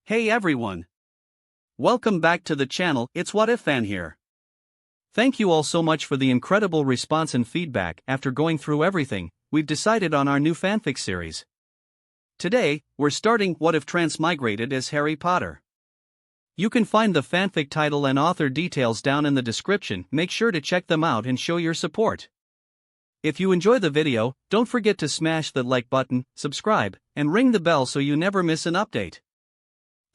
Hey everyone! Welcome back to the channel, it's What If Fan here. Thank you all so much for the incredible response and feedback. After going through everything, we've decided on our new fanfic series. Today, we're starting What If Transmigrated as Harry Potter. You can find the fanfic title and author details down in the description. Make sure to check them out and show your support. If you enjoy the video, don't forget to smash the like button, subscribe, and ring the bell so you never miss an update.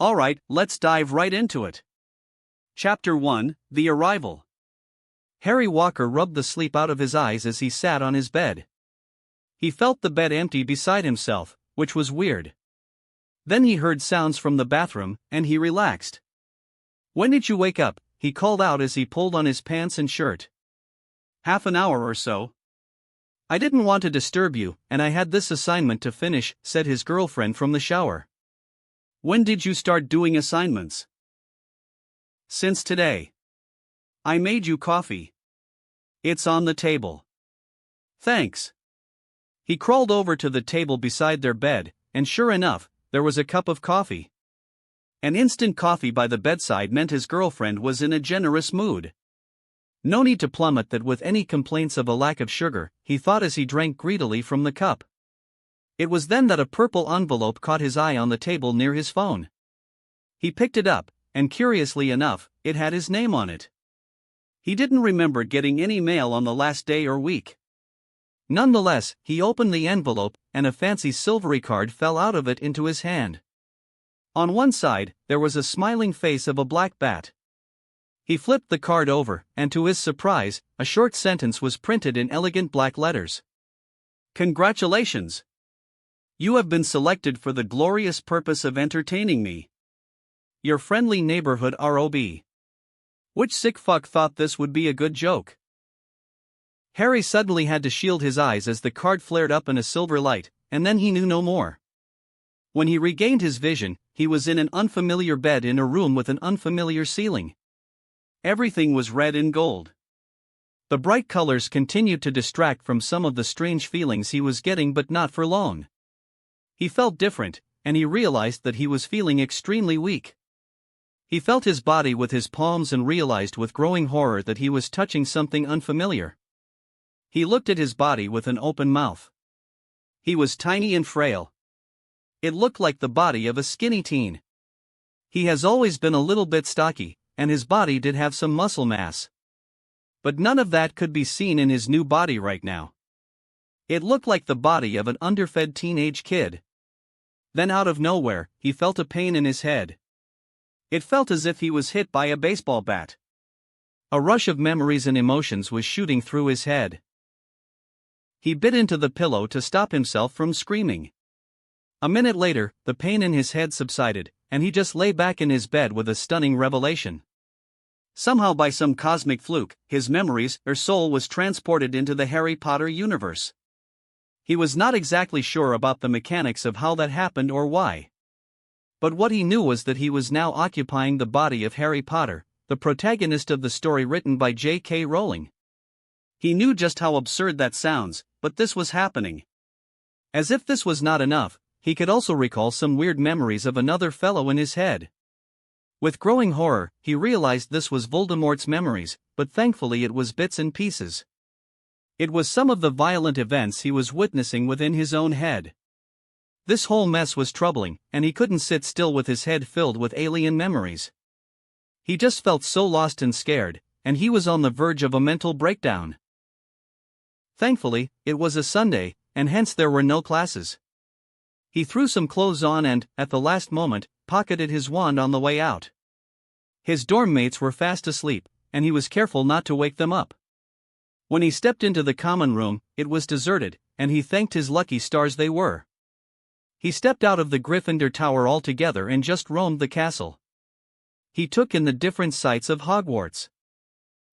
Alright, let's dive right into it. Chapter 1, The Arrival. Harry Walker rubbed the sleep out of his eyes as he sat on his bed. He felt the bed empty beside himself, which was weird. Then he heard sounds from the bathroom, and he relaxed. "When did you wake up?" he called out as he pulled on his pants and shirt. "Half an hour or so. I didn't want to disturb you, and I had this assignment to finish," said his girlfriend from the shower. "When did you start doing assignments?" "Since today. I made you coffee. It's on the table." "Thanks." He crawled over to the table beside their bed, and sure enough, there was a cup of coffee. An instant coffee by the bedside meant his girlfriend was in a generous mood. No need to plummet that with any complaints of a lack of sugar, he thought as he drank greedily from the cup. It was then that a purple envelope caught his eye on the table near his phone. He picked it up, and curiously enough, it had his name on it. He didn't remember getting any mail on the last day or week. Nonetheless, he opened the envelope, and a fancy silvery card fell out of it into his hand. On one side, there was a smiling face of a black bat. He flipped the card over, and to his surprise, a short sentence was printed in elegant black letters. "Congratulations! You have been selected for the glorious purpose of entertaining me. Your friendly neighborhood ROB." Which sick fuck thought this would be a good joke? Harry suddenly had to shield his eyes as the card flared up in a silver light, and then he knew no more. When he regained his vision, he was in an unfamiliar bed in a room with an unfamiliar ceiling. Everything was red and gold. The bright colors continued to distract from some of the strange feelings he was getting, but not for long. He felt different, and he realized that he was feeling extremely weak. He felt his body with his palms and realized with growing horror that he was touching something unfamiliar. He looked at his body with an open mouth. He was tiny and frail. It looked like the body of a skinny teen. He has always been a little bit stocky, and his body did have some muscle mass. But none of that could be seen in his new body right now. It looked like the body of an underfed teenage kid. Then out of nowhere, he felt a pain in his head. It felt as if he was hit by a baseball bat. A rush of memories and emotions was shooting through his head. He bit into the pillow to stop himself from screaming. A minute later, the pain in his head subsided, and he just lay back in his bed with a stunning revelation. Somehow by some cosmic fluke, his memories or soul was transported into the Harry Potter universe. He was not exactly sure about the mechanics of how that happened or why. But what he knew was that he was now occupying the body of Harry Potter, the protagonist of the story written by J.K. Rowling. He knew just how absurd that sounds, but this was happening. As if this was not enough, he could also recall some weird memories of another fellow in his head. With growing horror, he realized this was Voldemort's memories, but thankfully it was bits and pieces. It was some of the violent events he was witnessing within his own head. This whole mess was troubling, and he couldn't sit still with his head filled with alien memories. He just felt so lost and scared, and he was on the verge of a mental breakdown. Thankfully, it was a Sunday, and hence there were no classes. He threw some clothes on and, at the last moment, pocketed his wand on the way out. His dorm mates were fast asleep, and he was careful not to wake them up. When he stepped into the common room, it was deserted, and he thanked his lucky stars they were. He stepped out of the Gryffindor Tower altogether and just roamed the castle. He took in the different sights of Hogwarts.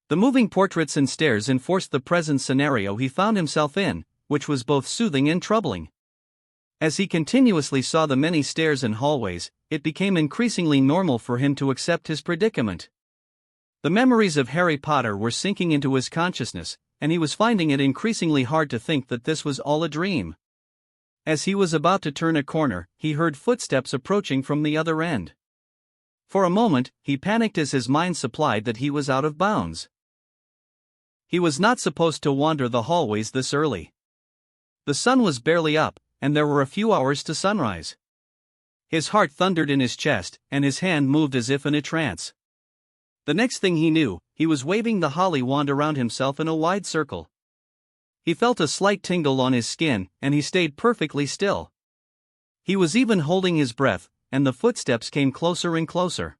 The moving portraits and stairs enforced the present scenario he found himself in, which was both soothing and troubling. As he continuously saw the many stairs and hallways, it became increasingly normal for him to accept his predicament. The memories of Harry Potter were sinking into his consciousness, and he was finding it increasingly hard to think that this was all a dream. As he was about to turn a corner, he heard footsteps approaching from the other end. For a moment, he panicked as his mind supplied that he was out of bounds. He was not supposed to wander the hallways this early. The sun was barely up, and there were a few hours to sunrise. His heart thundered in his chest, and his hand moved as if in a trance. The next thing he knew, he was waving the holly wand around himself in a wide circle. He felt a slight tingle on his skin, and he stayed perfectly still. He was even holding his breath, and the footsteps came closer and closer.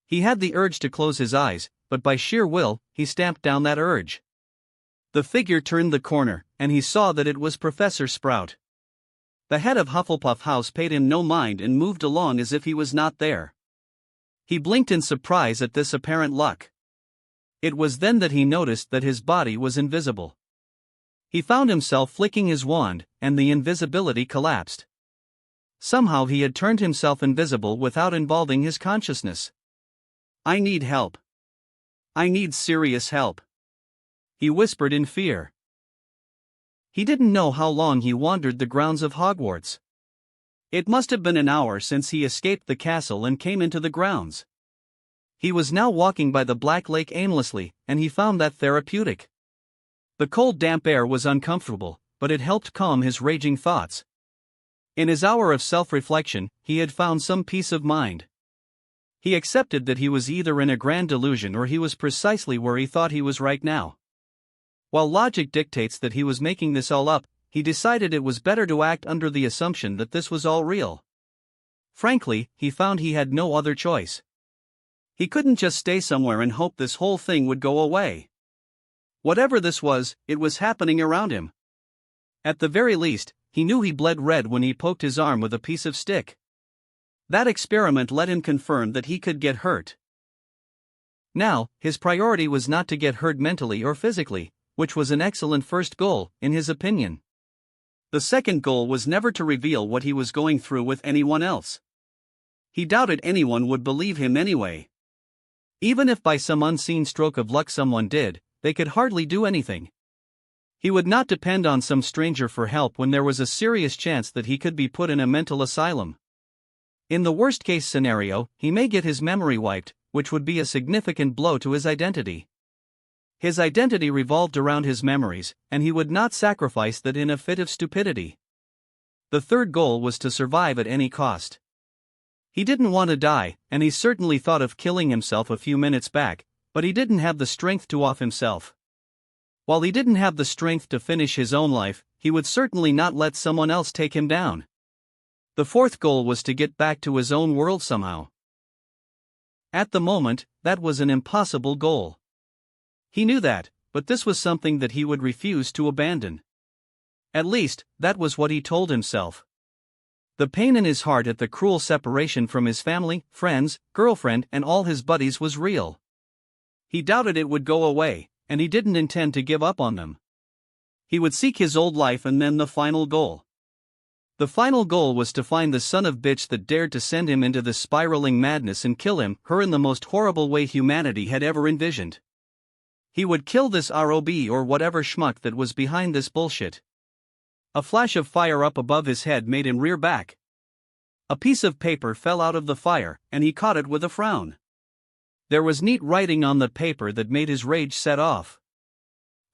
He had the urge to close his eyes, but by sheer will, he stamped down that urge. The figure turned the corner, and he saw that it was Professor Sprout. The head of Hufflepuff House paid him no mind and moved along as if he was not there. He blinked in surprise at this apparent luck. It was then that he noticed that his body was invisible. He found himself flicking his wand, and the invisibility collapsed. Somehow he had turned himself invisible without involving his consciousness. "I need help. I need serious help," he whispered in fear. He didn't know how long he wandered the grounds of Hogwarts. It must have been an hour since he escaped the castle and came into the grounds. He was now walking by the Black Lake aimlessly, and he found that therapeutic. The cold damp air was uncomfortable, but it helped calm his raging thoughts. In his hour of self-reflection, he had found some peace of mind. He accepted that he was either in a grand delusion or he was precisely where he thought he was right now. While logic dictates that he was making this all up, he decided it was better to act under the assumption that this was all real. Frankly, he found he had no other choice. He couldn't just stay somewhere and hope this whole thing would go away. Whatever this was, it was happening around him. At the very least, he knew he bled red when he poked his arm with a piece of stick. That experiment let him confirm that he could get hurt. Now, his priority was not to get hurt mentally or physically, which was an excellent first goal, in his opinion. The second goal was never to reveal what he was going through with anyone else. He doubted anyone would believe him anyway. Even if by some unseen stroke of luck someone did, they could hardly do anything. He would not depend on some stranger for help when there was a serious chance that he could be put in a mental asylum. In the worst-case scenario, he may get his memory wiped, which would be a significant blow to his identity. His identity revolved around his memories, and he would not sacrifice that in a fit of stupidity. The third goal was to survive at any cost. He didn't want to die, and he certainly thought of killing himself a few minutes back, but he didn't have the strength to off himself. While he didn't have the strength to finish his own life, he would certainly not let someone else take him down. The fourth goal was to get back to his own world somehow. At the moment, that was an impossible goal. He knew that, but this was something that he would refuse to abandon. At least, that was what he told himself. The pain in his heart at the cruel separation from his family, friends, girlfriend, and all his buddies was real. He doubted it would go away, and he didn't intend to give up on them. He would seek his old life and then the final goal. The final goal was to find the son of bitch that dared to send him into this spiraling madness and kill him, her in the most horrible way humanity had ever envisioned. He would kill this ROB or whatever schmuck that was behind this bullshit. A flash of fire up above his head made him rear back. A piece of paper fell out of the fire, and he caught it with a frown. There was neat writing on the paper that made his rage set off.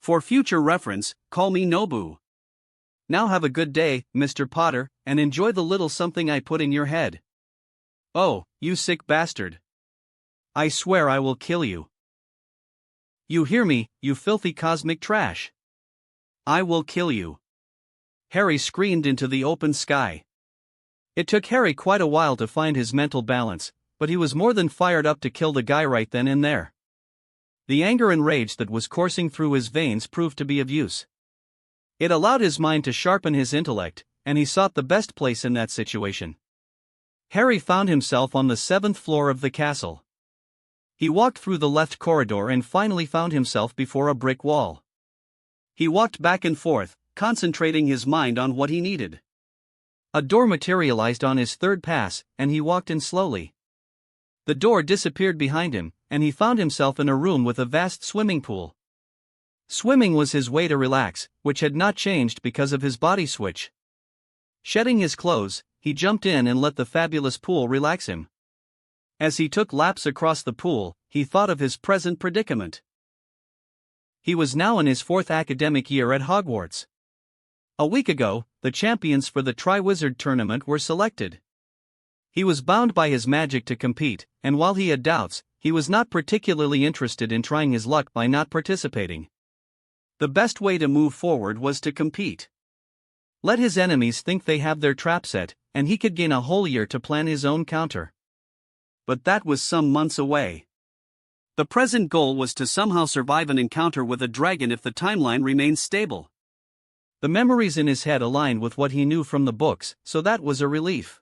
"For future reference, call me Nobu. Now have a good day, Mr. Potter, and enjoy the little something I put in your head. Oh, you sick bastard. I swear I will kill you. You hear me, you filthy cosmic trash? I will kill you." Harry screamed into the open sky. It took Harry quite a while to find his mental balance, but he was more than fired up to kill the guy right then and there. The anger and rage that was coursing through his veins proved to be of use. It allowed his mind to sharpen his intellect, and he sought the best place in that situation. Harry found himself on the 7th floor of the castle. He walked through the left corridor and finally found himself before a brick wall. He walked back and forth, concentrating his mind on what he needed. A door materialized on his third pass, and he walked in slowly. The door disappeared behind him, and he found himself in a room with a vast swimming pool. Swimming was his way to relax, which had not changed because of his body switch. Shedding his clothes, he jumped in and let the fabulous pool relax him. As he took laps across the pool, he thought of his present predicament. He was now in his fourth academic year at Hogwarts. A week ago, the champions for the Triwizard Tournament were selected. He was bound by his magic to compete, and while he had doubts, he was not particularly interested in trying his luck by not participating. The best way to move forward was to compete. Let his enemies think they have their trap set, and he could gain a whole year to plan his own counter. But that was some months away. The present goal was to somehow survive an encounter with a dragon if the timeline remained stable. The memories in his head aligned with what he knew from the books, so that was a relief.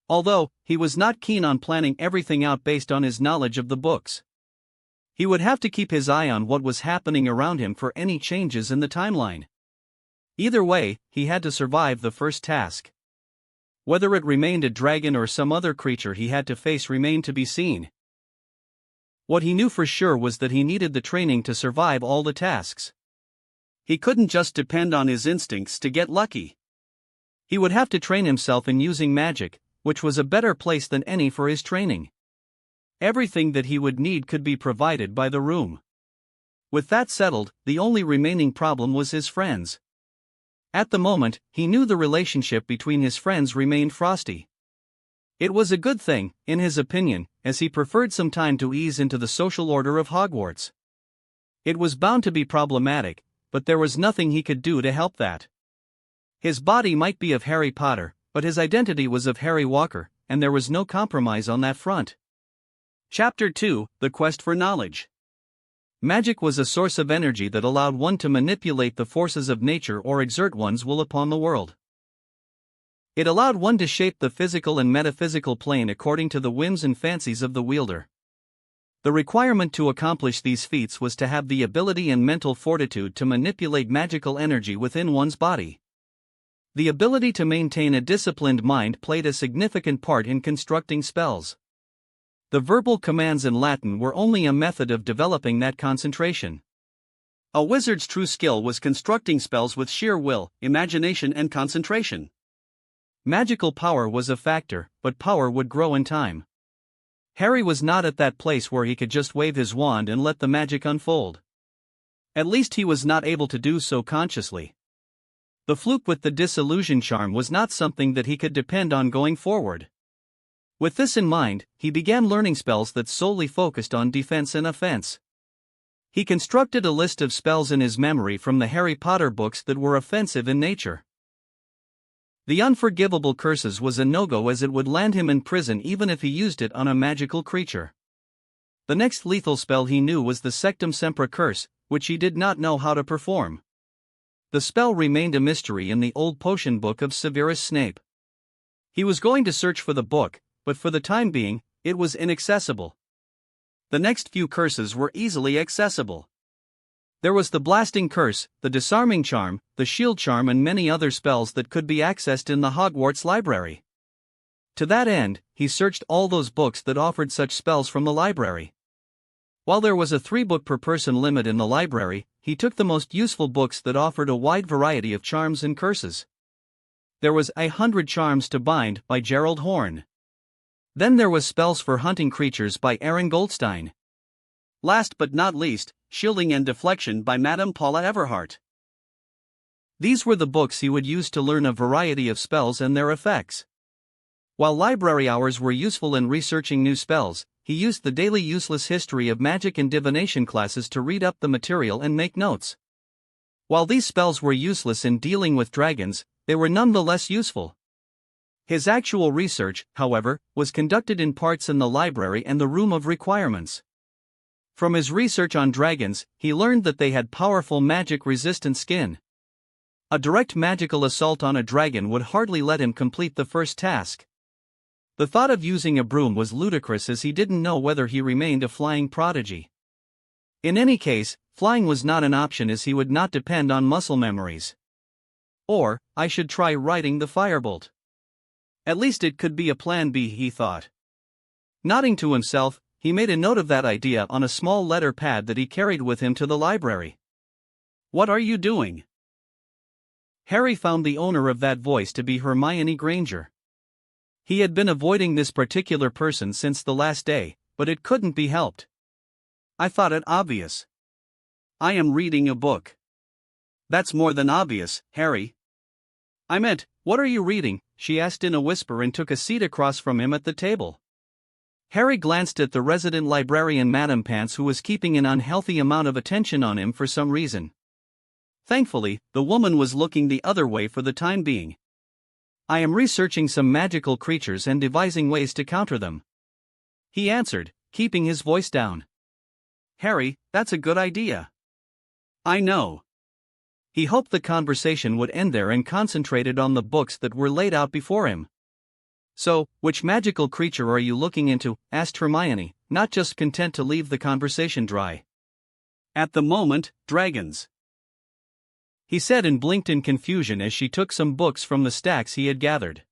Although, he was not keen on planning everything out based on his knowledge of the books. He would have to keep his eye on what was happening around him for any changes in the timeline. Either way, he had to survive the first task. Whether it remained a dragon or some other creature he had to face remained to be seen. What he knew for sure was that he needed the training to survive all the tasks. He couldn't just depend on his instincts to get lucky. He would have to train himself in using magic, which was a better place than any for his training. Everything that he would need could be provided by the room. With that settled, the only remaining problem was his friends. At the moment, he knew the relationship between his friends remained frosty. It was a good thing, in his opinion, as he preferred some time to ease into the social order of Hogwarts. It was bound to be problematic, but there was nothing he could do to help that. His body might be of Harry Potter, but his identity was of Harry Walker, and there was no compromise on that front. Chapter 2: The Quest for Knowledge. Magic was a source of energy that allowed one to manipulate the forces of nature or exert one's will upon the world. It allowed one to shape the physical and metaphysical plane according to the whims and fancies of the wielder. The requirement to accomplish these feats was to have the ability and mental fortitude to manipulate magical energy within one's body. The ability to maintain a disciplined mind played a significant part in constructing spells. The verbal commands in Latin were only a method of developing that concentration. A wizard's true skill was constructing spells with sheer will, imagination, and concentration. Magical power was a factor, but power would grow in time. Harry was not at that place where he could just wave his wand and let the magic unfold. At least he was not able to do so consciously. The fluke with the disillusion charm was not something that he could depend on going forward. With this in mind, he began learning spells that solely focused on defense and offense. He constructed a list of spells in his memory from the Harry Potter books that were offensive in nature. The Unforgivable Curses was a no-go as it would land him in prison even if he used it on a magical creature. The next lethal spell he knew was the Sectum Sempra Curse, which he did not know how to perform. The spell remained a mystery in the old potion book of Severus Snape. He was going to search for the book, but for the time being, it was inaccessible. The next few curses were easily accessible. There was the Blasting Curse, the Disarming Charm, the Shield Charm, and many other spells that could be accessed in the Hogwarts library. To that end, he searched all those books that offered such spells from the library. While there was a 3-book per person limit in the library, he took the most useful books that offered a wide variety of charms and curses. There was 100 Charms to Bind by Gerald Horne. Then there was Spells for Hunting Creatures by Aaron Goldstein. Last but not least, Shielding and Deflection by Madame Paula Everhart. These were the books he would use to learn a variety of spells and their effects. While library hours were useful in researching new spells, he used the daily useless history of magic and divination classes to read up the material and make notes. While these spells were useless in dealing with dragons, they were nonetheless useful. His actual research, however, was conducted in parts in the library and the Room of Requirements. From his research on dragons, he learned that they had powerful magic-resistant skin. A direct magical assault on a dragon would hardly let him complete the first task. The thought of using a broom was ludicrous as he didn't know whether he remained a flying prodigy. In any case, flying was not an option as he would not depend on muscle memories. Or, I should try writing the firebolt. At least it could be a plan B, he thought. Nodding to himself, he made a note of that idea on a small letter pad that he carried with him to the library. "What are you doing?" Harry found the owner of that voice to be Hermione Granger. He had been avoiding this particular person since the last day, but it couldn't be helped. I thought it obvious. I am reading a book. That's more than obvious, Harry. I meant, what are you reading? She asked in a whisper and took a seat across from him at the table. Harry glanced at the resident librarian Madame Pants, who was keeping an unhealthy amount of attention on him for some reason. Thankfully, the woman was looking the other way for the time being. I am researching some magical creatures and devising ways to counter them, he answered, keeping his voice down. Harry, that's a good idea. I know. He hoped the conversation would end there and concentrated on the books that were laid out before him. So, which magical creature are you looking into? Asked Hermione, not just content to leave the conversation dry. At the moment, dragons, he said, and blinked in confusion as she took some books from the stacks he had gathered.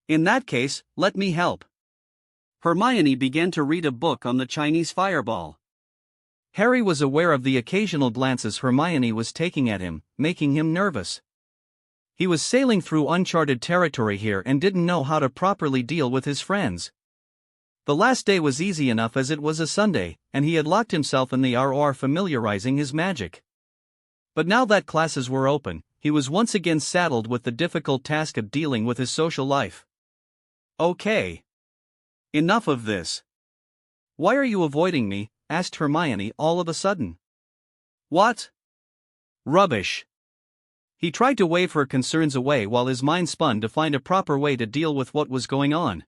In that case, let me help. Hermione began to read a book on the Chinese fireball. Harry was aware of the occasional glances Hermione was taking at him, making him nervous. He was sailing through uncharted territory here and didn't know how to properly deal with his friends. The last day was easy enough as it was a Sunday, and he had locked himself in the ROR familiarizing his magic. But now that classes were open, he was once again saddled with the difficult task of dealing with his social life. Okay. Enough of this. Why are you avoiding me? Asked Hermione all of a sudden. What? Rubbish. He tried to wave her concerns away while his mind spun to find a proper way to deal with what was going on.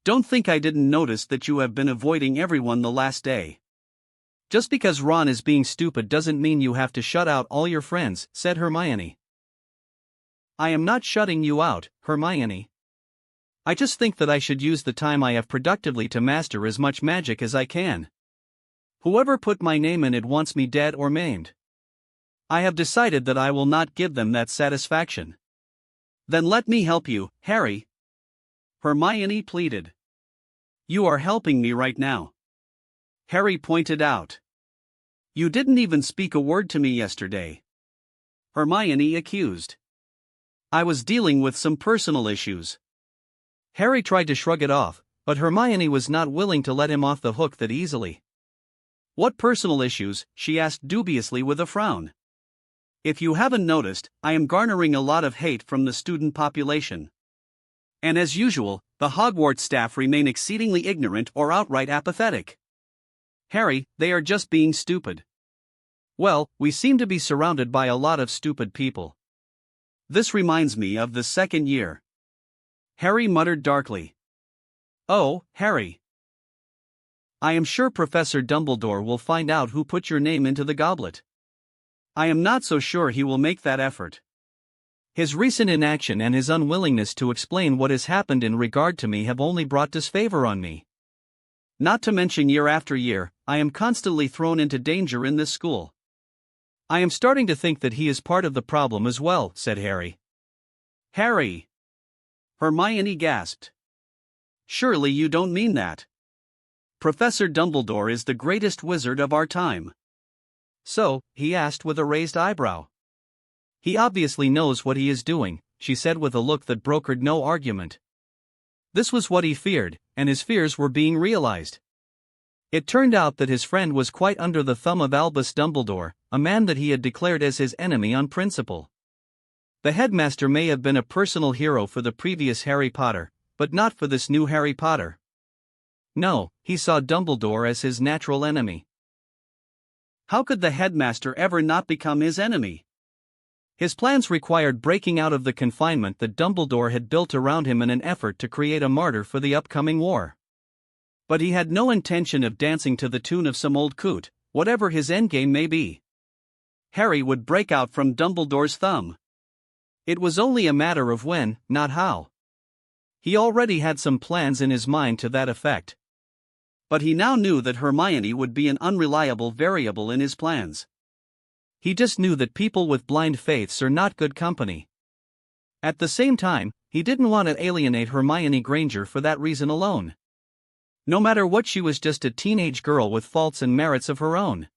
Don't think I didn't notice that you have been avoiding everyone the last day. Just because Ron is being stupid doesn't mean you have to shut out all your friends, said Hermione. I am not shutting you out, Hermione. I just think that I should use the time I have productively to master as much magic as I can. Whoever put my name in it wants me dead or maimed. I have decided that I will not give them that satisfaction. Then let me help you, Harry. Hermione pleaded. You are helping me right now, Harry pointed out. You didn't even speak a word to me yesterday, Hermione accused. I was dealing with some personal issues. Harry tried to shrug it off, but Hermione was not willing to let him off the hook that easily. What personal issues? She asked dubiously with a frown. If you haven't noticed, I am garnering a lot of hate from the student population. And as usual, the Hogwarts staff remain exceedingly ignorant or outright apathetic. Harry, they are just being stupid. Well, we seem to be surrounded by a lot of stupid people. This reminds me of the second year, Harry muttered darkly. Oh, Harry. I am sure Professor Dumbledore will find out who put your name into the goblet. I am not so sure he will make that effort. His recent inaction and his unwillingness to explain what has happened in regard to me have only brought disfavor on me. Not to mention year after year, I am constantly thrown into danger in this school. I am starting to think that he is part of the problem as well, said Harry. Harry! Hermione gasped. Surely you don't mean that. Professor Dumbledore is the greatest wizard of our time. So, he asked with a raised eyebrow. He obviously knows what he is doing, she said with a look that brokered no argument. This was what he feared, and his fears were being realized. It turned out that his friend was quite under the thumb of Albus Dumbledore, a man that he had declared as his enemy on principle. The headmaster may have been a personal hero for the previous Harry Potter, but not for this new Harry Potter. No, he saw Dumbledore as his natural enemy. How could the headmaster ever not become his enemy? His plans required breaking out of the confinement that Dumbledore had built around him in an effort to create a martyr for the upcoming war. But he had no intention of dancing to the tune of some old coot, whatever his endgame may be. Harry would break out from Dumbledore's thumb. It was only a matter of when, not how. He already had some plans in his mind to that effect. But he now knew that Hermione would be an unreliable variable in his plans. He just knew that people with blind faiths are not good company. At the same time, he didn't want to alienate Hermione Granger for that reason alone. No matter what, she was just a teenage girl with faults and merits of her own.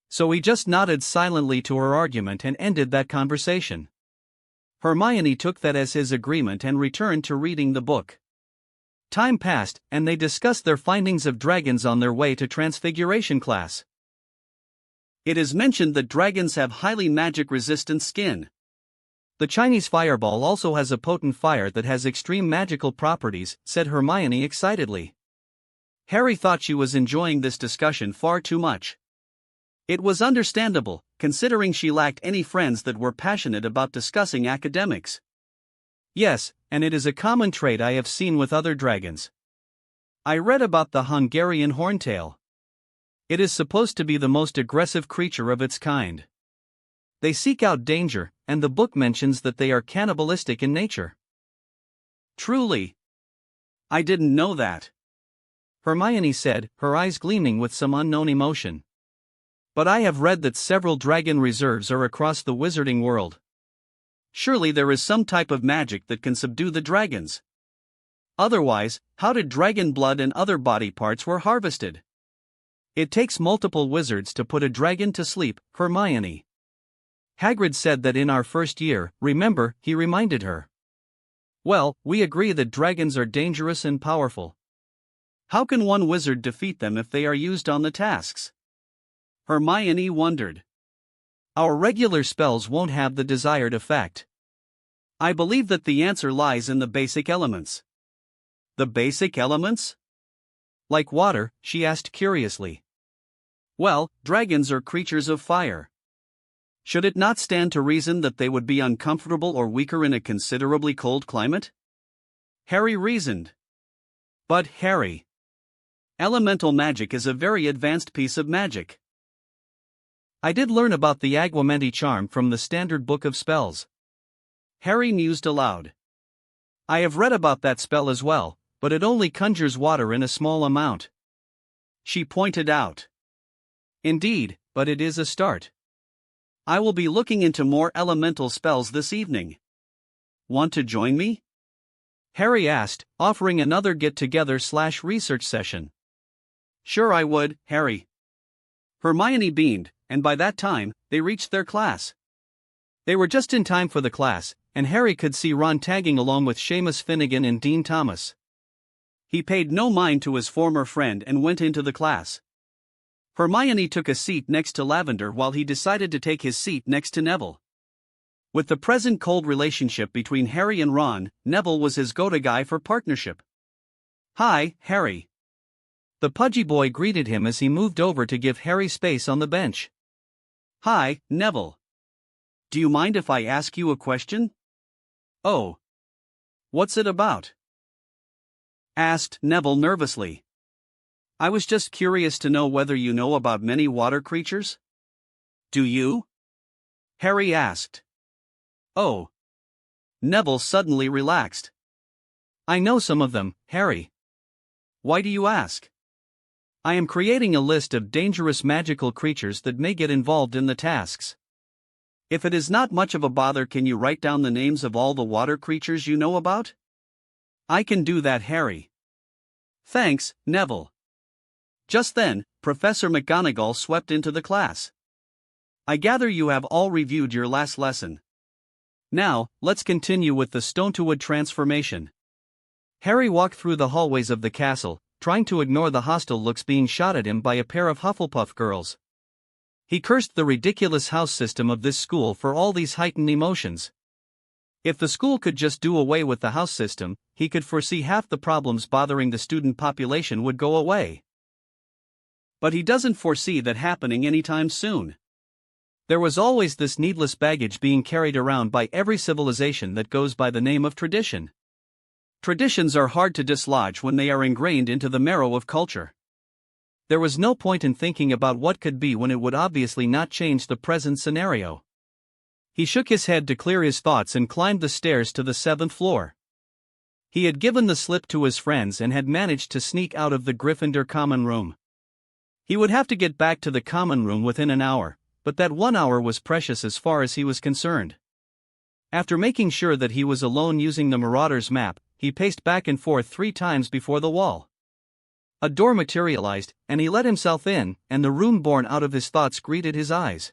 So he just nodded silently to her argument and ended that conversation. Hermione took that as his agreement and returned to reading the book. Time passed, and they discussed their findings of dragons on their way to Transfiguration class. It is mentioned that dragons have highly magic-resistant skin. The Chinese fireball also has a potent fire that has extreme magical properties, said Hermione excitedly. Harry thought she was enjoying this discussion far too much. It was understandable, considering she lacked any friends that were passionate about discussing academics. Yes, and it is a common trait I have seen with other dragons. I read about the Hungarian horntail. It is supposed to be the most aggressive creature of its kind. They seek out danger, and the book mentions that they are cannibalistic in nature. Truly? I didn't know that. Hermione said, her eyes gleaming with some unknown emotion. But I have read that several dragon reserves are across the wizarding world. Surely there is some type of magic that can subdue the dragons. Otherwise, how did dragon blood and other body parts were harvested? It takes multiple wizards to put a dragon to sleep, Hermione. Hagrid said that in our first year, remember, he reminded her. Well, we agree that dragons are dangerous and powerful. How can one wizard defeat them if they are used on the tasks? Hermione wondered. Our regular spells won't have the desired effect. I believe that the answer lies in the basic elements. The basic elements? Like water, she asked curiously. Well, dragons are creatures of fire. Should it not stand to reason that they would be uncomfortable or weaker in a considerably cold climate? Harry reasoned. But Harry, elemental magic is a very advanced piece of magic. I did learn about the Aguamenti charm from the Standard Book of Spells. Harry mused aloud. I have read about that spell as well, but it only conjures water in a small amount. She pointed out. Indeed, but it is a start. I will be looking into more elemental spells this evening. Want to join me? Harry asked, offering another get-together/research session. Sure I would, Harry. Hermione beamed, and by that time, they reached their class. They were just in time for the class, and Harry could see Ron tagging along with Seamus Finnegan and Dean Thomas. He paid no mind to his former friend and went into the class. Hermione took a seat next to Lavender while he decided to take his seat next to Neville. With the present cold relationship between Harry and Ron, Neville was his go-to guy for partnership. Hi, Harry. The pudgy boy greeted him as he moved over to give Harry space on the bench. Hi, Neville. Do you mind if I ask you a question? Oh. What's it about? Asked Neville nervously. I was just curious to know whether you know about many water creatures. Do you? Harry asked. Oh. Neville suddenly relaxed. I know some of them, Harry. Why do you ask? I am creating a list of dangerous magical creatures that may get involved in the tasks. If it is not much of a bother, can you write down the names of all the water creatures you know about? I can do that, Harry. Thanks, Neville. Just then, Professor McGonagall swept into the class. I gather you have all reviewed your last lesson. Now, let's continue with the stone-to-wood transformation. Harry walked through the hallways of the castle, trying to ignore the hostile looks being shot at him by a pair of Hufflepuff girls. He cursed the ridiculous house system of this school for all these heightened emotions. If the school could just do away with the house system, he could foresee half the problems bothering the student population would go away. But he doesn't foresee that happening anytime soon. There was always this needless baggage being carried around by every civilization that goes by the name of tradition. Traditions are hard to dislodge when they are ingrained into the marrow of culture. There was no point in thinking about what could be when it would obviously not change the present scenario. He shook his head to clear his thoughts and climbed the stairs to the 7th floor. He had given the slip to his friends and had managed to sneak out of the Gryffindor common room. He would have to get back to the common room within an hour, but that 1 hour was precious as far as he was concerned. After making sure that he was alone using the Marauder's map, he paced back and forth 3 times before the wall. A door materialized, and he let himself in, and the room born out of his thoughts greeted his eyes.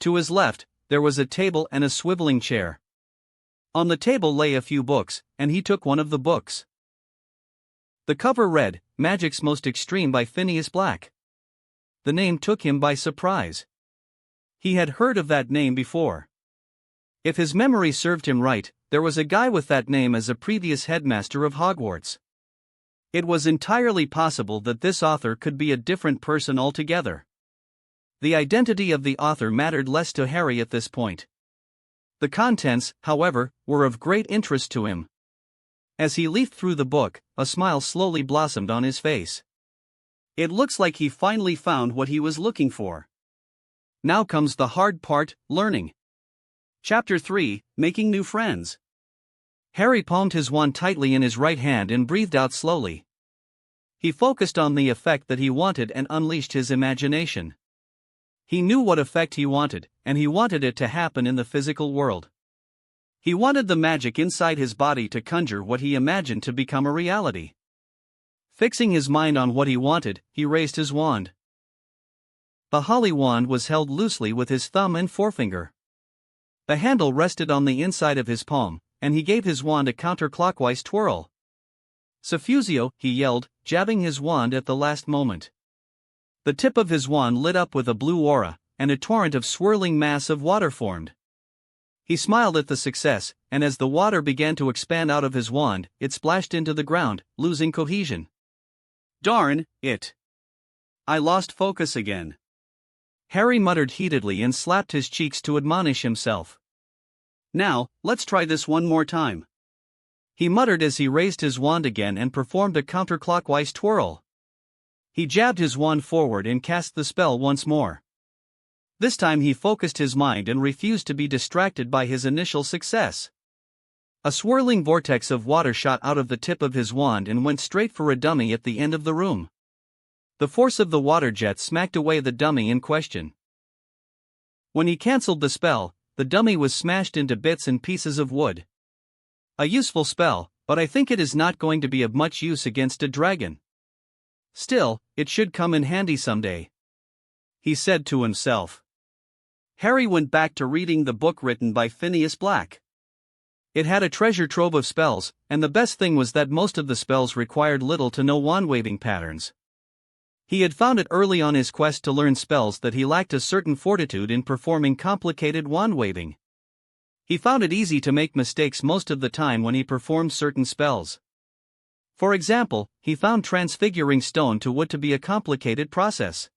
To his left, there was a table and a swiveling chair. On the table lay a few books, and he took one of the books. The cover read, Magic's Most Extreme by Phineas Black. The name took him by surprise. He had heard of that name before. If his memory served him right, there was a guy with that name as a previous headmaster of Hogwarts. It was entirely possible that this author could be a different person altogether. The identity of the author mattered less to Harry at this point. The contents, however, were of great interest to him. As he leafed through the book, a smile slowly blossomed on his face. It looks like he finally found what he was looking for. Now comes the hard part, learning. Chapter 3, Making New Friends. Harry palmed his wand tightly in his right hand and breathed out slowly. He focused on the effect that he wanted and unleashed his imagination. He knew what effect he wanted, and he wanted it to happen in the physical world. He wanted the magic inside his body to conjure what he imagined to become a reality. Fixing his mind on what he wanted, he raised his wand. The holly wand was held loosely with his thumb and forefinger. The handle rested on the inside of his palm, and he gave his wand a counterclockwise twirl. Suffusio, he yelled, jabbing his wand at the last moment. The tip of his wand lit up with a blue aura, and a torrent of swirling mass of water formed. He smiled at the success, and as the water began to expand out of his wand, it splashed into the ground, losing cohesion. Darn it! I lost focus again. Harry muttered heatedly and slapped his cheeks to admonish himself. Now, let's try this one more time. He muttered as he raised his wand again and performed a counterclockwise twirl. He jabbed his wand forward and cast the spell once more. This time he focused his mind and refused to be distracted by his initial success. A swirling vortex of water shot out of the tip of his wand and went straight for a dummy at the end of the room. The force of the water jet smacked away the dummy in question. When he cancelled the spell, the dummy was smashed into bits and pieces of wood. A useful spell, but I think it is not going to be of much use against a dragon. Still, it should come in handy someday, he said to himself. Harry went back to reading the book written by Phineas Black. It had a treasure trove of spells, and the best thing was that most of the spells required little to no wand-waving patterns. He had found it early on his quest to learn spells that he lacked a certain fortitude in performing complicated wand-waving. He found it easy to make mistakes most of the time when he performed certain spells. For example, he found transfiguring stone to wood to be a complicated process.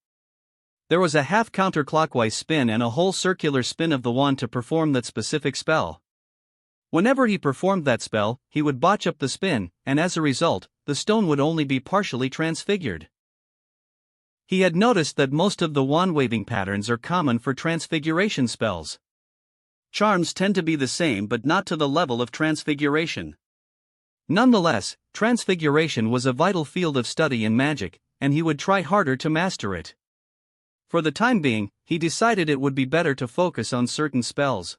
There was a half counterclockwise spin and a whole circular spin of the wand to perform that specific spell. Whenever he performed that spell, he would botch up the spin, and as a result, the stone would only be partially transfigured. He had noticed that most of the wand-waving patterns are common for transfiguration spells. Charms tend to be the same but not to the level of transfiguration. Nonetheless, transfiguration was a vital field of study in magic, and he would try harder to master it. For the time being, he decided it would be better to focus on certain spells.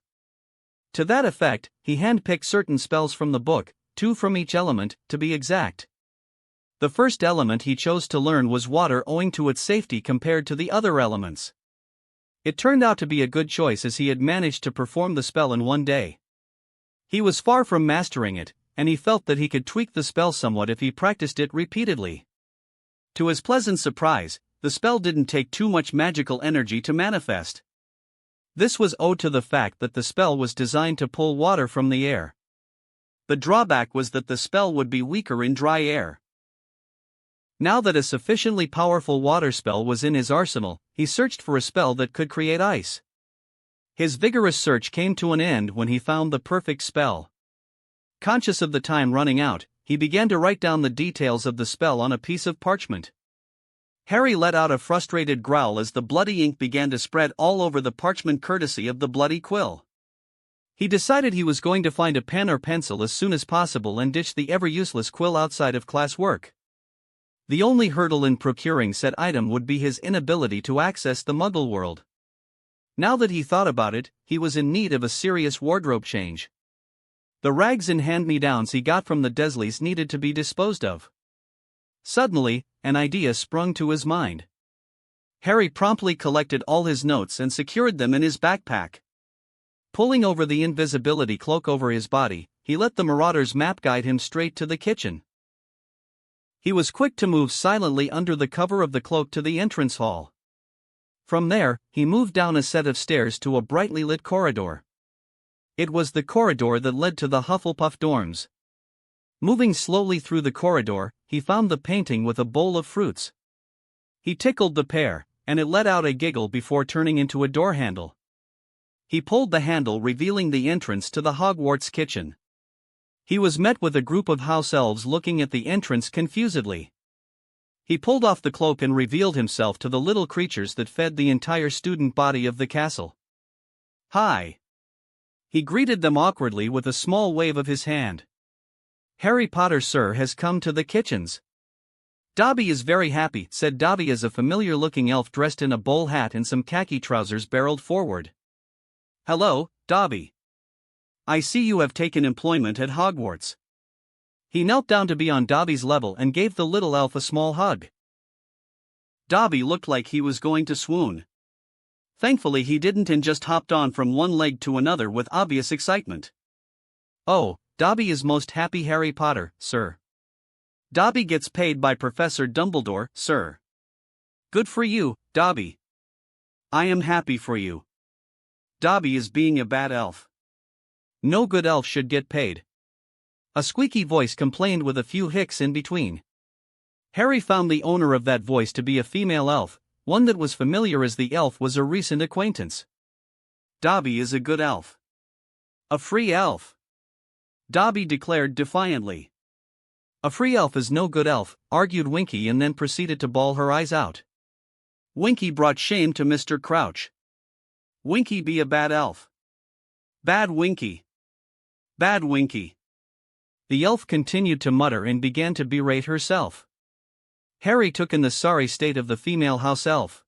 To that effect, he handpicked certain spells from the book, 2 from each element, to be exact. The first element he chose to learn was water owing to its safety compared to the other elements. It turned out to be a good choice as he had managed to perform the spell in one day. He was far from mastering it, and he felt that he could tweak the spell somewhat if he practiced it repeatedly. To his pleasant surprise, the spell didn't take too much magical energy to manifest. This was owed to the fact that the spell was designed to pull water from the air. The drawback was that the spell would be weaker in dry air. Now that a sufficiently powerful water spell was in his arsenal, he searched for a spell that could create ice. His vigorous search came to an end when he found the perfect spell. Conscious of the time running out, he began to write down the details of the spell on a piece of parchment. Harry let out a frustrated growl as the bloody ink began to spread all over the parchment courtesy of the bloody quill. He decided he was going to find a pen or pencil as soon as possible and ditch the ever-useless quill outside of class work. The only hurdle in procuring said item would be his inability to access the Muggle world. Now that he thought about it, he was in need of a serious wardrobe change. The rags and hand-me-downs he got from the Dursleys needed to be disposed of. Suddenly, an idea sprung to his mind. Harry promptly collected all his notes and secured them in his backpack. Pulling over the invisibility cloak over his body, he let the marauder's map guide him straight to the kitchen. He was quick to move silently under the cover of the cloak to the entrance hall. From there, he moved down a set of stairs to a brightly lit corridor. It was the corridor that led to the Hufflepuff dorms. Moving slowly through the corridor, he found the painting with a bowl of fruits. He tickled the pear, and it let out a giggle before turning into a door handle. He pulled the handle, revealing the entrance to the Hogwarts kitchen. He was met with a group of house elves looking at the entrance confusedly. He pulled off the cloak and revealed himself to the little creatures that fed the entire student body of the castle. "Hi." He greeted them awkwardly with a small wave of his hand. "Harry Potter, sir, has come to the kitchens." "Dobby is very happy," said Dobby as a familiar-looking elf dressed in a bowl hat and some khaki trousers barreled forward. "Hello, Dobby. I see you have taken employment at Hogwarts." He knelt down to be on Dobby's level and gave the little elf a small hug. Dobby looked like he was going to swoon. Thankfully he didn't and just hopped on from one leg to another with obvious excitement. "Oh, Dobby is most happy, Harry Potter, sir. Dobby gets paid by Professor Dumbledore, sir." "Good for you, Dobby. I am happy for you. Dobby is being a bad elf. No good elf should get paid." A squeaky voice complained with a few hicks in between. Harry found the owner of that voice to be a female elf, one that was familiar as the elf was a recent acquaintance. "Dobby is a good elf. A free elf," Dobby declared defiantly. "A free elf is no good elf," argued Winky, and then proceeded to bawl her eyes out. Winky brought shame to Mr. Crouch. "Winky be a bad elf. Bad Winky. Bad Winky." The elf continued to mutter and began to berate herself. Harry took in the sorry state of the female house elf.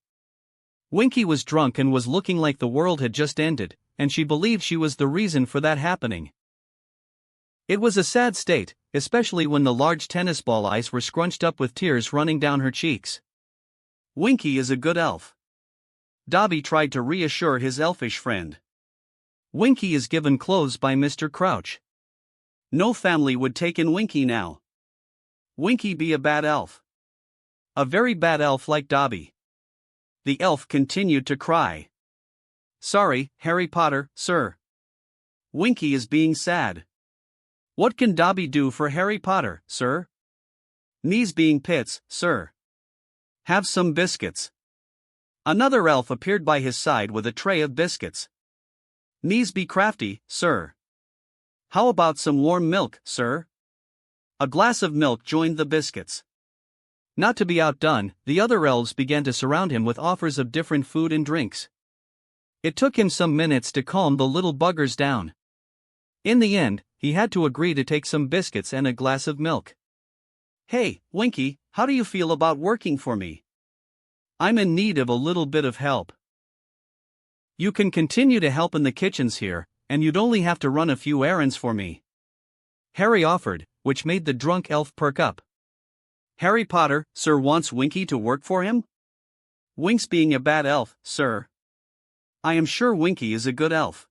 Winky was drunk and was looking like the world had just ended, and she believed she was the reason for that happening. It was a sad state, especially when the large tennis ball eyes were scrunched up with tears running down her cheeks. "Winky is a good elf." Dobby tried to reassure his elfish friend. "Winky is given clothes by Mr. Crouch. No family would take in Winky now. Winky be a bad elf. A very bad elf like Dobby." The elf continued to cry. "Sorry, Harry Potter, sir. Winky is being sad. What can Dobby do for Harry Potter, sir? Knees being pits, sir. Have some biscuits." Another elf appeared by his side with a tray of biscuits. "Knees be crafty, sir. How about some warm milk, sir?" A glass of milk joined the biscuits. Not to be outdone, the other elves began to surround him with offers of different food and drinks. It took him some minutes to calm the little buggers down. In the end, he had to agree to take some biscuits and a glass of milk. "Hey, Winky, how do you feel about working for me? I'm in need of a little bit of help. You can continue to help in the kitchens here, and you'd only have to run a few errands for me," Harry offered, which made the drunk elf perk up. "Harry Potter, sir, wants Winky to work for him? Winks being a bad elf, sir. I am sure Winky is a good elf.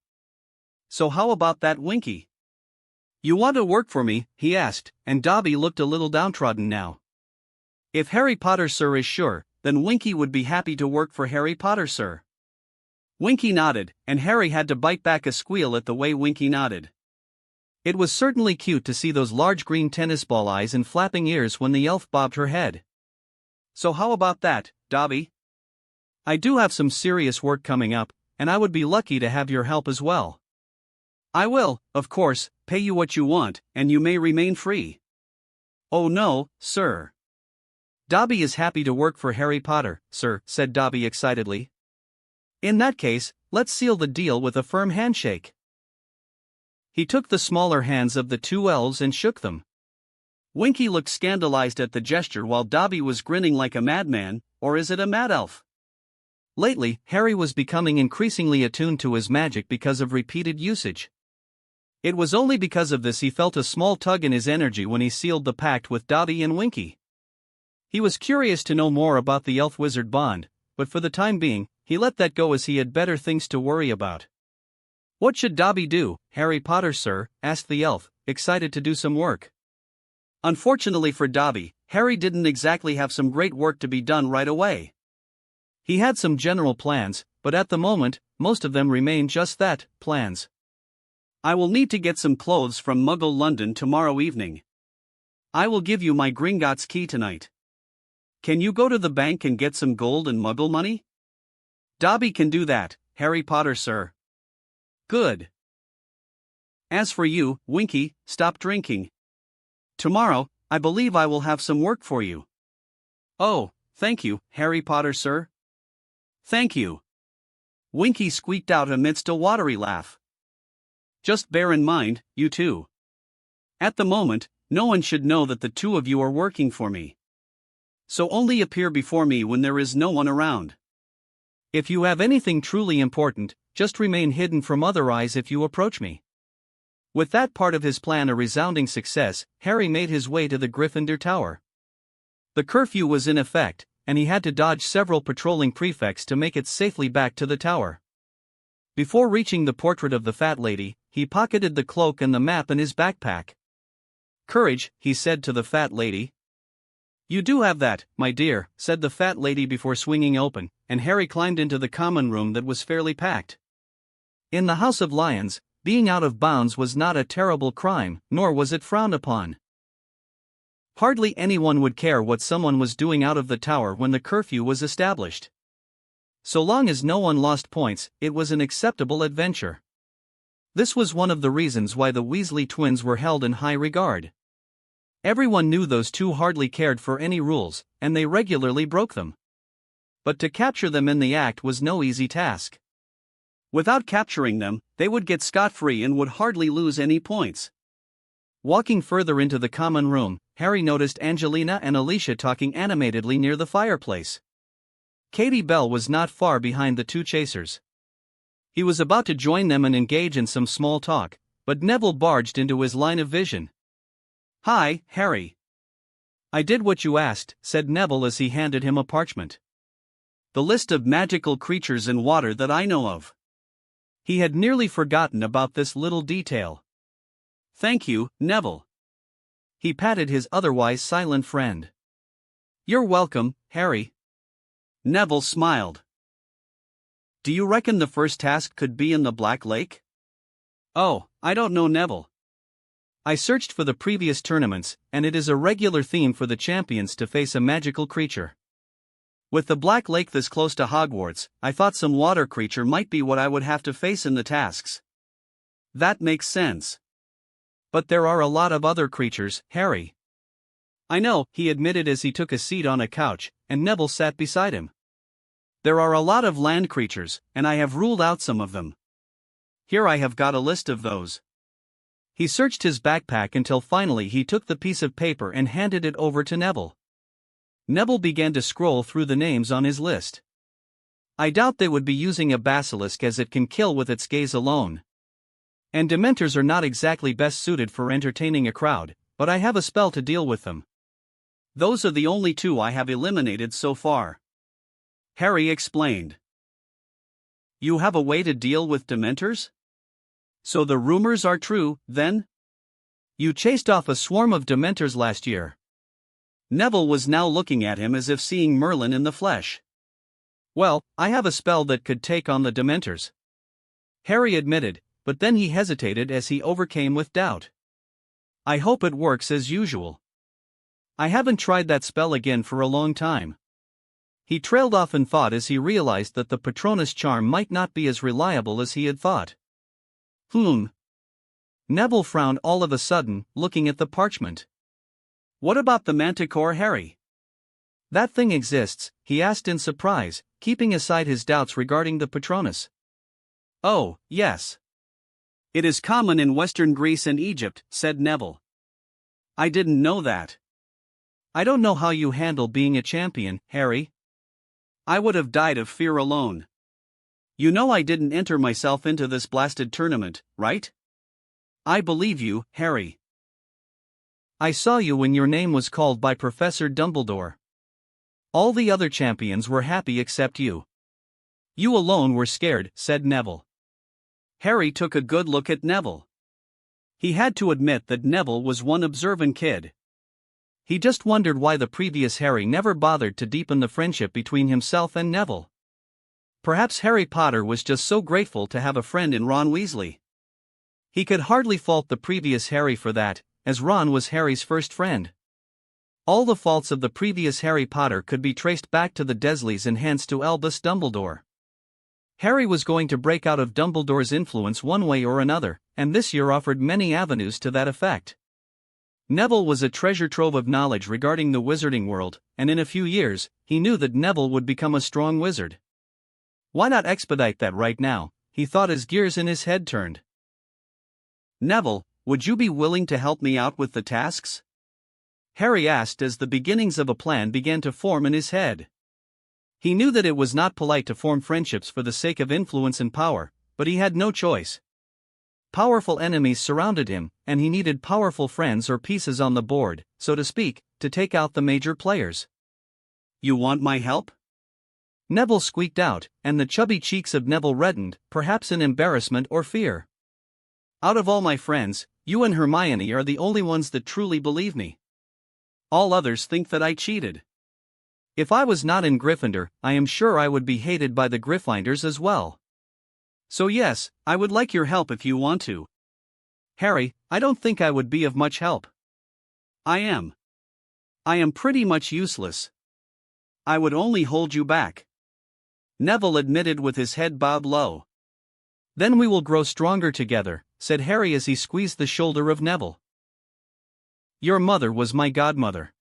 So how about that, Winky? You want to work for me?" he asked, and Dobby looked a little downtrodden now. "If Harry Potter, sir, is sure, then Winky would be happy to work for Harry Potter, sir." Winky nodded, and Harry had to bite back a squeal at the way Winky nodded. It was certainly cute to see those large green tennis ball eyes and flapping ears when the elf bobbed her head. "So how about that, Dobby? I do have some serious work coming up, and I would be lucky to have your help as well. I will, of course, pay you what you want, and you may remain free." "Oh no, sir. Dobby is happy to work for Harry Potter, sir," said Dobby excitedly. "In that case, let's seal the deal with a firm handshake." He took the smaller hands of the two elves and shook them. Winky looked scandalized at the gesture while Dobby was grinning like a madman, or is it a mad elf? Lately, Harry was becoming increasingly attuned to his magic because of repeated usage. It was only because of this he felt a small tug in his energy when he sealed the pact with Dobby and Winky. He was curious to know more about the elf-wizard bond, but for the time being, he let that go as he had better things to worry about. What should Dobby do, Harry Potter, sir? Asked the elf, excited to do some work. Unfortunately for Dobby, Harry didn't exactly have some great work to be done right away. He had some general plans, but at the moment, most of them remain just that, plans. I will need to get some clothes from Muggle London tomorrow evening. I will give you my Gringotts key tonight. Can you go to the bank and get some gold and Muggle money? Dobby can do that, Harry Potter, sir. Good. As for you, Winky, stop drinking. Tomorrow, I believe I will have some work for you. Oh, thank you, Harry Potter, sir. Thank you. Winky squeaked out amidst a watery laugh. Just bear in mind, you two. At the moment, no one should know that the two of you are working for me. So only appear before me when there is no one around. If you have anything truly important, just remain hidden from other eyes if you approach me. With that part of his plan a resounding success, Harry made his way to the Gryffindor Tower. The curfew was in effect, and he had to dodge several patrolling prefects to make it safely back to the tower. Before reaching the portrait of the fat lady, he pocketed the cloak and the map in his backpack. Courage, he said to the fat lady. You do have that, my dear, said the fat lady before swinging open, and Harry climbed into the common room that was fairly packed. In the House of Lions, being out of bounds was not a terrible crime, nor was it frowned upon. Hardly anyone would care what someone was doing out of the tower when the curfew was established. So long as no one lost points, it was an acceptable adventure. This was one of the reasons why the Weasley twins were held in high regard. Everyone knew those two hardly cared for any rules, and they regularly broke them. But to capture them in the act was no easy task. Without capturing them, they would get scot-free and would hardly lose any points. Walking further into the common room, Harry noticed Angelina and Alicia talking animatedly near the fireplace. Katie Bell was not far behind the two chasers. He was about to join them and engage in some small talk, but Neville barged into his line of vision. Hi, Harry. I did what you asked, said Neville as he handed him a parchment. The list of magical creatures in water that I know of. He had nearly forgotten about this little detail. Thank you, Neville. He patted his otherwise silent friend. You're welcome, Harry. Neville smiled. Do you reckon the first task could be in the Black Lake? Oh, I don't know, Neville. I searched for the previous tournaments, and it is a regular theme for the champions to face a magical creature. With the Black Lake this close to Hogwarts, I thought some water creature might be what I would have to face in the tasks. That makes sense. But there are a lot of other creatures, Harry. I know, he admitted as he took a seat on a couch, and Neville sat beside him. There are a lot of land creatures, and I have ruled out some of them. Here I have got a list of those. He searched his backpack until finally he took the piece of paper and handed it over to Neville. Neville began to scroll through the names on his list. I doubt they would be using a basilisk as it can kill with its gaze alone. And Dementors are not exactly best suited for entertaining a crowd, but I have a spell to deal with them. Those are the only two I have eliminated so far. Harry explained. You have a way to deal with Dementors? So the rumors are true, then? You chased off a swarm of Dementors last year. Neville was now looking at him as if seeing Merlin in the flesh. Well, I have a spell that could take on the Dementors. Harry admitted, but then he hesitated as he overcame with doubt. I hope it works as usual. I haven't tried that spell again for a long time. He trailed off in thought as he realized that the Patronus charm might not be as reliable as he had thought. Neville frowned all of a sudden, looking at the parchment. What about the Manticore, Harry? That thing exists, he asked in surprise, keeping aside his doubts regarding the Patronus. Oh, yes. It is common in Western Greece and Egypt, said Neville. I didn't know that. I don't know how you handle being a champion, Harry. I would have died of fear alone. You know I didn't enter myself into this blasted tournament, right? I believe you, Harry. I saw you when your name was called by Professor Dumbledore. All the other champions were happy except you. You alone were scared, said Neville. Harry took a good look at Neville. He had to admit that Neville was one observant kid. He just wondered why the previous Harry never bothered to deepen the friendship between himself and Neville. Perhaps Harry Potter was just so grateful to have a friend in Ron Weasley. He could hardly fault the previous Harry for that, as Ron was Harry's first friend. All the faults of the previous Harry Potter could be traced back to the Dursleys and hence to Albus Dumbledore. Harry was going to break out of Dumbledore's influence one way or another, and this year offered many avenues to that effect. Neville was a treasure trove of knowledge regarding the wizarding world, and in a few years, he knew that Neville would become a strong wizard. Why not expedite that right now, he thought as gears in his head turned. Neville, would you be willing to help me out with the tasks? Harry asked as the beginnings of a plan began to form in his head. He knew that it was not polite to form friendships for the sake of influence and power, but he had no choice. Powerful enemies surrounded him, and he needed powerful friends or pieces on the board, so to speak, to take out the major players. You want my help? Neville squeaked out, and the chubby cheeks of Neville reddened, perhaps in embarrassment or fear. Out of all my friends, you and Hermione are the only ones that truly believe me. All others think that I cheated. If I was not in Gryffindor, I am sure I would be hated by the Gryffindors as well. So yes, I would like your help if you want to. Harry, I don't think I would be of much help. I am pretty much useless. I would only hold you back. Neville admitted with his head bowed low. Then we will grow stronger together, said Harry as he squeezed the shoulder of Neville. Your mother was my godmother.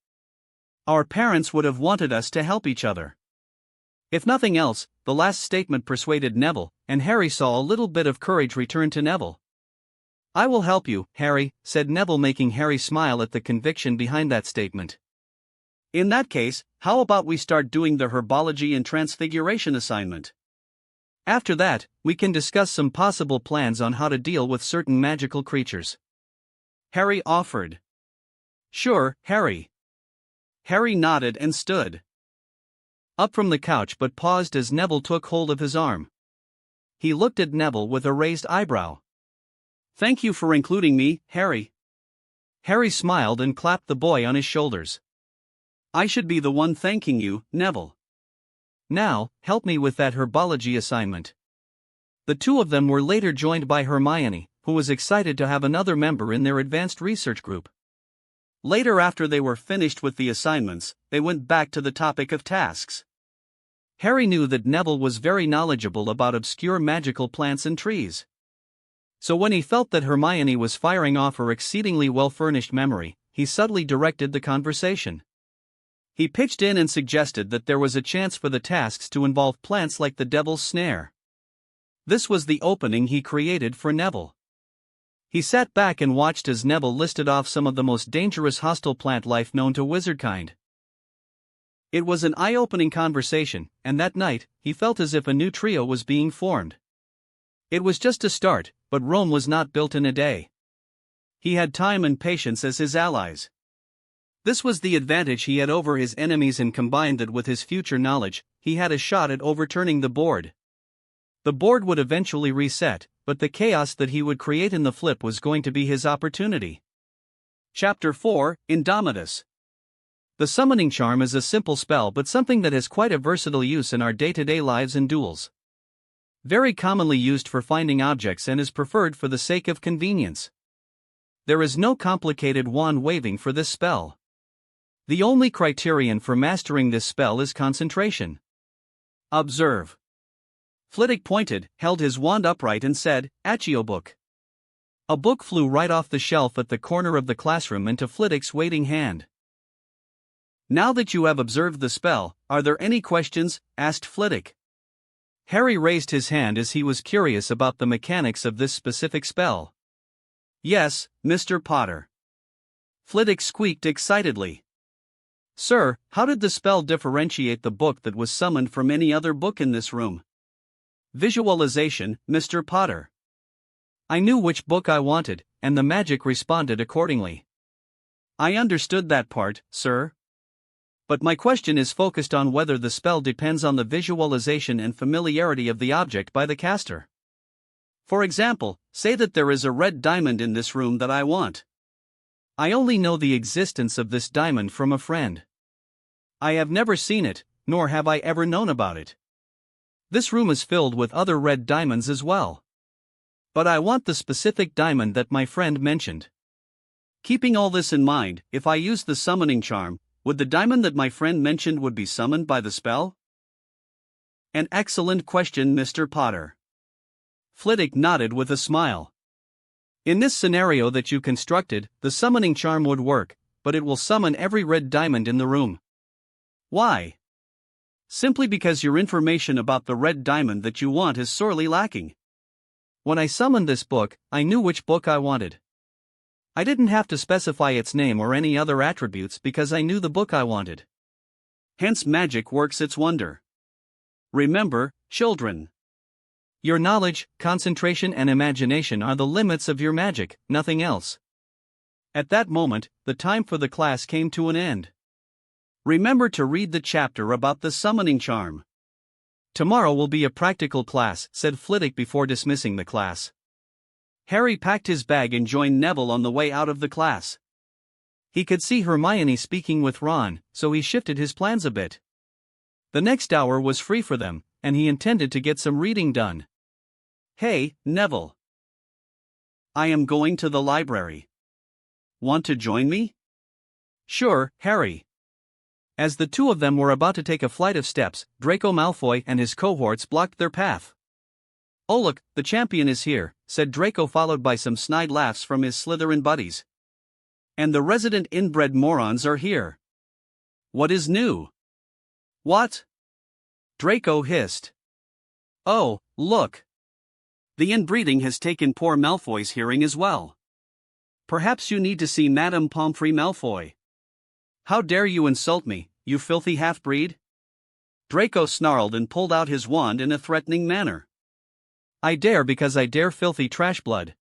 Our parents would have wanted us to help each other. If nothing else, the last statement persuaded Neville, and Harry saw a little bit of courage return to Neville. I will help you, Harry, said Neville, making Harry smile at the conviction behind that statement. In that case, how about we start doing the herbology and transfiguration assignment? After that, we can discuss some possible plans on how to deal with certain magical creatures. Harry offered. Sure, Harry. Harry nodded and stood up from the couch but paused as Neville took hold of his arm. He looked at Neville with a raised eyebrow. Thank you for including me, Harry. Harry smiled and clapped the boy on his shoulders. I should be the one thanking you, Neville. Now, help me with that herbology assignment. The two of them were later joined by Hermione, who was excited to have another member in their advanced research group. Later, after they were finished with the assignments, they went back to the topic of tasks. Harry knew that Neville was very knowledgeable about obscure magical plants and trees. So when he felt that Hermione was firing off her exceedingly well-furnished memory, he subtly directed the conversation. He pitched in and suggested that there was a chance for the tasks to involve plants like the Devil's Snare. This was the opening he created for Neville. He sat back and watched as Neville listed off some of the most dangerous hostile plant life known to wizardkind. It was an eye-opening conversation, and that night, he felt as if a new trio was being formed. It was just a start, but Rome was not built in a day. He had time and patience as his allies. This was the advantage he had over his enemies, and combined that with his future knowledge, he had a shot at overturning the board. The board would eventually reset, but the chaos that he would create in the flip was going to be his opportunity. Chapter 4, Indomitus. The summoning charm is a simple spell but something that has quite a versatile use in our day-to-day lives and duels. Very commonly used for finding objects and is preferred for the sake of convenience. There is no complicated wand waving for this spell. The only criterion for mastering this spell is concentration. Observe. Flitwick pointed, held his wand upright and said, "Accio book." A book flew right off the shelf at the corner of the classroom into Flitwick's waiting hand. Now that you have observed the spell, are there any questions? Asked Flitwick. Harry raised his hand as he was curious about the mechanics of this specific spell. Yes, Mr. Potter. Flitwick squeaked excitedly. Sir, how did the spell differentiate the book that was summoned from any other book in this room? Visualization, Mr. Potter. I knew which book I wanted, and the magic responded accordingly. I understood that part, sir. But my question is focused on whether the spell depends on the visualization and familiarity of the object by the caster. For example, say that there is a red diamond in this room that I want. I only know the existence of this diamond from a friend. I have never seen it, nor have I ever known about it. This room is filled with other red diamonds as well. But I want the specific diamond that my friend mentioned. Keeping all this in mind, if I use the summoning charm, would the diamond that my friend mentioned would be summoned by the spell? An excellent question, Mr. Potter. Flitwick nodded with a smile. In this scenario that you constructed, the summoning charm would work, but it will summon every red diamond in the room. Why? Simply because your information about the red diamond that you want is sorely lacking. When I summoned this book, I knew which book I wanted. I didn't have to specify its name or any other attributes because I knew the book I wanted. Hence magic works its wonder. Remember, children. Your knowledge, concentration and imagination are the limits of your magic, nothing else. At that moment, the time for the class came to an end. Remember to read the chapter about the summoning charm. Tomorrow will be a practical class, said Flitwick before dismissing the class. Harry packed his bag and joined Neville on the way out of the class. He could see Hermione speaking with Ron, so he shifted his plans a bit. The next hour was free for them, and he intended to get some reading done. Hey, Neville. I am going to the library. Want to join me? Sure, Harry. As the two of them were about to take a flight of steps, Draco Malfoy and his cohorts blocked their path. Oh look, the champion is here, said Draco, followed by some snide laughs from his Slytherin buddies. And the resident inbred morons are here. What is new? What? Draco hissed. Oh, look. The inbreeding has taken poor Malfoy's hearing as well. Perhaps you need to see Madame Pomfrey Malfoy. How dare you insult me, you filthy half-breed? Draco snarled and pulled out his wand in a threatening manner. I dare because I dare, filthy trash blood.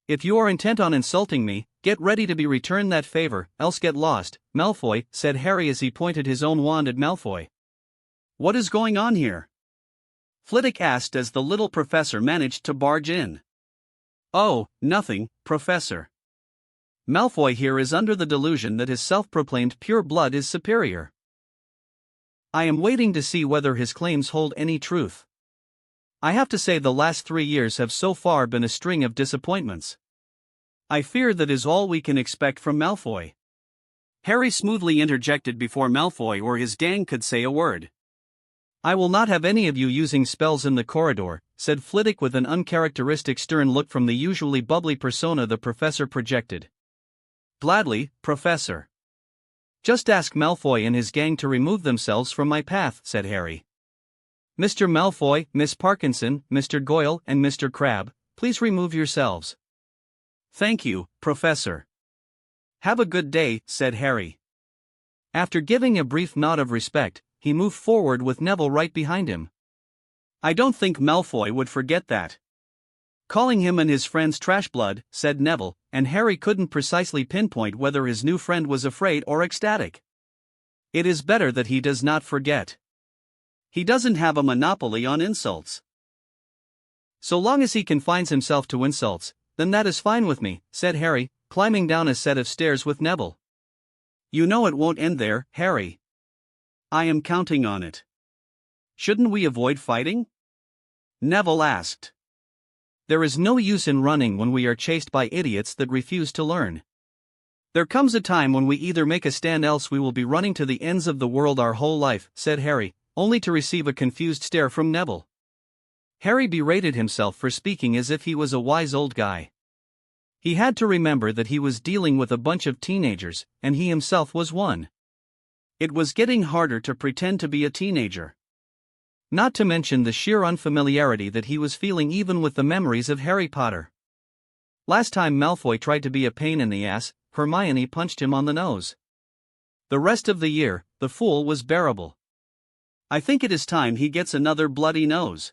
If you are intent on insulting me, get ready to be returned that favor, else get lost, Malfoy, said Harry as he pointed his own wand at Malfoy. What is going on here? Flitwick asked as the little professor managed to barge in. Oh, nothing, Professor. Malfoy here is under the delusion that his self-proclaimed pure blood is superior. I am waiting to see whether his claims hold any truth. I have to say the last 3 years have so far been a string of disappointments. I fear that is all we can expect from Malfoy. Harry smoothly interjected before Malfoy or his gang could say a word. I will not have any of you using spells in the corridor, said Flitwick with an uncharacteristic stern look from the usually bubbly persona the professor projected. Gladly, Professor. Just ask Malfoy and his gang to remove themselves from my path, said Harry. Mr. Malfoy, Miss Parkinson, Mr. Goyle, and Mr. Crabbe, please remove yourselves. Thank you, Professor. Have a good day, said Harry. After giving a brief nod of respect, he moved forward with Neville right behind him. I don't think Malfoy would forget that. Calling him and his friends trash blood, said Neville, and Harry couldn't precisely pinpoint whether his new friend was afraid or ecstatic. It is better that he does not forget. He doesn't have a monopoly on insults. So long as he confines himself to insults, then that is fine with me, said Harry, climbing down a set of stairs with Neville. You know it won't end there, Harry. I am counting on it. Shouldn't we avoid fighting? Neville asked. There is no use in running when we are chased by idiots that refuse to learn. There comes a time when we either make a stand, else we will be running to the ends of the world our whole life, said Harry, only to receive a confused stare from Neville. Harry berated himself for speaking as if he was a wise old guy. He had to remember that he was dealing with a bunch of teenagers, and he himself was one. It was getting harder to pretend to be a teenager. Not to mention the sheer unfamiliarity that he was feeling even with the memories of Harry Potter. Last time Malfoy tried to be a pain in the ass, Hermione punched him on the nose. The rest of the year, the fool was bearable. I think it is time he gets another bloody nose.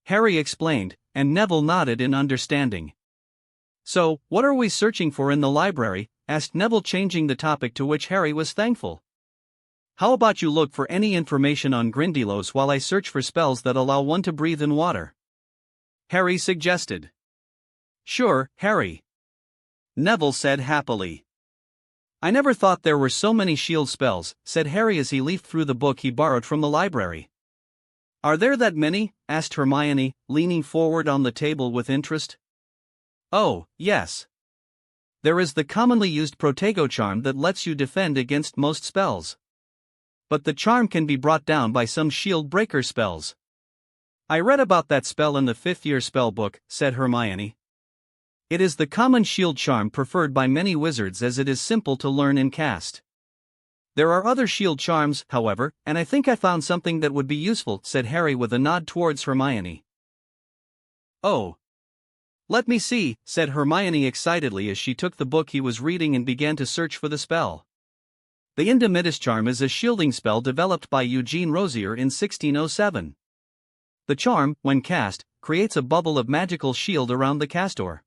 Harry explained, and Neville nodded in understanding. So, what are we searching for in the library? Asked Neville, changing the topic, to which Harry was thankful. How about you look for any information on Grindylows while I search for spells that allow one to breathe in water? Harry suggested. Sure, Harry, Neville said happily. I never thought there were so many shield spells, said Harry as he leafed through the book he borrowed from the library. Are there that many? Asked Hermione, leaning forward on the table with interest. Oh, yes. There is the commonly used Protego charm that lets you defend against most spells. But the charm can be brought down by some shield breaker spells. I read about that spell in the 5th year spell book, said Hermione. It is the common shield charm preferred by many wizards as it is simple to learn and cast. There are other shield charms, however, and I think I found something that would be useful, said Harry with a nod towards Hermione. Oh. Let me see, said Hermione excitedly as she took the book he was reading and began to search for the spell. The Indomitus charm is a shielding spell developed by Eugene Rosier in 1607. The charm, when cast, creates a bubble of magical shield around the castor.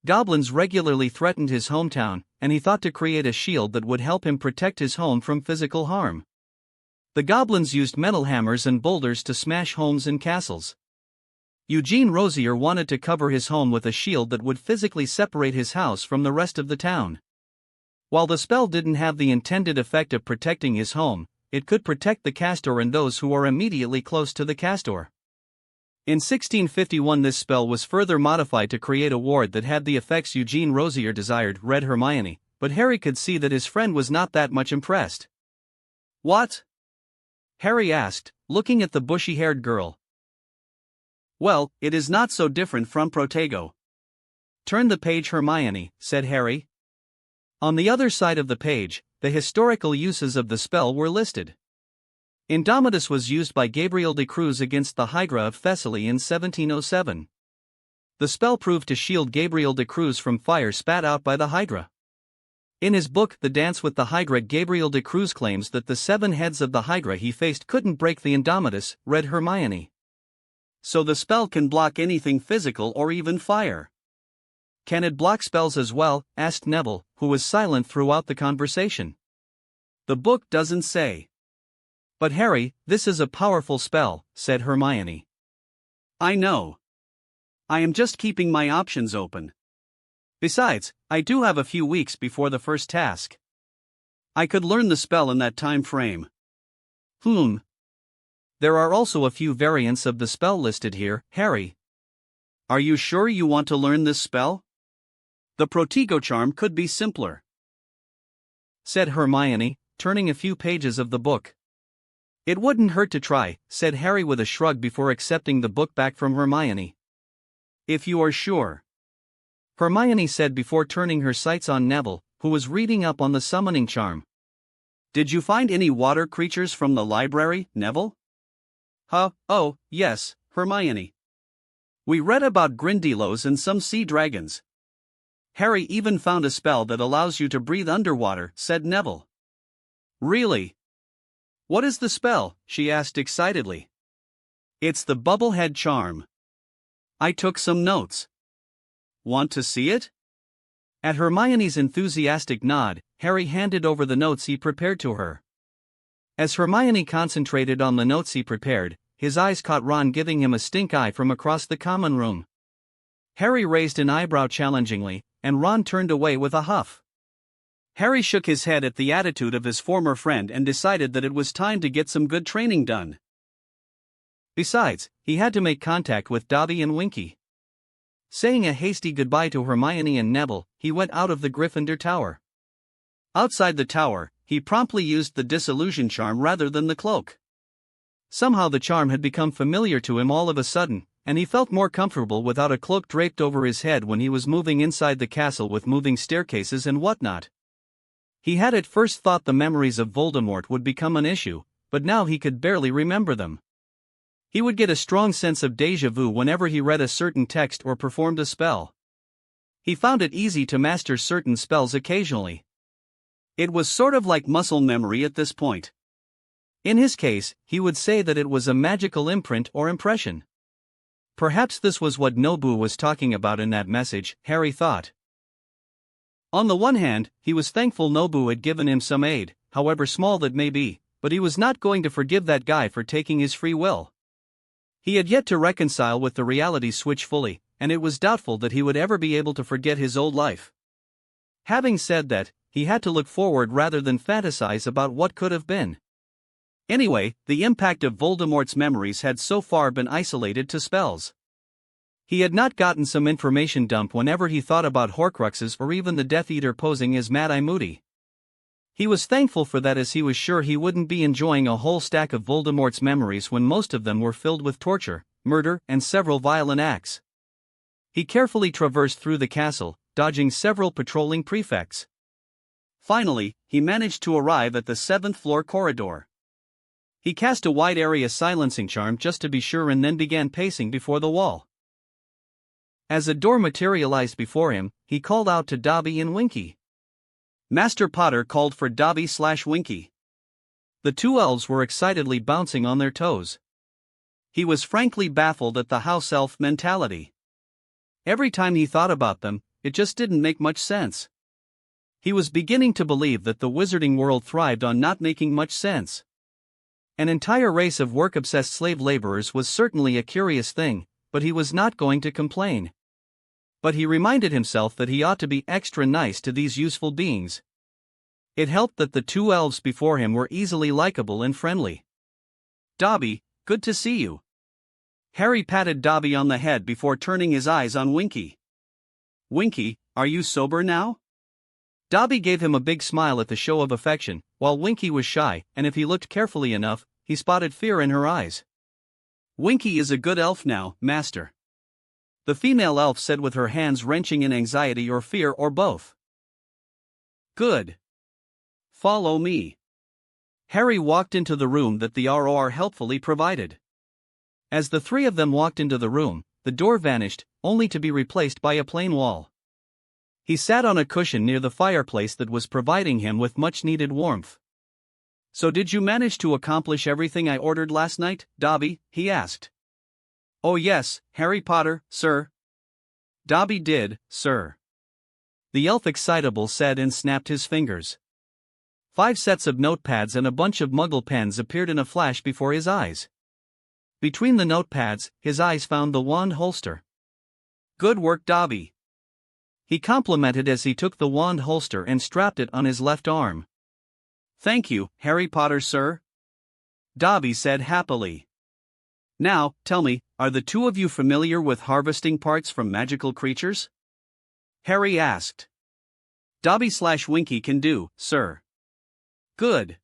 Goblins regularly threatened his hometown, and he thought to create a shield that would help him protect his home from physical harm. The goblins used metal hammers and boulders to smash homes and castles. Eugene Rosier wanted to cover his home with a shield that would physically separate his house from the rest of the town. While the spell didn't have the intended effect of protecting his home, it could protect the castor and those who are immediately close to the castor. In 1651 this spell was further modified to create a ward that had the effects Eugene Rosier desired, read Hermione, but Harry could see that his friend was not that much impressed. What? Harry asked, looking at the bushy-haired girl. Well, it is not so different from Protego. Turn the page, Hermione, said Harry. On the other side of the page, the historical uses of the spell were listed. Indomitus was used by Gabriel de Cruz against the Hydra of Thessaly in 1707. The spell proved to shield Gabriel de Cruz from fire spat out by the Hydra. In his book The Dance with the Hydra, Gabriel de Cruz claims that the 7 heads of the Hydra he faced couldn't break the Indomitus, read Hermione. So the spell can block anything physical or even fire. Can it block spells as well? Asked Neville, who was silent throughout the conversation. The book doesn't say. But Harry, this is a powerful spell, said Hermione. I know. I am just keeping my options open. Besides, I do have a few weeks before the first task. I could learn the spell in that time frame. There are also a few variants of the spell listed here, Harry. Are you sure you want to learn this spell? The Protego charm could be simpler, said Hermione, turning a few pages of the book. It wouldn't hurt to try, said Harry with a shrug before accepting the book back from Hermione. If you are sure, Hermione said before turning her sights on Neville, who was reading up on the summoning charm. Did you find any water creatures from the library, Neville? Oh, yes, Hermione. We read about Grindylows and some sea dragons. Harry even found a spell that allows you to breathe underwater, said Neville. Really? What is the spell? She asked excitedly. It's the Bubblehead charm. I took some notes. Want to see it? At Hermione's enthusiastic nod, Harry handed over the notes he prepared to her. As Hermione concentrated on the notes he prepared, his eyes caught Ron giving him a stink eye from across the common room. Harry raised an eyebrow challengingly, and Ron turned away with a huff. Harry shook his head at the attitude of his former friend and decided that it was time to get some good training done. Besides, he had to make contact with Dobby and Winky. Saying a hasty goodbye to Hermione and Neville, he went out of the Gryffindor Tower. Outside the tower, he promptly used the disillusion charm rather than the cloak. Somehow the charm had become familiar to him all of a sudden, and he felt more comfortable without a cloak draped over his head when he was moving inside the castle with moving staircases and whatnot. He had at first thought the memories of Voldemort would become an issue, but now he could barely remember them. He would get a strong sense of déjà vu whenever he read a certain text or performed a spell. He found it easy to master certain spells occasionally. It was sort of like muscle memory at this point. In his case, he would say that it was a magical imprint or impression. Perhaps this was what Nobu was talking about in that message, Harry thought. On the one hand, he was thankful Nobu had given him some aid, however small that may be, but he was not going to forgive that guy for taking his free will. He had yet to reconcile with the reality switch fully, and it was doubtful that he would ever be able to forget his old life. Having said that, he had to look forward rather than fantasize about what could have been. Anyway, the impact of Voldemort's memories had so far been isolated to spells. He had not gotten some information dump whenever he thought about Horcruxes or even the Death Eater posing as Mad-Eye Moody. He was thankful for that, as he was sure he wouldn't be enjoying a whole stack of Voldemort's memories when most of them were filled with torture, murder, and several violent acts. He carefully traversed through the castle, dodging several patrolling prefects. Finally, he managed to arrive at the 7th floor corridor. He cast a wide area silencing charm just to be sure and then began pacing before the wall. As a door materialized before him, he called out to Dobby and Winky. Master Potter called for Dobby/Winky. The two elves were excitedly bouncing on their toes. He was frankly baffled at the house elf mentality. Every time he thought about them, it just didn't make much sense. He was beginning to believe that the wizarding world thrived on not making much sense. An entire race of work-obsessed slave laborers was certainly a curious thing, but he was not going to complain. But he reminded himself that he ought to be extra nice to these useful beings. It helped that the two elves before him were easily likable and friendly. Dobby, good to see you. Harry patted Dobby on the head before turning his eyes on Winky. Winky, are you sober now? Dobby gave him a big smile at the show of affection, while Winky was shy, and if he looked carefully enough, he spotted fear in her eyes. Winky is a good elf now, Master. The female elf said with her hands wrenching in anxiety or fear or both. Good. Follow me. Harry walked into the room that the ROR helpfully provided. As the three of them walked into the room, the door vanished, only to be replaced by a plain wall. He sat on a cushion near the fireplace that was providing him with much-needed warmth. So did you manage to accomplish everything I ordered last night, Dobby? He asked. Oh yes, Harry Potter, sir. Dobby did, sir. The elf excitable said and snapped his fingers. 5 sets of notepads and a bunch of muggle pens appeared in a flash before his eyes. Between the notepads, his eyes found the wand holster. Good work, Dobby. He complimented as he took the wand holster and strapped it on his left arm. Thank you, Harry Potter, sir. Dobby said happily. Now, tell me, are the two of you familiar with harvesting parts from magical creatures? Harry asked. Dobby/Winky can do, sir. Good.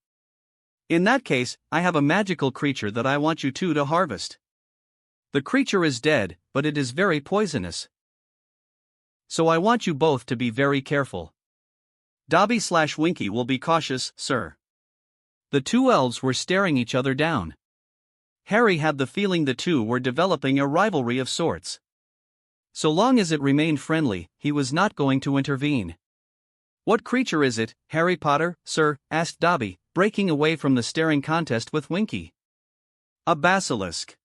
In that case, I have a magical creature that I want you two to harvest. The creature is dead, but it is very poisonous. So I want you both to be very careful. Dobby/Winky will be cautious, sir. The two elves were staring each other down. Harry had the feeling the two were developing a rivalry of sorts. So long as it remained friendly, he was not going to intervene. What creature is it, Harry Potter, sir? Asked Dobby, breaking away from the staring contest with Winky. A basilisk.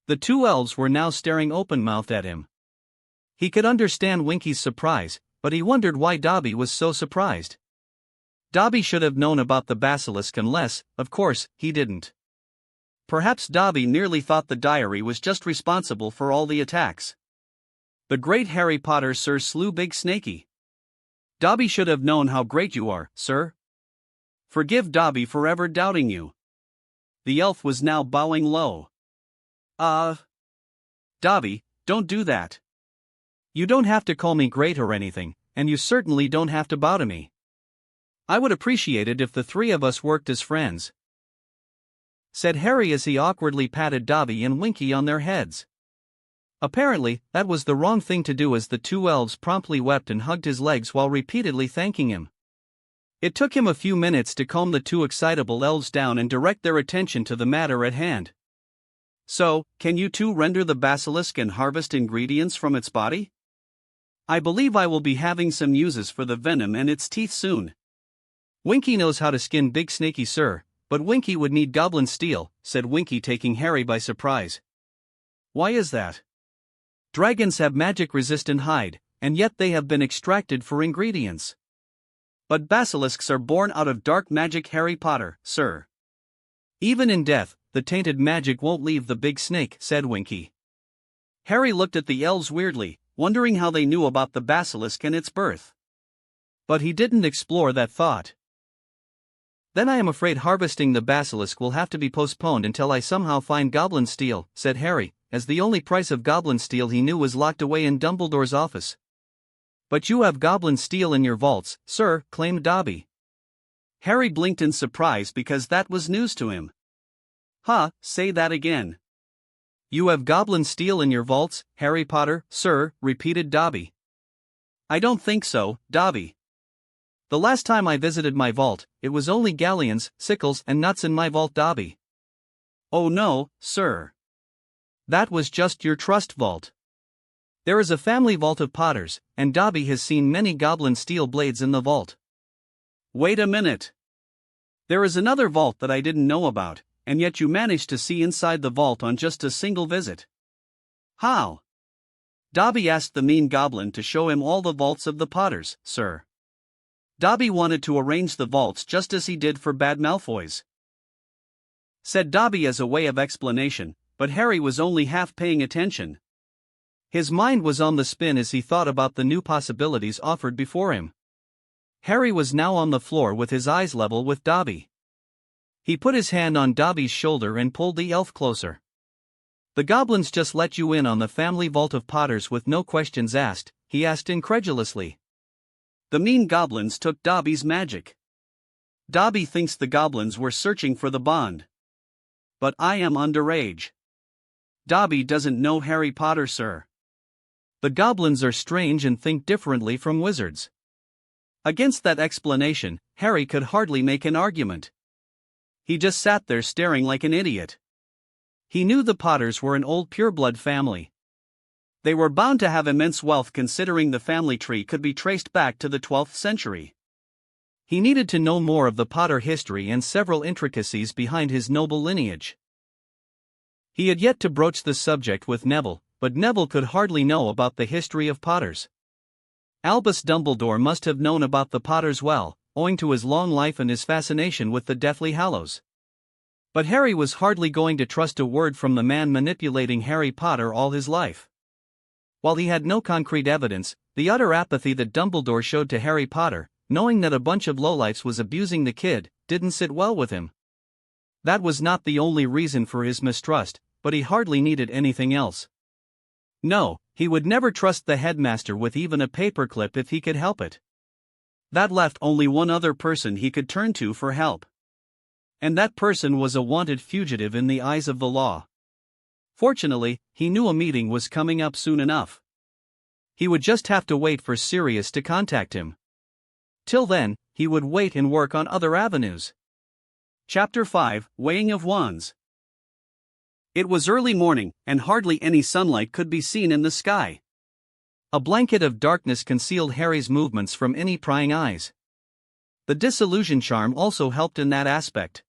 The two elves were now staring open-mouthed at him. He could understand Winky's surprise, but he wondered why Dobby was so surprised. Dobby should have known about the basilisk unless, of course, he didn't. Perhaps Dobby nearly thought the diary was just responsible for all the attacks. The great Harry Potter, sir, slew Big Snakey. Dobby should have known how great you are, sir. Forgive Dobby for ever doubting you. The elf was now bowing low. Dobby, don't do that. You don't have to call me great or anything, and you certainly don't have to bow to me. I would appreciate it if the three of us worked as friends, said Harry as he awkwardly patted Dobby and Winky on their heads. Apparently, that was the wrong thing to do, as the two elves promptly wept and hugged his legs while repeatedly thanking him. It took him a few minutes to calm the two excitable elves down and direct their attention to the matter at hand. So, can you two render the basilisk and harvest ingredients from its body? I believe I will be having some uses for the venom and its teeth soon. Winky knows how to skin Big Snakey, sir, but Winky would need goblin steel, said Winky, taking Harry by surprise. Why is that? Dragons have magic-resistant hide, and yet they have been extracted for ingredients. But basilisks are born out of dark magic, Harry Potter, sir. Even in death, the tainted magic won't leave the big snake," said Winky. Harry looked at the elves weirdly, wondering how they knew about the basilisk and its birth. But he didn't explore that thought. "Then I am afraid harvesting the basilisk will have to be postponed until I somehow find goblin steel," said Harry, as the only price of goblin steel he knew was locked away in Dumbledore's office. "But you have goblin steel in your vaults, sir," claimed Dobby. Harry blinked in surprise because that was news to him. "Huh, say that again." "You have goblin steel in your vaults, Harry Potter, sir," repeated Dobby. "I don't think so, Dobby. The last time I visited my vault, it was only galleons, sickles, and nuts in my vault, Dobby." "Oh no, sir. That was just your trust vault. There is a family vault of Potters, and Dobby has seen many goblin steel blades in the vault." "Wait a minute. There is another vault that I didn't know about, and yet you managed to see inside the vault on just a single visit. How?" Dobby asked the mean goblin to show him all the vaults of the Potters, sir. Dobby wanted to arrange the vaults just as he did for Bad Malfoy's. Said Dobby as a way of explanation, but Harry was only half paying attention. His mind was on the spin as he thought about the new possibilities offered before him. Harry was now on the floor with his eyes level with Dobby. He put his hand on Dobby's shoulder and pulled the elf closer. "The goblins just let you in on the family vault of Potters with no questions asked?" he asked incredulously. "The mean goblins took Dobby's magic. Dobby thinks the goblins were searching for the bond. But I am underage. Dobby doesn't know Harry Potter, sir. The goblins are strange and think differently from wizards." Against that explanation, Harry could hardly make an argument. He just sat there staring like an idiot. He knew the Potters were an old pureblood family. They were bound to have immense wealth considering the family tree could be traced back to the 12th century. He needed to know more of the Potter history and several intricacies behind his noble lineage. He had yet to broach the subject with Neville, but Neville could hardly know about the history of Potters. Albus Dumbledore must have known about the Potters well, owing to his long life and his fascination with the Deathly Hallows. But Harry was hardly going to trust a word from the man manipulating Harry Potter all his life. While he had no concrete evidence, the utter apathy that Dumbledore showed to Harry Potter, knowing that a bunch of lowlifes was abusing the kid, didn't sit well with him. That was not the only reason for his mistrust, but he hardly needed anything else. No, he would never trust the headmaster with even a paperclip if he could help it. That left only one other person he could turn to for help. And that person was a wanted fugitive in the eyes of the law. Fortunately, he knew a meeting was coming up soon enough. He would just have to wait for Sirius to contact him. Till then, he would wait and work on other avenues. Chapter 5, Weighing of Wands. It was early morning, and hardly any sunlight could be seen in the sky. A blanket of darkness concealed Harry's movements from any prying eyes. The disillusion charm also helped in that aspect.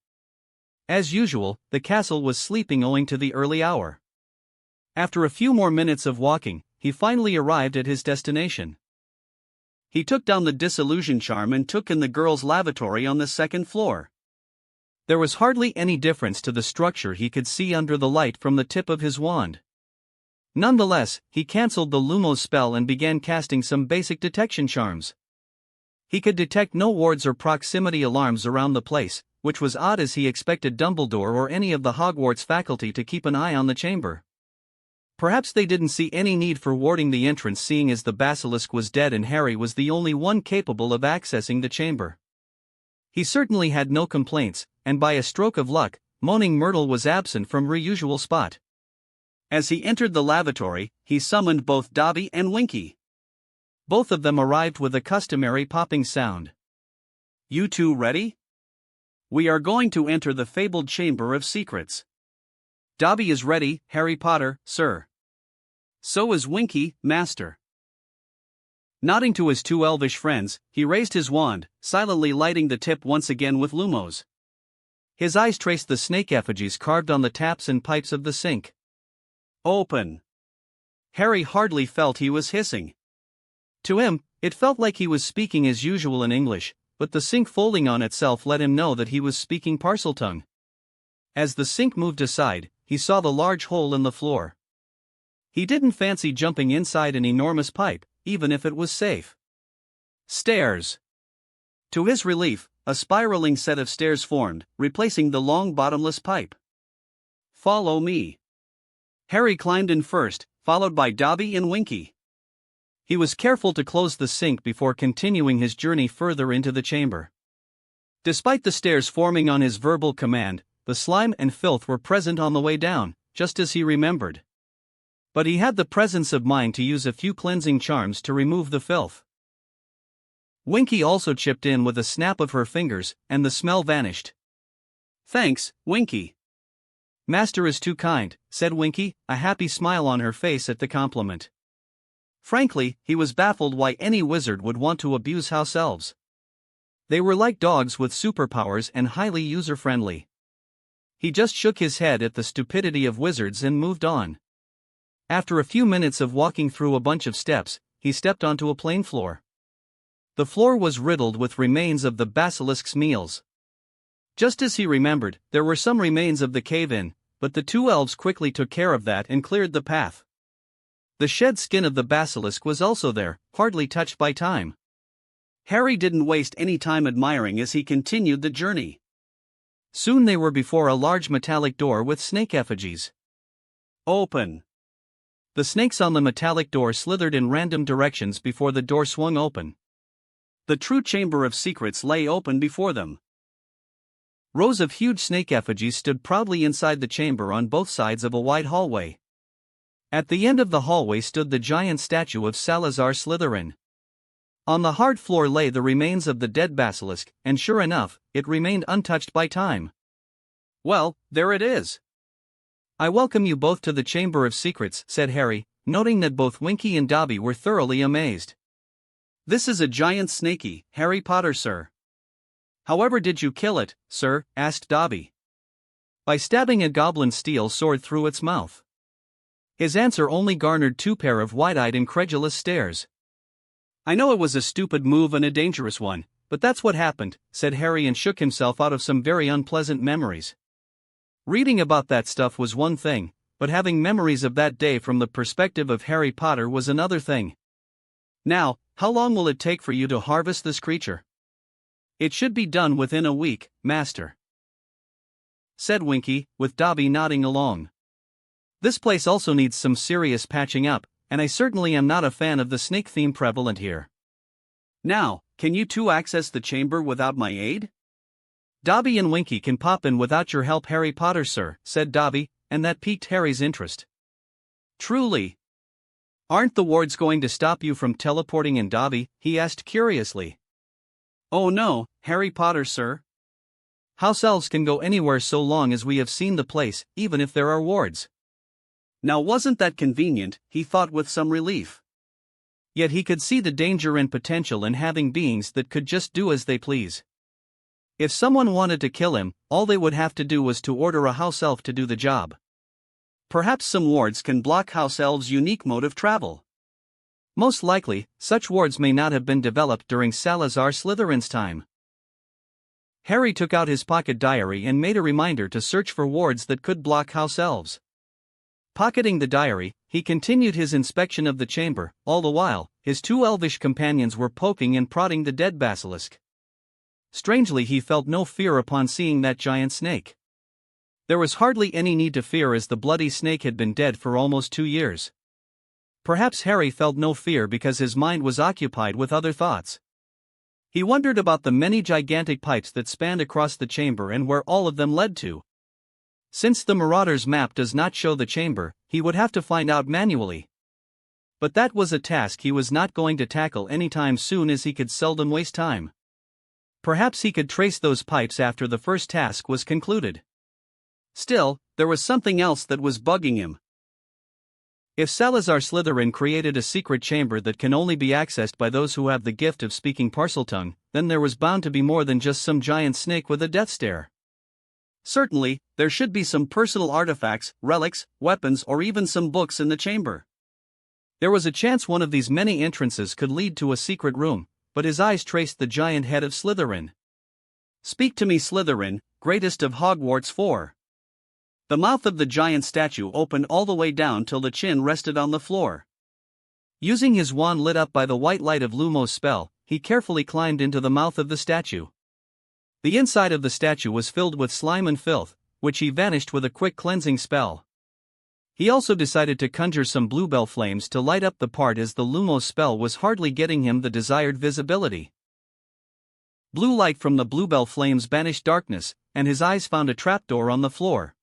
As usual, the castle was sleeping owing to the early hour. After a few more minutes of walking, he finally arrived at his destination. He took down the disillusion charm and took in the girls' lavatory on the second floor. There was hardly any difference to the structure he could see under the light from the tip of his wand. Nonetheless, he cancelled the Lumos spell and began casting some basic detection charms. He could detect no wards or proximity alarms around the place, which was odd as he expected Dumbledore or any of the Hogwarts faculty to keep an eye on the chamber. Perhaps they didn't see any need for warding the entrance seeing as the basilisk was dead and Harry was the only one capable of accessing the chamber. He certainly had no complaints, and by a stroke of luck, Moaning Myrtle was absent from her usual spot. As he entered the lavatory, he summoned both Dobby and Winky. Both of them arrived with a customary popping sound. "You two ready? We are going to enter the fabled Chamber of Secrets." "Dobby is ready, Harry Potter, sir." "So is Winky, master." Nodding to his two elvish friends, he raised his wand, silently lighting the tip once again with Lumos. His eyes traced the snake effigies carved on the taps and pipes of the sink. "Open." Harry hardly felt he was hissing. To him, it felt like he was speaking as usual in English, but the sink folding on itself let him know that he was speaking Parseltongue. As the sink moved aside, he saw the large hole in the floor. He didn't fancy jumping inside an enormous pipe, even if it was safe. Stairs. To his relief, a spiraling set of stairs formed, replacing the long bottomless pipe. Follow me. Harry climbed in first, followed by Dobby and Winky. He was careful to close the sink before continuing his journey further into the chamber. Despite the stairs forming on his verbal command, the slime and filth were present on the way down, just as he remembered. But he had the presence of mind to use a few cleansing charms to remove the filth. Winky also chipped in with a snap of her fingers, and the smell vanished. Thanks, Winky. Master is too kind, said Winky, a happy smile on her face at the compliment. Frankly, he was baffled why any wizard would want to abuse house elves. They were like dogs with superpowers and highly user-friendly. He just shook his head at the stupidity of wizards and moved on. After a few minutes of walking through a bunch of steps, he stepped onto a plain floor. The floor was riddled with remains of the basilisk's meals. Just as he remembered, there were some remains of the cave-in, but the two elves quickly took care of that and cleared the path. The shed skin of the basilisk was also there, hardly touched by time. Harry didn't waste any time admiring as he continued the journey. Soon they were before a large metallic door with snake effigies. Open. The snakes on the metallic door slithered in random directions before the door swung open. The true chamber of secrets lay open before them. Rows of huge snake effigies stood proudly inside the chamber on both sides of a wide hallway. At the end of the hallway stood the giant statue of Salazar Slytherin. On the hard floor lay the remains of the dead basilisk, and sure enough, it remained untouched by time. Well, there it is. I welcome you both to the Chamber of Secrets, said Harry, noting that both Winky and Dobby were thoroughly amazed. This is a giant snaky, Harry Potter, sir. However did you kill it, sir? Asked Dobby. By stabbing a goblin's steel sword through its mouth. His answer only garnered two pair of wide-eyed incredulous stares. I know it was a stupid move and a dangerous one, but that's what happened, said Harry and shook himself out of some very unpleasant memories. Reading about that stuff was one thing, but having memories of that day from the perspective of Harry Potter was another thing. Now, how long will it take for you to harvest this creature? It should be done within a week, Master, said Winky, with Dobby nodding along. This place also needs some serious patching up, and I certainly am not a fan of the snake theme prevalent here. Now, can you two access the chamber without my aid? Dobby and Winky can pop in without your help, Harry Potter, sir, said Dobby, and that piqued Harry's interest. Truly? Aren't the wards going to stop you from teleporting in, Dobby? He asked curiously. Oh no, Harry Potter, sir. House elves can go anywhere so long as we have seen the place, even if there are wards. Now wasn't that convenient, he thought with some relief. Yet he could see the danger and potential in having beings that could just do as they please. If someone wanted to kill him, all they would have to do was to order a house elf to do the job. Perhaps some wards can block house elves' unique mode of travel. Most likely, such wards may not have been developed during Salazar Slytherin's time. Harry took out his pocket diary and made a reminder to search for wards that could block house elves. Pocketing the diary, he continued his inspection of the chamber. All the while, his two elvish companions were poking and prodding the dead basilisk. Strangely, he felt no fear upon seeing that giant snake. There was hardly any need to fear, as the bloody snake had been dead for almost 2 years. Perhaps Harry felt no fear because his mind was occupied with other thoughts. He wondered about the many gigantic pipes that spanned across the chamber and where all of them led to. Since the Marauder's map does not show the chamber, he would have to find out manually. But that was a task he was not going to tackle anytime soon, as he could seldom waste time. Perhaps he could trace those pipes after the first task was concluded. Still, there was something else that was bugging him. If Salazar Slytherin created a secret chamber that can only be accessed by those who have the gift of speaking Parseltongue, then there was bound to be more than just some giant snake with a death stare. Certainly, there should be some personal artifacts, relics, weapons, or even some books in the chamber. There was a chance one of these many entrances could lead to a secret room, but his eyes traced the giant head of Slytherin. Speak to me, Slytherin, greatest of Hogwarts 4. The mouth of the giant statue opened all the way down till the chin rested on the floor. Using his wand lit up by the white light of Lumos' spell, he carefully climbed into the mouth of the statue. The inside of the statue was filled with slime and filth, which he vanished with a quick cleansing spell. He also decided to conjure some bluebell flames to light up the part, as the Lumos spell was hardly getting him the desired visibility. Blue light from the bluebell flames banished darkness, and his eyes found a trapdoor on the floor.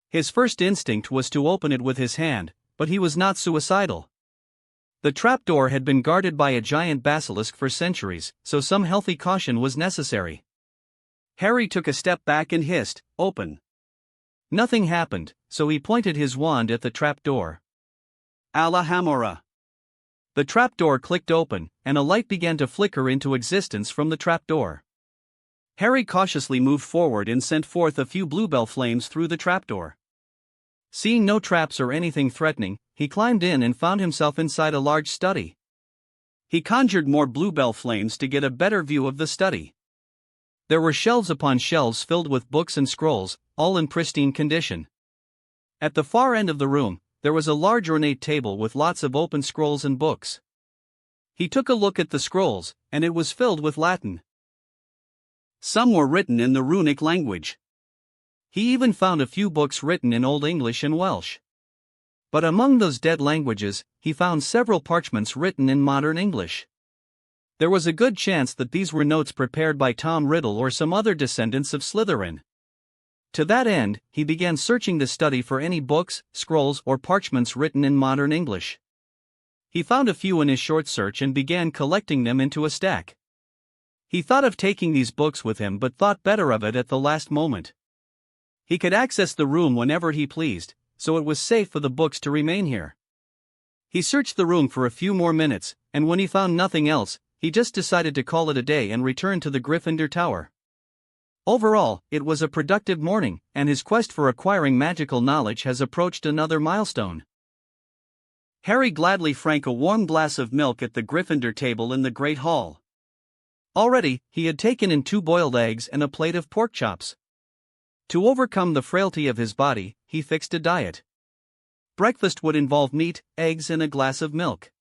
His first instinct was to open it with his hand, but he was not suicidal. The trapdoor had been guarded by a giant basilisk for centuries, so some healthy caution was necessary. Harry took a step back and hissed, "Open." Nothing happened, so he pointed his wand at the trapdoor. Alhamora. The trapdoor clicked open, and a light began to flicker into existence from the trapdoor. Harry cautiously moved forward and sent forth a few bluebell flames through the trapdoor. Seeing no traps or anything threatening, he climbed in and found himself inside a large study. He conjured more bluebell flames to get a better view of the study. There were shelves upon shelves filled with books and scrolls, all in pristine condition. At the far end of the room, there was a large ornate table with lots of open scrolls and books. He took a look at the scrolls, and it was filled with Latin. Some were written in the runic language. He even found a few books written in Old English and Welsh. But among those dead languages, he found several parchments written in modern English. There was a good chance that these were notes prepared by Tom Riddle or some other descendants of Slytherin. To that end, he began searching the study for any books, scrolls, or parchments written in modern English. He found a few in his short search and began collecting them into a stack. He thought of taking these books with him, but thought better of it at the last moment. He could access the room whenever he pleased, so it was safe for the books to remain here. He searched the room for a few more minutes, and when he found nothing else, he just decided to call it a day and return to the Gryffindor Tower. Overall, it was a productive morning, and his quest for acquiring magical knowledge has approached another milestone. Harry gladly drank a warm glass of milk at the Gryffindor table in the Great Hall. Already, he had taken in 2 boiled eggs and a plate of pork chops. To overcome the frailty of his body, he fixed a diet. Breakfast would involve meat, eggs, and a glass of milk.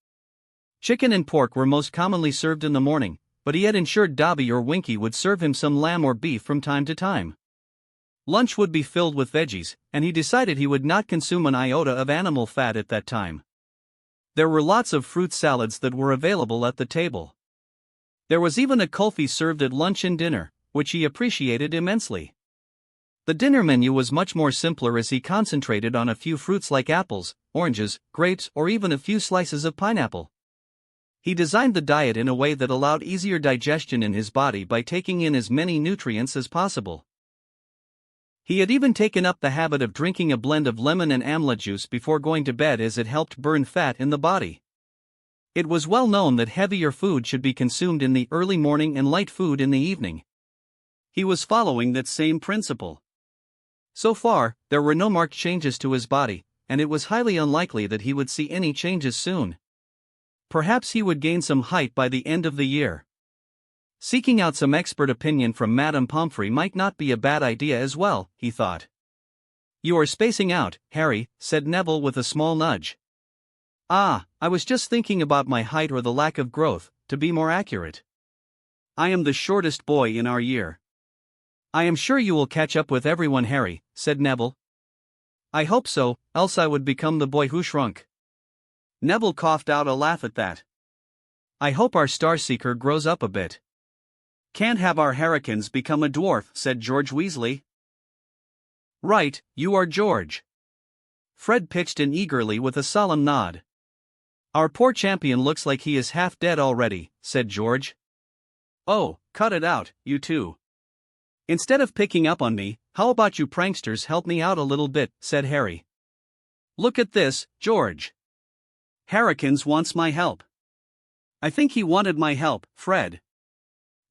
Chicken and pork were most commonly served in the morning, but he had ensured Dobby or Winky would serve him some lamb or beef from time to time. Lunch would be filled with veggies, and he decided he would not consume an iota of animal fat at that time. There were lots of fruit salads that were available at the table. There was even a kulfi served at lunch and dinner, which he appreciated immensely. The dinner menu was much more simpler, as he concentrated on a few fruits like apples, oranges, grapes, or even a few slices of pineapple. He designed the diet in a way that allowed easier digestion in his body by taking in as many nutrients as possible. He had even taken up the habit of drinking a blend of lemon and amla juice before going to bed, as it helped burn fat in the body. It was well known that heavier food should be consumed in the early morning and light food in the evening. He was following that same principle. So far, there were no marked changes to his body, and it was highly unlikely that he would see any changes soon. Perhaps he would gain some height by the end of the year. Seeking out some expert opinion from Madame Pomfrey might not be a bad idea as well, he thought. "You are spacing out, Harry," said Neville with a small nudge. "Ah, I was just thinking about my height, or the lack of growth, to be more accurate. I am the shortest boy in our year." "I am sure you will catch up with everyone, Harry," said Neville. "I hope so, else I would become the boy who shrunk." Neville coughed out a laugh at that. "I hope our Starseeker grows up a bit." "Can't have our Harrikins become a dwarf," said George Weasley. "Right, you are George." Fred pitched in eagerly with a solemn nod. "Our poor champion looks like he is half dead already," said George. "Oh, cut it out, you two. Instead of picking up on me, how about you pranksters help me out a little bit," said Harry. "Look at this, George. Harrikins wants my help." "I think he wanted my help, Fred."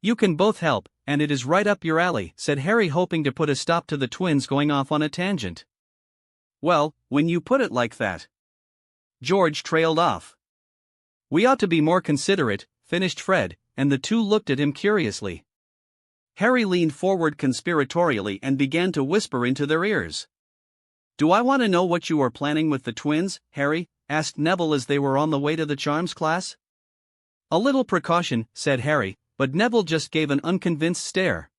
"You can both help, and it is right up your alley," said Harry, hoping to put a stop to the twins going off on a tangent. "Well, when you put it like that." George trailed off. "We ought to be more considerate," finished Fred, and the two looked at him curiously. Harry leaned forward conspiratorially and began to whisper into their ears. Do I want to know what you are planning with the twins, Harry? Asked Neville as they were on the way to the charms class. A little precaution, said Harry, but Neville just gave an unconvinced stare.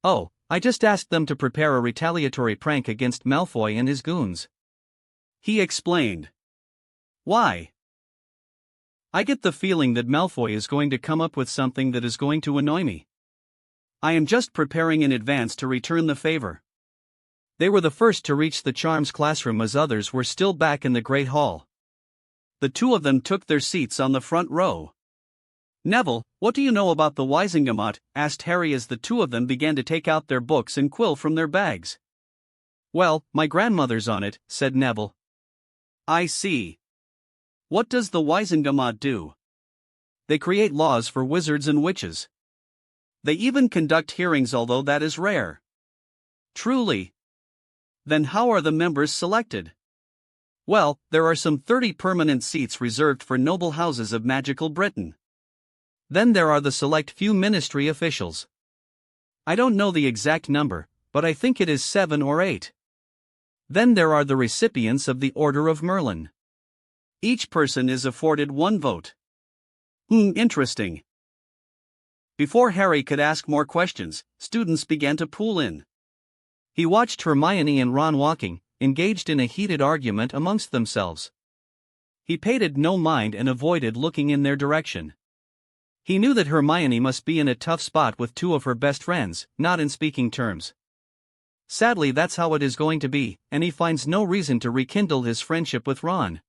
Oh, I just asked them to prepare a retaliatory prank against Malfoy and his goons. He explained. Why? I get the feeling that Malfoy is going to come up with something that is going to annoy me. I am just preparing in advance to return the favor. They were the first to reach the charms classroom as others were still back in the Great Hall. The two of them took their seats on the front row. Neville, what do you know about the Wizengamot? Asked Harry as the two of them began to take out their books and quill from their bags. Well, my grandmother's on it, said Neville. I see. What does the Wizengamot do? They create laws for wizards and witches. They even conduct hearings, although that is rare. Truly. Then how are the members selected? Well, there are some 30 permanent seats reserved for noble houses of magical Britain. Then there are the select few ministry officials. I don't know the exact number, but I think it is 7 or 8. Then there are the recipients of the Order of Merlin. Each person is afforded 1 vote. Interesting. Before Harry could ask more questions, students began to pool in. He watched Hermione and Ron walking, engaged in a heated argument amongst themselves. He paid no mind and avoided looking in their direction. He knew that Hermione must be in a tough spot with 2 of her best friends, not in speaking terms. Sadly, that's how it is going to be, and he finds no reason to rekindle his friendship with Ron.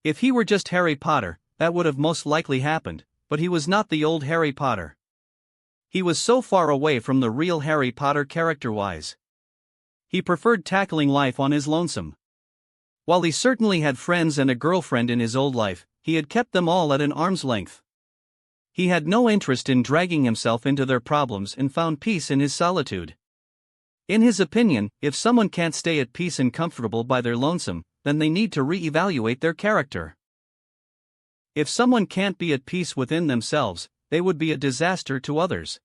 If he were just Harry Potter, that would have most likely happened, but he was not the old Harry Potter. He was so far away from the real Harry Potter character-wise. He preferred tackling life on his lonesome. While he certainly had friends and a girlfriend in his old life, he had kept them all at an arm's length. He had no interest in dragging himself into their problems and found peace in his solitude. In his opinion, if someone can't stay at peace and comfortable by their lonesome, then they need to re-evaluate their character. If someone can't be at peace within themselves, they would be a disaster to others.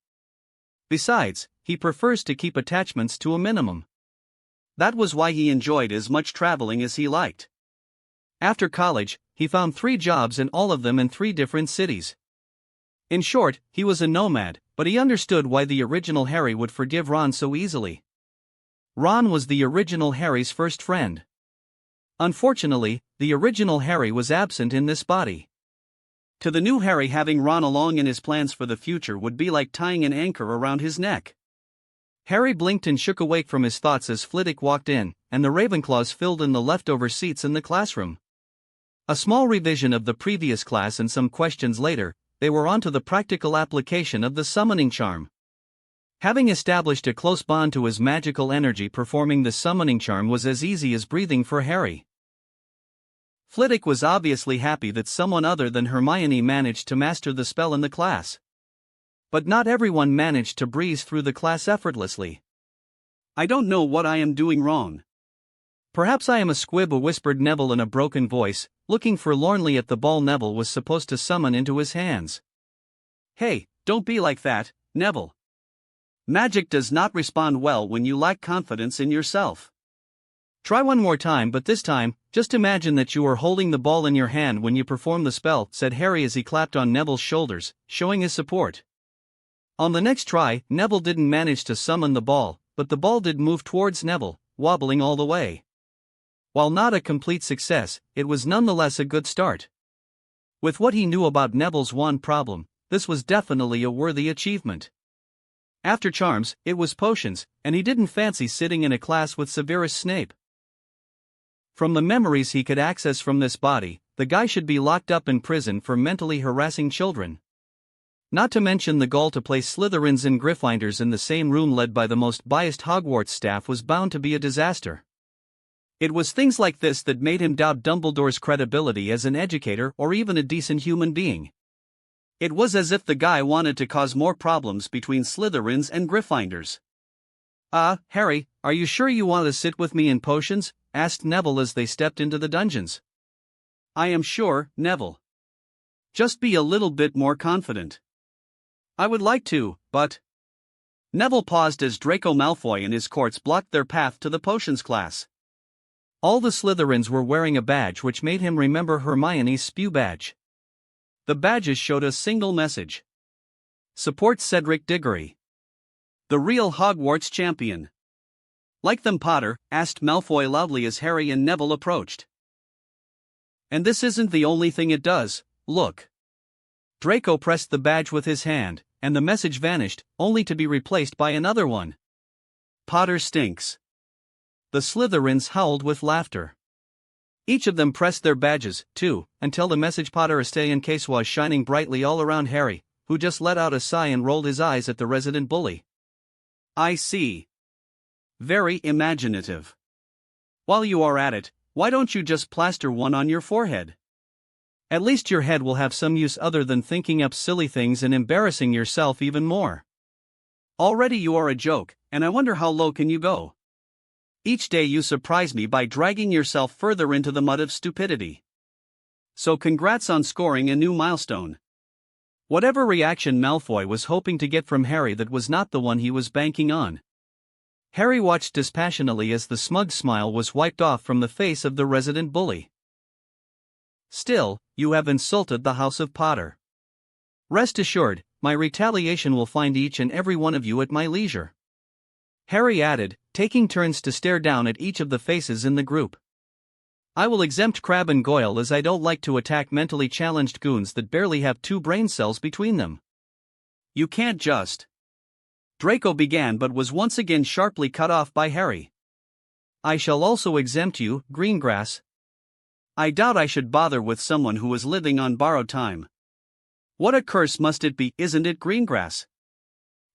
Besides, he prefers to keep attachments to a minimum. That was why he enjoyed as much traveling as he liked. After college, he found 3 jobs and all of them in 3 different cities. In short, he was a nomad, but he understood why the original Harry would forgive Ron so easily. Ron was the original Harry's first friend. Unfortunately, the original Harry was absent in this body. To the new Harry, having Ron along in his plans for the future would be like tying an anchor around his neck. Harry blinked and shook awake from his thoughts as Flitwick walked in, and the Ravenclaws filled in the leftover seats in the classroom. A small revision of the previous class and some questions later, they were on to the practical application of the summoning charm. Having established a close bond to his magical energy, performing the summoning charm was as easy as breathing for Harry. Flitwick was obviously happy that someone other than Hermione managed to master the spell in the class. But not everyone managed to breeze through the class effortlessly. I don't know what I am doing wrong. Perhaps I am a squib, whispered Neville in a broken voice, looking forlornly at the ball Neville was supposed to summon into his hands. Hey, don't be like that, Neville. Magic does not respond well when you lack confidence in yourself. Try one more time, but this time, just imagine that you are holding the ball in your hand when you perform the spell, said Harry as he clapped on Neville's shoulders, showing his support. On the next try, Neville didn't manage to summon the ball, but the ball did move towards Neville, wobbling all the way. While not a complete success, it was nonetheless a good start. With what he knew about Neville's wand problem, this was definitely a worthy achievement. After charms, it was potions, and he didn't fancy sitting in a class with Severus Snape. From the memories he could access from this body, the guy should be locked up in prison for mentally harassing children. Not to mention the gall to place Slytherins and Gryffindors in the same room led by the most biased Hogwarts staff was bound to be a disaster. It was things like this that made him doubt Dumbledore's credibility as an educator or even a decent human being. It was as if the guy wanted to cause more problems between Slytherins and Gryffindors. Harry, are you sure you want to sit with me in potions? Asked Neville as they stepped into the dungeons. I am sure, Neville. Just be a little bit more confident. I would like to, but... Neville paused as Draco Malfoy and his courts blocked their path to the potions class. All the Slytherins were wearing a badge which made him remember Hermione's spew badge. The badges showed a single message. Support Cedric Diggory, the real Hogwarts champion. Like them, Potter? Asked Malfoy loudly as Harry and Neville approached. And this isn't the only thing it does, look. Draco pressed the badge with his hand, and the message vanished, only to be replaced by another one. Potter stinks. The Slytherins howled with laughter. Each of them pressed their badges, too, until the message Potter stay in case was shining brightly all around Harry, who just let out a sigh and rolled his eyes at the resident bully. I see. Very imaginative. While you are at it, why don't you just plaster one on your forehead? At least your head will have some use other than thinking up silly things and embarrassing yourself even more. Already you are a joke, and I wonder how low can you go? Each day you surprise me by dragging yourself further into the mud of stupidity. So congrats on scoring a new milestone. Whatever reaction Malfoy was hoping to get from Harry, that was not the one he was banking on. Harry watched dispassionately as the smug smile was wiped off from the face of the resident bully. Still, you have insulted the House of Potter. Rest assured, my retaliation will find each and every one of you at my leisure. Harry added, taking turns to stare down at each of the faces in the group. I will exempt Crabbe and Goyle, as I don't like to attack mentally challenged goons that barely have 2 brain cells between them. You can't just. Draco began but was once again sharply cut off by Harry. I shall also exempt you, Greengrass. I doubt I should bother with someone who is living on borrowed time. What a curse must it be, isn't it, Greengrass?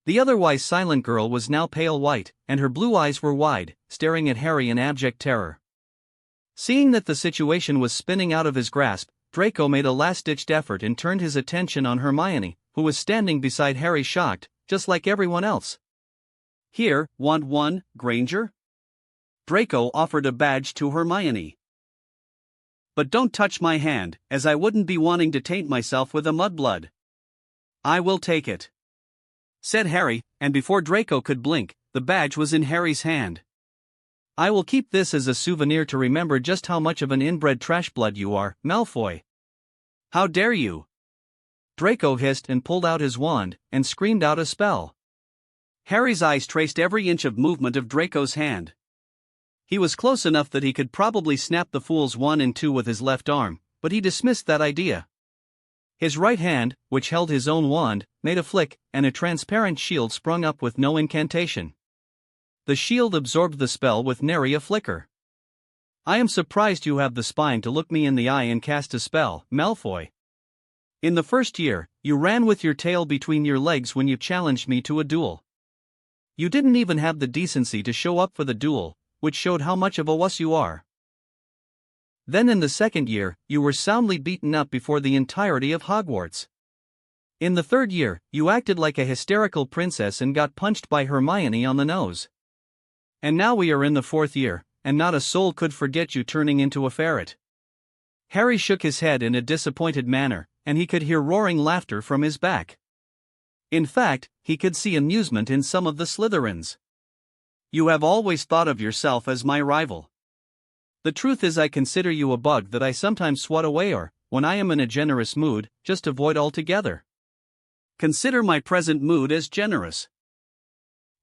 The otherwise silent girl was now pale white, and her blue eyes were wide, staring at Harry in abject terror. Seeing that the situation was spinning out of his grasp, Draco made a last-ditched effort and turned his attention on Hermione, who was standing beside Harry, shocked, just like everyone else. Here, want one, Granger? Draco offered a badge to Hermione. But don't touch my hand, as I wouldn't be wanting to taint myself with a mudblood. I will take it, said Harry, and before Draco could blink, the badge was in Harry's hand. I will keep this as a souvenir to remember just how much of an inbred trashblood you are, Malfoy. How dare you? Draco hissed and pulled out his wand, and screamed out a spell. Harry's eyes traced every inch of movement of Draco's hand. He was close enough that he could probably snap the fool's wand in 2 with his left arm, but he dismissed that idea. His right hand, which held his own wand, made a flick, and a transparent shield sprung up with no incantation. The shield absorbed the spell with nary a flicker. I am surprised you have the spine to look me in the eye and cast a spell, Malfoy. In the first year, you ran with your tail between your legs when you challenged me to a duel. You didn't even have the decency to show up for the duel, which showed how much of a wuss you are. Then in the second year, you were soundly beaten up before the entirety of Hogwarts. In the third year, you acted like a hysterical princess and got punched by Hermione on the nose. And now we are in the 4th year, and not a soul could forget you turning into a ferret. Harry shook his head in a disappointed manner, and he could hear roaring laughter from his back. In fact, he could see amusement in some of the Slytherins. You have always thought of yourself as my rival. The truth is, I consider you a bug that I sometimes swat away, or, when I am in a generous mood, just avoid altogether. Consider my present mood as generous.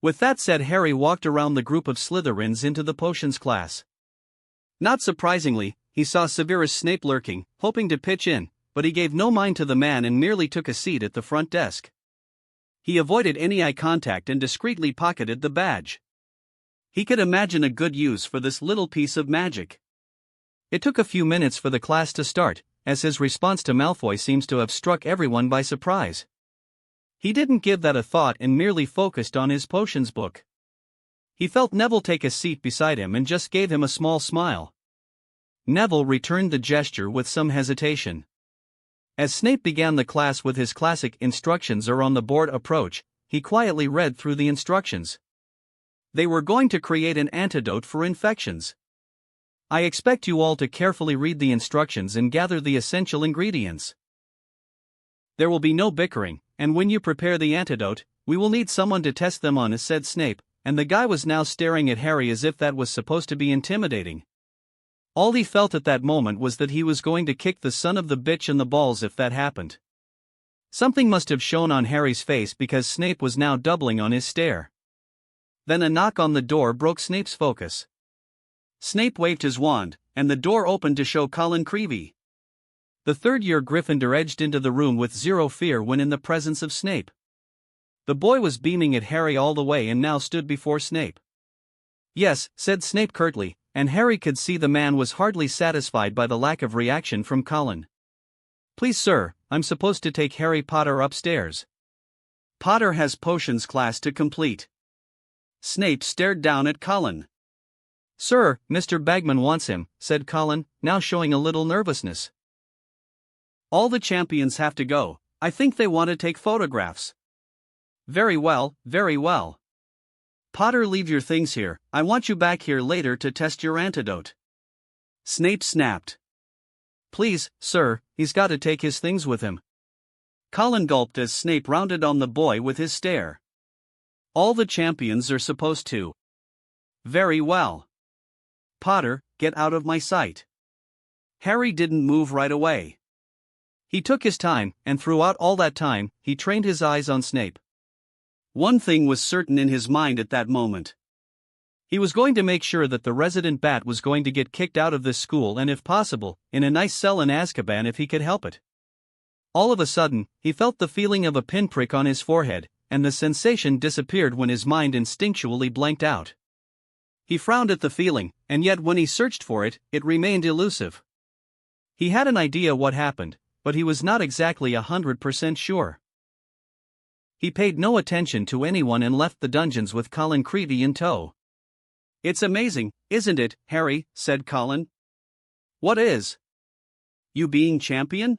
With that said, Harry walked around the group of Slytherins into the potions class. Not surprisingly, he saw Severus Snape lurking, hoping to pitch in, but he gave no mind to the man and merely took a seat at the front desk. He avoided any eye contact and discreetly pocketed the badge. He could imagine a good use for this little piece of magic. It took a few minutes for the class to start, as his response to Malfoy seems to have struck everyone by surprise. He didn't give that a thought and merely focused on his potions book. He felt Neville take a seat beside him and just gave him a small smile. Neville returned the gesture with some hesitation. As Snape began the class with his classic instructions or on the board approach, he quietly read through the instructions. They were going to create an antidote for infections. I expect you all to carefully read the instructions and gather the essential ingredients. There will be no bickering, and when you prepare the antidote, we will need someone to test them on, said Snape, and the guy was now staring at Harry as if that was supposed to be intimidating. All he felt at that moment was that he was going to kick the son of the bitch in the balls if that happened. Something must have shown on Harry's face because Snape was now doubling on his stare. Then a knock on the door broke Snape's focus. Snape waved his wand, and the door opened to show Colin Creevey. The third-year Gryffindor edged into the room with zero fear when in the presence of Snape. The boy was beaming at Harry all the way and now stood before Snape. "Yes," said Snape curtly, and Harry could see the man was hardly satisfied by the lack of reaction from Colin. "Please sir, I'm supposed to take Harry Potter upstairs. Potter has potions class to complete." Snape stared down at Colin. "Sir, Mr. Bagman wants him," said Colin, now showing a little nervousness. "All the champions have to go. I think they want to take photographs." Very well, very well. Potter, leave your things here, I want you back here later to test your antidote." Snape snapped. "Please, sir, he's got to take his things with him." Colin gulped as Snape rounded on the boy with his stare. "All the champions are supposed to." "Very well. Potter, get out of my sight." Harry didn't move right away. He took his time, and throughout all that time, he trained his eyes on Snape. One thing was certain in his mind at that moment. He was going to make sure that the resident bat was going to get kicked out of this school and if possible, in a nice cell in Azkaban if he could help it. All of a sudden, he felt the feeling of a pinprick on his forehead, and the sensation disappeared when his mind instinctually blanked out. He frowned at the feeling, and yet when he searched for it, it remained elusive. He had an idea what happened, but he was not exactly 100% sure. He paid no attention to anyone and left the dungeons with Colin Creevey in tow. "It's amazing, isn't it, Harry?" said Colin. "What is?" "You being champion?"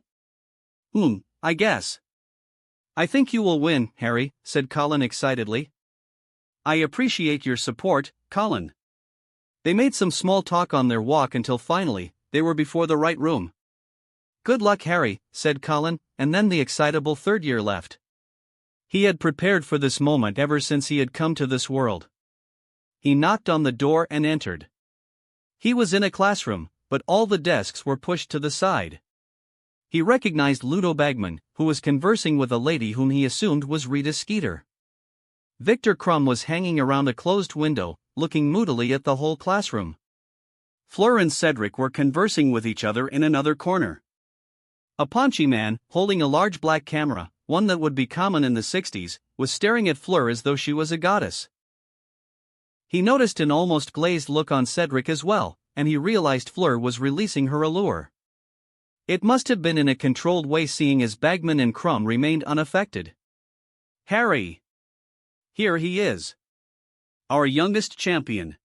I guess." "I think you will win, Harry," said Colin excitedly. "I appreciate your support, Colin." They made some small talk on their walk until finally, they were before the right room. "Good luck, Harry," said Colin, and then the excitable third year left. He had prepared for this moment ever since he had come to this world. He knocked on the door and entered. He was in a classroom, but all the desks were pushed to the side. He recognized Ludo Bagman, who was conversing with a lady whom he assumed was Rita Skeeter. Victor Crumb was hanging around a closed window, looking moodily at the whole classroom. Fleur and Cedric were conversing with each other in another corner. A paunchy man, holding a large black camera, one that would be common in the 60s, was staring at Fleur as though she was a goddess. He noticed an almost glazed look on Cedric as well, and he realized Fleur was releasing her allure. It must have been in a controlled way seeing as Bagman and Crumb remained unaffected. "Harry! Here he is. Our youngest champion.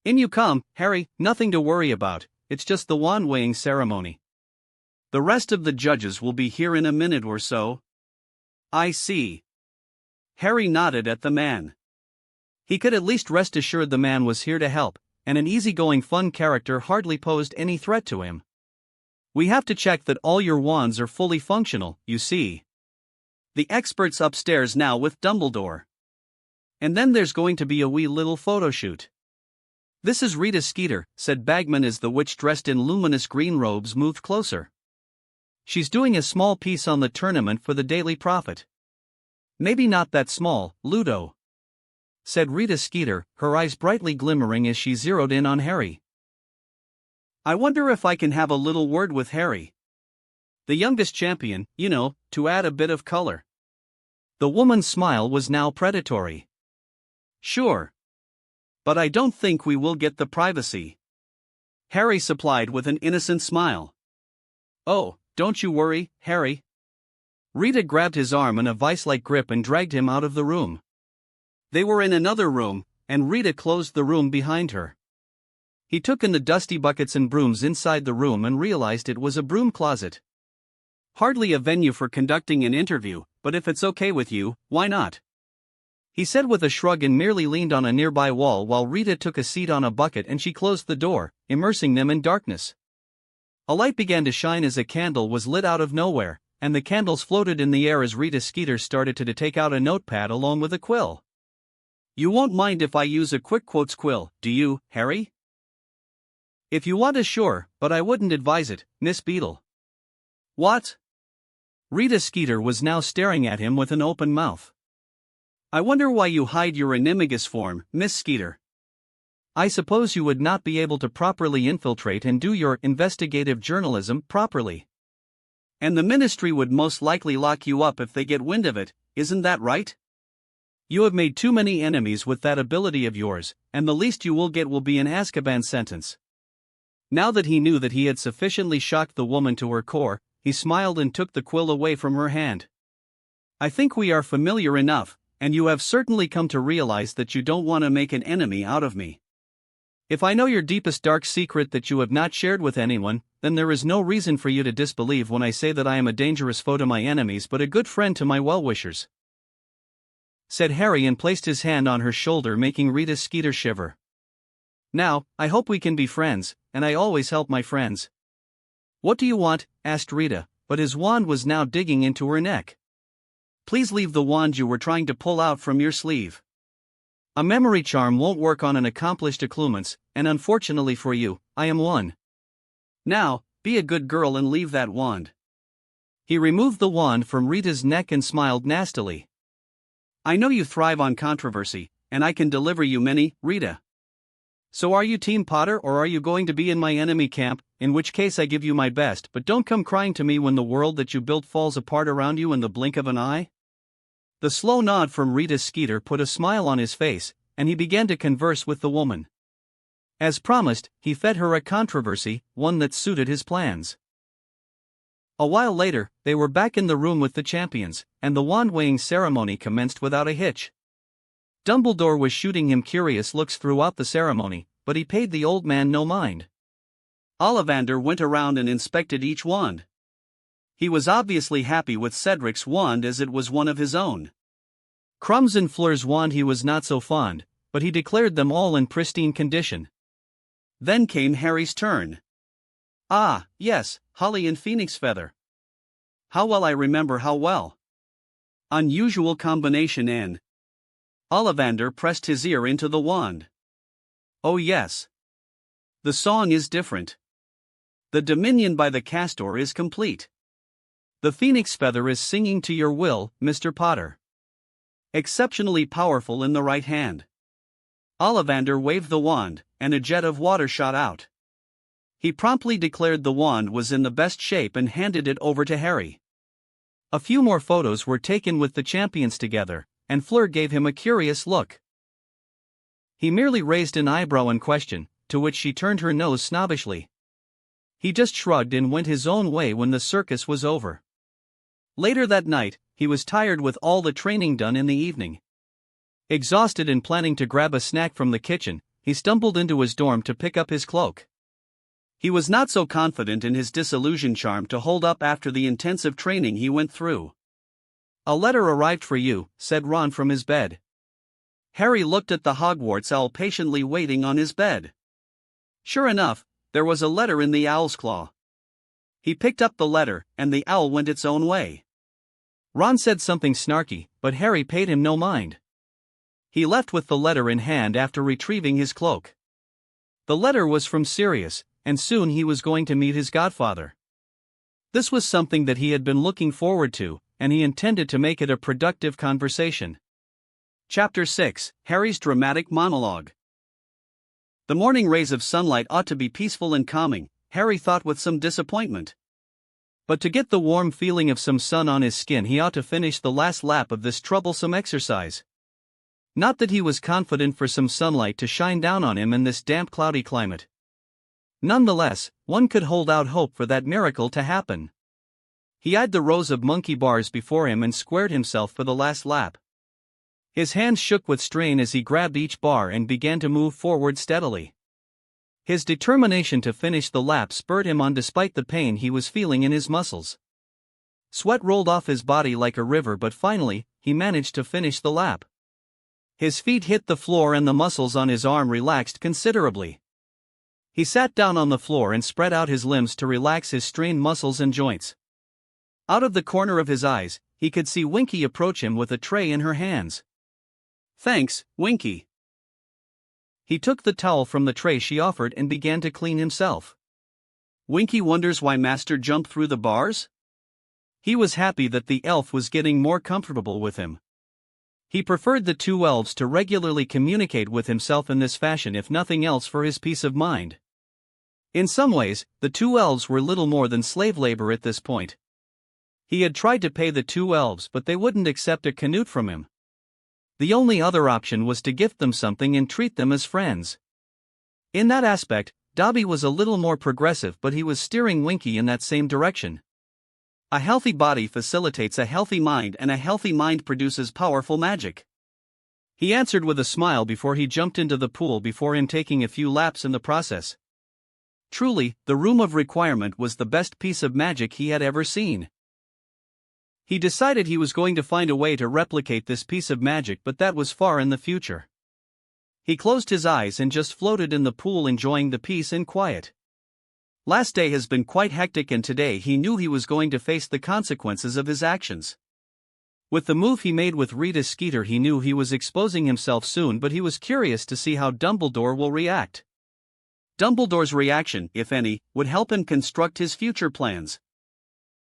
In you come, Harry, nothing to worry about, it's just the wand weighing ceremony. The rest of the judges will be here in a minute or so." "I see." Harry nodded at the man. He could at least rest assured the man was here to help, and an easygoing fun character hardly posed any threat to him. "We have to check that all your wands are fully functional, you see. The expert's upstairs now with Dumbledore. And then there's going to be a wee little photo shoot." "This is Rita Skeeter," said Bagman as the witch dressed in luminous green robes moved closer. "She's doing a small piece on the tournament for the Daily Prophet." "Maybe not that small, Ludo," said Rita Skeeter, her eyes brightly glimmering as she zeroed in on Harry. "I wonder if I can have a little word with Harry. The youngest champion, you know, to add a bit of color." The woman's smile was now predatory. "Sure. But I don't think we will get the privacy." Harry supplied with an innocent smile. "Oh, don't you worry, Harry." Rita grabbed his arm in a vice-like grip and dragged him out of the room. They were in another room, and Rita closed the room behind her. He took in the dusty buckets and brooms inside the room and realized it was a broom closet. "Hardly a venue for conducting an interview, but if it's okay with you, why not?" he said with a shrug and merely leaned on a nearby wall while Rita took a seat on a bucket and she closed the door, immersing them in darkness. A light began to shine as a candle was lit out of nowhere, and the candles floated in the air as Rita Skeeter started to take out a notepad along with a quill. "You won't mind if I use a quick quotes quill, do you, Harry?" If you want to, sure, but I wouldn't advise it, Miss Beadle. What? Rita Skeeter was now staring at him with an open mouth. I wonder why you hide your animagus form, Miss Skeeter. I suppose you would not be able to properly infiltrate and do your investigative journalism properly. And the ministry would most likely lock you up if they get wind of it, isn't that right? You have made too many enemies with that ability of yours, and the least you will get will be an Azkaban sentence. Now that he knew that he had sufficiently shocked the woman to her core, he smiled and took the quill away from her hand. I think we are familiar enough, and you have certainly come to realize that you don't want to make an enemy out of me. If I know your deepest dark secret that you have not shared with anyone, then there is no reason for you to disbelieve when I say that I am a dangerous foe to my enemies but a good friend to my well-wishers," said Harry, and placed his hand on her shoulder, making Rita Skeeter shiver. "Now, I hope we can be friends, and I always help my friends." "What do you want?" asked Rita, but his wand was now digging into her neck. "Please leave the wand you were trying to pull out from your sleeve. A memory charm won't work on an accomplished occlumens, and unfortunately for you, I am one. Now, be a good girl and leave that wand." He removed the wand from Rita's neck and smiled nastily. "I know you thrive on controversy, and I can deliver you many, Rita. So are you Team Potter, or are you going to be in my enemy camp, in which case I give you my best, but don't come crying to me when the world that you built falls apart around you in the blink of an eye?" The slow nod from Rita Skeeter put a smile on his face, and he began to converse with the woman. As promised, he fed her a controversy, one that suited his plans. A while later, they were back in the room with the champions, and the wand-weighing ceremony commenced without a hitch. Dumbledore was shooting him curious looks throughout the ceremony, but he paid the old man no mind. Ollivander went around and inspected each wand. He was obviously happy with Cedric's wand as it was one of his own. Crumbs and Fleur's wand he was not so fond, but he declared them all in pristine condition. Then came Harry's turn. Ah, yes, Holly and Phoenix Feather. How well I remember, how well. Unusual combination. And Ollivander pressed his ear into the wand. Oh yes. The song is different. The Dominion by the Castor is complete. The Phoenix Feather is singing to your will, Mr. Potter. Exceptionally powerful in the right hand. Ollivander waved the wand, and a jet of water shot out. He promptly declared the wand was in the best shape and handed it over to Harry. A few more photos were taken with the champions together, and Fleur gave him a curious look. He merely raised an eyebrow in question, to which she turned her nose snobbishly. He just shrugged and went his own way when the circus was over. Later that night, he was tired with all the training done in the evening. Exhausted and planning to grab a snack from the kitchen, he stumbled into his dorm to pick up his cloak. He was not so confident in his disillusion charm to hold up after the intensive training he went through. "A letter arrived for you," said Ron from his bed. Harry looked at the Hogwarts owl patiently waiting on his bed. Sure enough, there was a letter in the owl's claw. He picked up the letter, and the owl went its own way. Ron said something snarky, but Harry paid him no mind. He left with the letter in hand after retrieving his cloak. The letter was from Sirius, and soon he was going to meet his godfather. This was something that he had been looking forward to, and he intended to make it a productive conversation. Chapter 6: Harry's Dramatic Monologue. The morning rays of sunlight ought to be peaceful and calming, Harry thought with some disappointment. But to get the warm feeling of some sun on his skin, he ought to finish the last lap of this troublesome exercise. Not that he was confident for some sunlight to shine down on him in this damp, cloudy climate. Nonetheless, one could hold out hope for that miracle to happen. He eyed the rows of monkey bars before him and squared himself for the last lap. His hands shook with strain as he grabbed each bar and began to move forward steadily. His determination to finish the lap spurred him on despite the pain he was feeling in his muscles. Sweat rolled off his body like a river, but finally, he managed to finish the lap. His feet hit the floor and the muscles on his arm relaxed considerably. He sat down on the floor and spread out his limbs to relax his strained muscles and joints. Out of the corner of his eyes, he could see Winky approach him with a tray in her hands. "Thanks, Winky." He took the towel from the tray she offered and began to clean himself. Winky wonders why Master jumped through the bars? He was happy that the elf was getting more comfortable with him. He preferred the two elves to regularly communicate with himself in this fashion, if nothing else for his peace of mind. In some ways, the two elves were little more than slave labor at this point. He had tried to pay the two elves, but they wouldn't accept a canute from him. The only other option was to gift them something and treat them as friends. In that aspect, Dobby was a little more progressive, but he was steering Winky in that same direction. A healthy body facilitates a healthy mind, and a healthy mind produces powerful magic. He answered with a smile before he jumped into the pool, before him taking a few laps in the process. Truly, the Room of Requirement was the best piece of magic he had ever seen. He decided he was going to find a way to replicate this piece of magic, but that was far in the future. He closed his eyes and just floated in the pool, enjoying the peace and quiet. Last day has been quite hectic, and today he knew he was going to face the consequences of his actions. With the move he made with Rita Skeeter, he knew he was exposing himself soon, but he was curious to see how Dumbledore will react. Dumbledore's reaction, if any, would help him construct his future plans.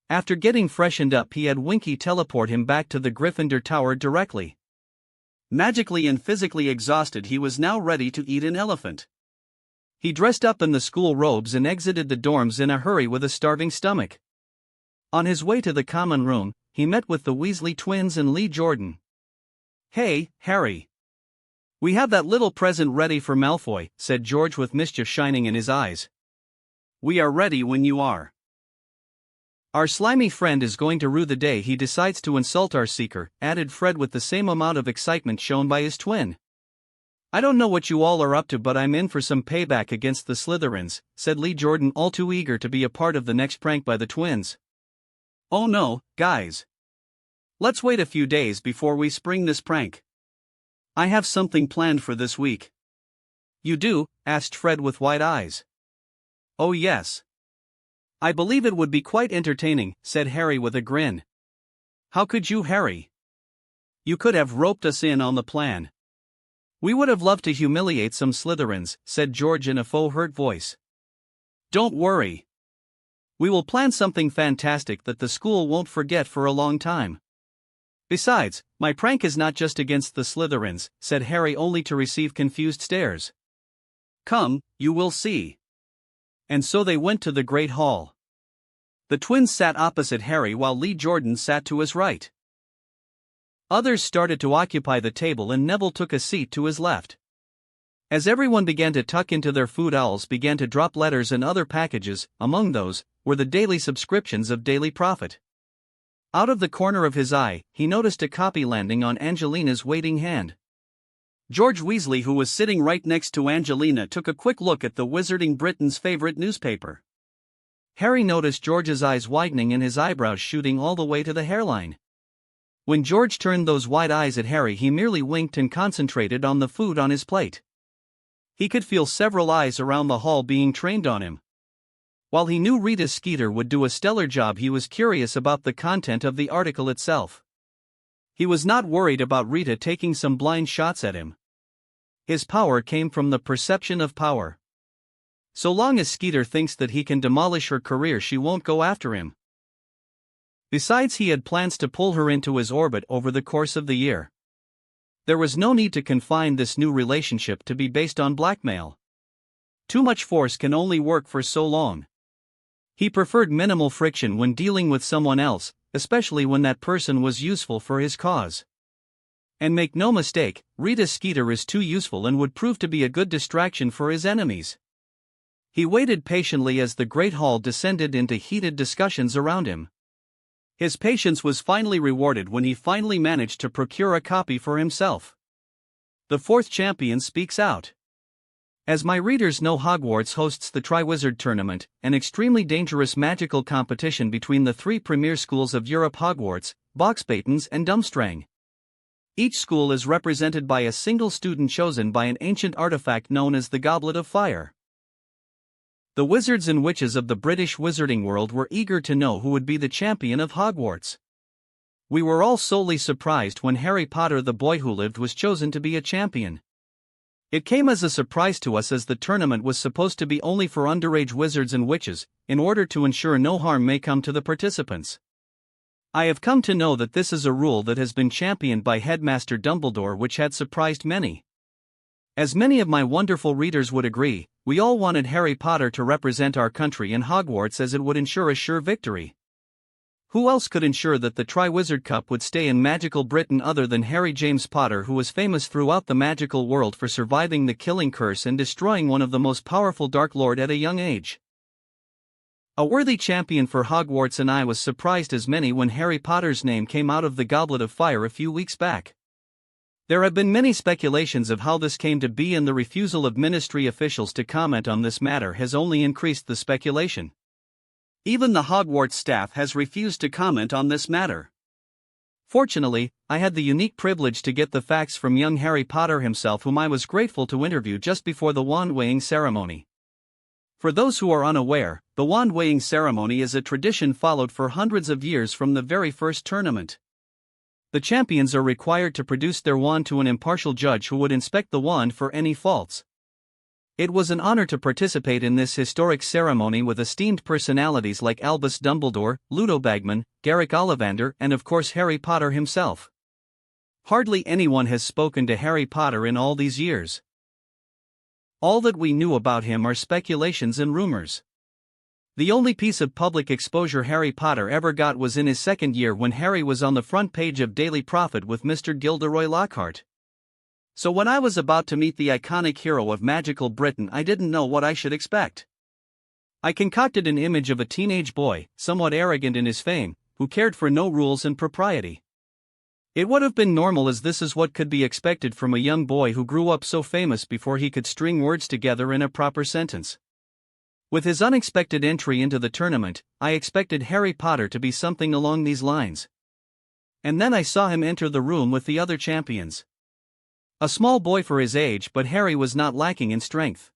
After getting freshened up, he had Winky teleport him back to the Gryffindor Tower directly. Magically and physically exhausted, he was now ready to eat an elephant. He dressed up in the school robes and exited the dorms in a hurry with a starving stomach. On his way to the common room, he met with the Weasley twins and Lee Jordan. "Hey, Harry. We have that little present ready for Malfoy," said George with mischief shining in his eyes. "We are ready when you are. Our slimy friend is going to rue the day he decides to insult our seeker," added Fred with the same amount of excitement shown by his twin. "I don't know what you all are up to, but I'm in for some payback against the Slytherins," said Lee Jordan, all too eager to be a part of the next prank by the twins. "Oh no, guys. Let's wait a few days before we spring this prank. I have something planned for this week." "You do?" asked Fred with wide eyes. "Oh yes. I believe it would be quite entertaining," said Harry with a grin. "How could you, Harry? You could have roped us in on the plan." "We would have loved to humiliate some Slytherins," said George in a faux hurt voice. "Don't worry. We will plan something fantastic that the school won't forget for a long time. Besides, my prank is not just against the Slytherins," said Harry, only to receive confused stares. "Come, you will see." And so they went to the Great Hall. The twins sat opposite Harry while Lee Jordan sat to his right. Others started to occupy the table and Neville took a seat to his left. As everyone began to tuck into their food, owls began to drop letters and other packages. Among those were the daily subscriptions of Daily Prophet. Out of the corner of his eye, he noticed a copy landing on Angelina's waiting hand. George Weasley, who was sitting right next to Angelina, took a quick look at the Wizarding Britain's favorite newspaper. Harry noticed George's eyes widening and his eyebrows shooting all the way to the hairline. When George turned those wide eyes at Harry, he merely winked and concentrated on the food on his plate. He could feel several eyes around the hall being trained on him. While he knew Rita Skeeter would do a stellar job, he was curious about the content of the article itself. He was not worried about Rita taking some blind shots at him. His power came from the perception of power. So long as Skeeter thinks that he can demolish her career, she won't go after him. Besides, he had plans to pull her into his orbit over the course of the year. There was no need to confine this new relationship to be based on blackmail. Too much force can only work for so long. He preferred minimal friction when dealing with someone else, especially when that person was useful for his cause. And make no mistake, Rita Skeeter is too useful and would prove to be a good distraction for his enemies. He waited patiently as the Great Hall descended into heated discussions around him. His patience was finally rewarded when he finally managed to procure a copy for himself. The fourth champion speaks out. As my readers know, Hogwarts hosts the Triwizard Tournament, an extremely dangerous magical competition between the three premier schools of Europe: Hogwarts, Boxbatons and Durmstrang. Each school is represented by a single student chosen by an ancient artifact known as the Goblet of Fire. The wizards and witches of the British wizarding world were eager to know who would be the champion of Hogwarts. We were all solely surprised when Harry Potter, the boy who lived, was chosen to be a champion. It came as a surprise to us as the tournament was supposed to be only for underage wizards and witches, in order to ensure no harm may come to the participants. I have come to know that this is a rule that has been championed by Headmaster Dumbledore, which had surprised many. As many of my wonderful readers would agree, we all wanted Harry Potter to represent our country in Hogwarts, as it would ensure a sure victory. Who else could ensure that the Triwizard Cup would stay in magical Britain other than Harry James Potter, who was famous throughout the magical world for surviving the killing curse and destroying one of the most powerful Dark Lord at a young age? A worthy champion for Hogwarts, and I was surprised as many when Harry Potter's name came out of the Goblet of Fire a few weeks back. There have been many speculations of how this came to be, and the refusal of ministry officials to comment on this matter has only increased the speculation. Even the Hogwarts staff has refused to comment on this matter. Fortunately, I had the unique privilege to get the facts from young Harry Potter himself, whom I was grateful to interview just before the wand-weighing ceremony. For those who are unaware, the wand-weighing ceremony is a tradition followed for hundreds of years from the very first tournament. The champions are required to produce their wand to an impartial judge who would inspect the wand for any faults. It was an honor to participate in this historic ceremony with esteemed personalities like Albus Dumbledore, Ludo Bagman, Garrick Ollivander, and of course Harry Potter himself. Hardly anyone has spoken to Harry Potter in all these years. All that we knew about him are speculations and rumors. The only piece of public exposure Harry Potter ever got was in his second year, when Harry was on the front page of Daily Prophet with Mr. Gilderoy Lockhart. So when I was about to meet the iconic hero of magical Britain, I didn't know what I should expect. I concocted an image of a teenage boy, somewhat arrogant in his fame, who cared for no rules and propriety. It would have been normal, as this is what could be expected from a young boy who grew up so famous before he could string words together in a proper sentence. With his unexpected entry into the tournament, I expected Harry Potter to be something along these lines. And then I saw him enter the room with the other champions. A small boy for his age, but Harry was not lacking in strength.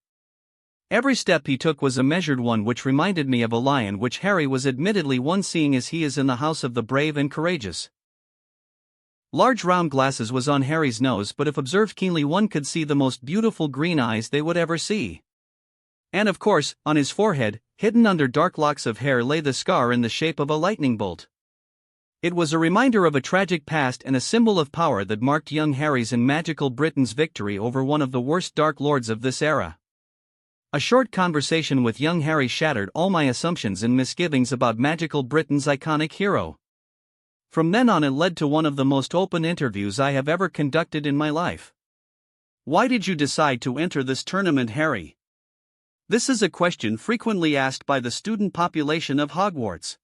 Every step he took was a measured one, which reminded me of a lion, which Harry was admittedly one, seeing as he is in the house of the brave and courageous. Large round glasses was on Harry's nose, but if observed keenly one could see the most beautiful green eyes they would ever see. And of course, on his forehead, hidden under dark locks of hair, lay the scar in the shape of a lightning bolt. It was a reminder of a tragic past and a symbol of power that marked young Harry's and magical Britain's victory over one of the worst Dark Lords of this era. A short conversation with young Harry shattered all my assumptions and misgivings about magical Britain's iconic hero. From then on, it led to one of the most open interviews I have ever conducted in my life. Why did you decide to enter this tournament, Harry? This is a question frequently asked by the student population of Hogwarts.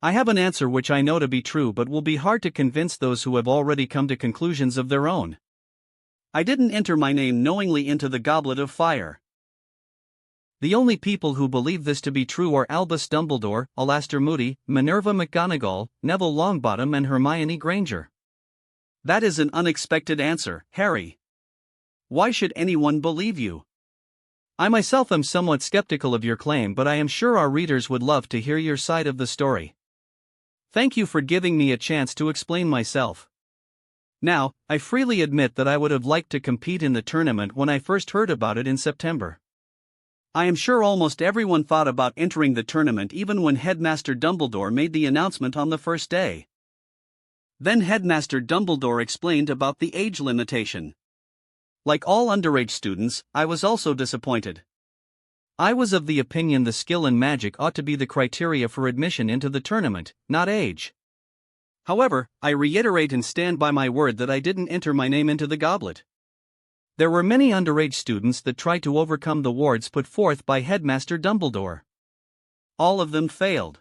I have an answer which I know to be true, but will be hard to convince those who have already come to conclusions of their own. I didn't enter my name knowingly into the Goblet of Fire. The only people who believe this to be true are Albus Dumbledore, Alastor Moody, Minerva McGonagall, Neville Longbottom, and Hermione Granger. That is an unexpected answer, Harry. Why should anyone believe you? I myself am somewhat skeptical of your claim, but I am sure our readers would love to hear your side of the story. Thank you for giving me a chance to explain myself. Now, I freely admit that I would have liked to compete in the tournament when I first heard about it in September. I am sure almost everyone thought about entering the tournament even when Headmaster Dumbledore made the announcement on the first day. Then Headmaster Dumbledore explained about the age limitation. Like all underage students, I was also disappointed. I was of the opinion the skill and magic ought to be the criteria for admission into the tournament, not age. However, I reiterate and stand by my word that I didn't enter my name into the goblet. There were many underage students that tried to overcome the wards put forth by Headmaster Dumbledore. All of them failed.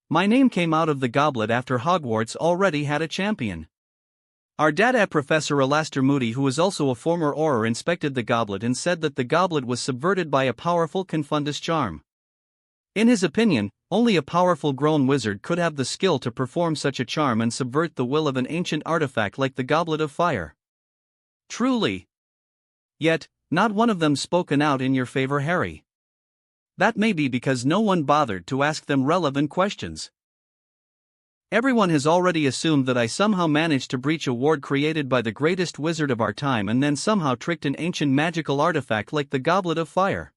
My name came out of the goblet after Hogwarts already had a champion. Our data Professor Alastor Moody, who was also a former Auror, inspected the goblet and said that the goblet was subverted by a powerful Confundus charm. In his opinion, only a powerful grown wizard could have the skill to perform such a charm and subvert the will of an ancient artifact like the Goblet of Fire. Truly. Yet, not one of them spoken out in your favor, Harry. That may be because no one bothered to ask them relevant questions. Everyone has already assumed that I somehow managed to breach a ward created by the greatest wizard of our time and then somehow tricked an ancient magical artifact like the Goblet of Fire.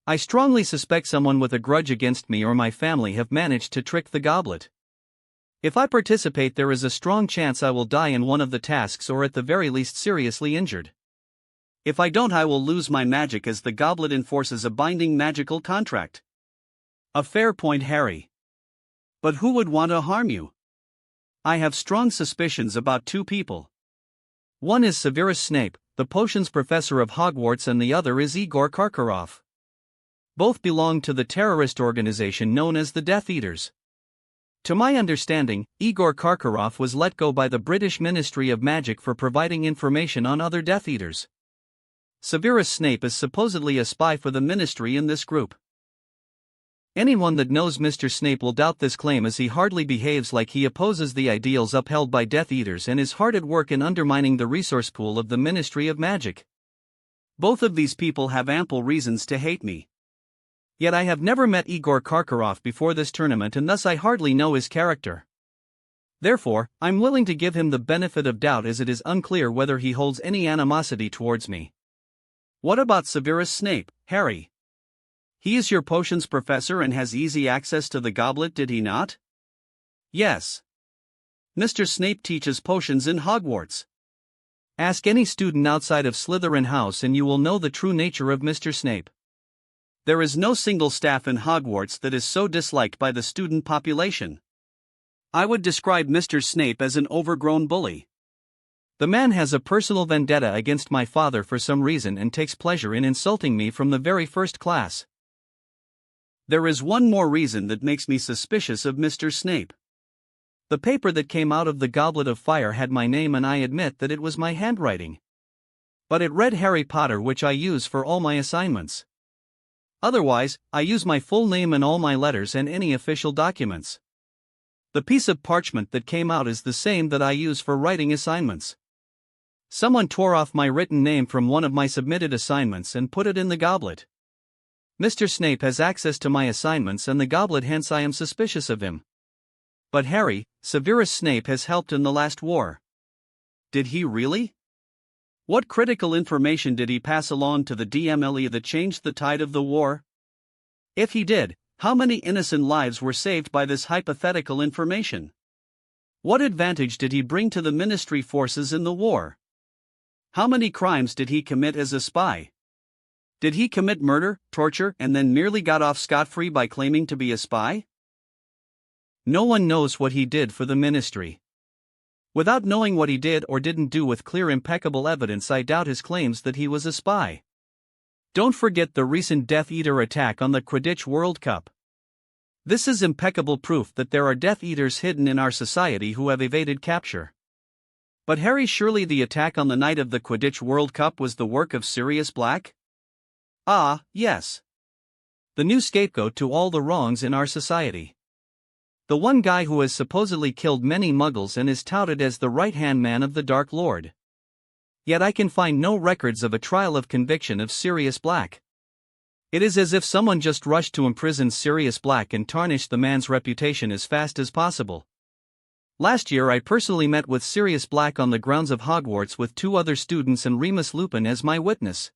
I strongly suspect someone with a grudge against me or my family have managed to trick the goblet. If I participate, there is a strong chance I will die in one of the tasks or at the very least seriously injured. If I don't, I will lose my magic as the goblet enforces a binding magical contract. A fair point, Harry. But who would want to harm you? I have strong suspicions about two people. One is Severus Snape, the potions professor of Hogwarts, and the other is Igor Karkaroff. Both belong to the terrorist organization known as the Death Eaters. To my understanding, Igor Karkaroff was let go by the British Ministry of Magic for providing information on other Death Eaters. Severus Snape is supposedly a spy for the ministry in this group. Anyone that knows Mr. Snape will doubt this claim, as he hardly behaves like he opposes the ideals upheld by Death Eaters and is hard at work in undermining the resource pool of the Ministry of Magic. Both of these people have ample reasons to hate me. Yet I have never met Igor Karkaroff before this tournament, and thus I hardly know his character. Therefore, I'm willing to give him the benefit of doubt, as it is unclear whether he holds any animosity towards me. What about Severus Snape, Harry? He is your potions professor and has easy access to the goblet, did he not? Yes. Mr. Snape teaches potions in Hogwarts. Ask any student outside of Slytherin House and you will know the true nature of Mr. Snape. There is no single staff in Hogwarts that is so disliked by the student population. I would describe Mr. Snape as an overgrown bully. The man has a personal vendetta against my father for some reason and takes pleasure in insulting me from the very first class. There is one more reason that makes me suspicious of Mr. Snape. The paper that came out of the Goblet of Fire had my name, and I admit that it was my handwriting. But it read Harry Potter, which I use for all my assignments. Otherwise, I use my full name in all my letters and any official documents. The piece of parchment that came out is the same that I use for writing assignments. Someone tore off my written name from one of my submitted assignments and put it in the goblet. Mr. Snape has access to my assignments and the goblet, hence I am suspicious of him. But Harry, Severus Snape has helped in the last war. Did he really? What critical information did he pass along to the DMLE that changed the tide of the war? If he did, how many innocent lives were saved by this hypothetical information? What advantage did he bring to the ministry forces in the war? How many crimes did he commit as a spy? Did he commit murder, torture, and then merely got off scot-free by claiming to be a spy? No one knows what he did for the ministry. Without knowing what he did or didn't do with clear, impeccable evidence, I doubt his claims that he was a spy. Don't forget the recent Death Eater attack on the Quidditch World Cup. This is impeccable proof that there are Death Eaters hidden in our society who have evaded capture. But Harry, surely the attack on the night of the Quidditch World Cup was the work of Sirius Black? Ah, yes. The new scapegoat to all the wrongs in our society. The one guy who has supposedly killed many muggles and is touted as the right-hand man of the Dark Lord. Yet I can find no records of a trial of conviction of Sirius Black. It is as if someone just rushed to imprison Sirius Black and tarnish the man's reputation as fast as possible. Last year I personally met with Sirius Black on the grounds of Hogwarts with 2 other students and Remus Lupin as my witness.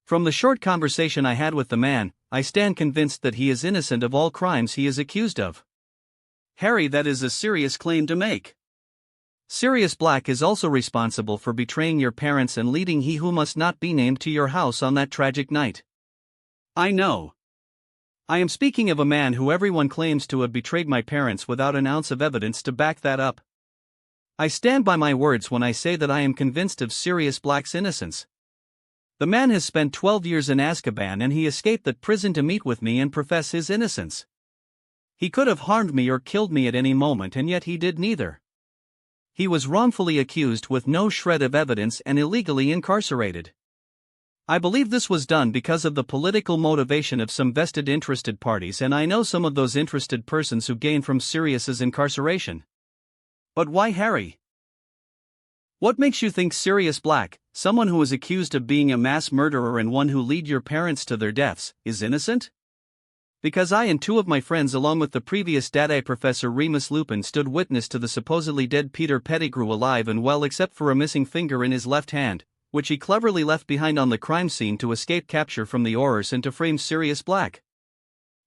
From the short conversation I had with the man, I stand convinced that he is innocent of all crimes he is accused of. Harry, that is a serious claim to make. Sirius Black is also responsible for betraying your parents and leading he who must not be named to your house on that tragic night. I know. I am speaking of a man who everyone claims to have betrayed my parents without an ounce of evidence to back that up. I stand by my words when I say that I am convinced of Sirius Black's innocence. The man has spent 12 years in Azkaban and he escaped that prison to meet with me and profess his innocence. He could have harmed me or killed me at any moment, and yet he did neither. He was wrongfully accused with no shred of evidence and illegally incarcerated. I believe this was done because of the political motivation of some vested interested parties, and I know some of those interested persons who gain from Sirius's incarceration. But why Harry? What makes you think Sirius Black, someone who is accused of being a mass murderer and one who led your parents to their deaths, is innocent? because I and two of my friends along with the previous Dadae Professor Remus Lupin stood witness to the supposedly dead Peter Pettigrew alive and well except for a missing finger in his left hand, which he cleverly left behind on the crime scene to escape capture from the Aurors and to frame Sirius Black.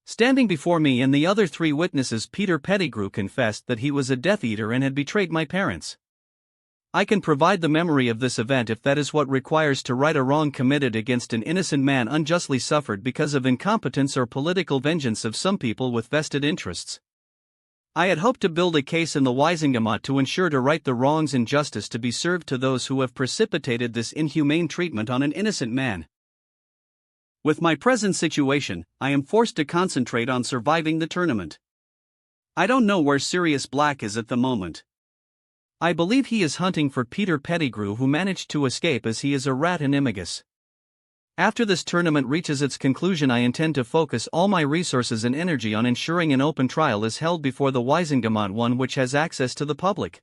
Standing before me and the other three witnesses, Peter Pettigrew confessed that he was a Death Eater and had betrayed my parents. I can provide the memory of this event if that is what requires to right a wrong committed against an innocent man unjustly suffered because of incompetence or political vengeance of some people with vested interests. I had hoped to build a case in the Wisingamat to ensure to right the wrongs and justice to be served to those who have precipitated this inhumane treatment on an innocent man. With my present situation, I am forced to concentrate on surviving the tournament. I don't know where Sirius Black is at the moment. I believe he is hunting for Peter Pettigrew, who managed to escape as he is a rat animagus. After this tournament reaches its conclusion, I intend to focus all my resources and energy on ensuring an open trial is held before the Wisingamat, one which has access to the public.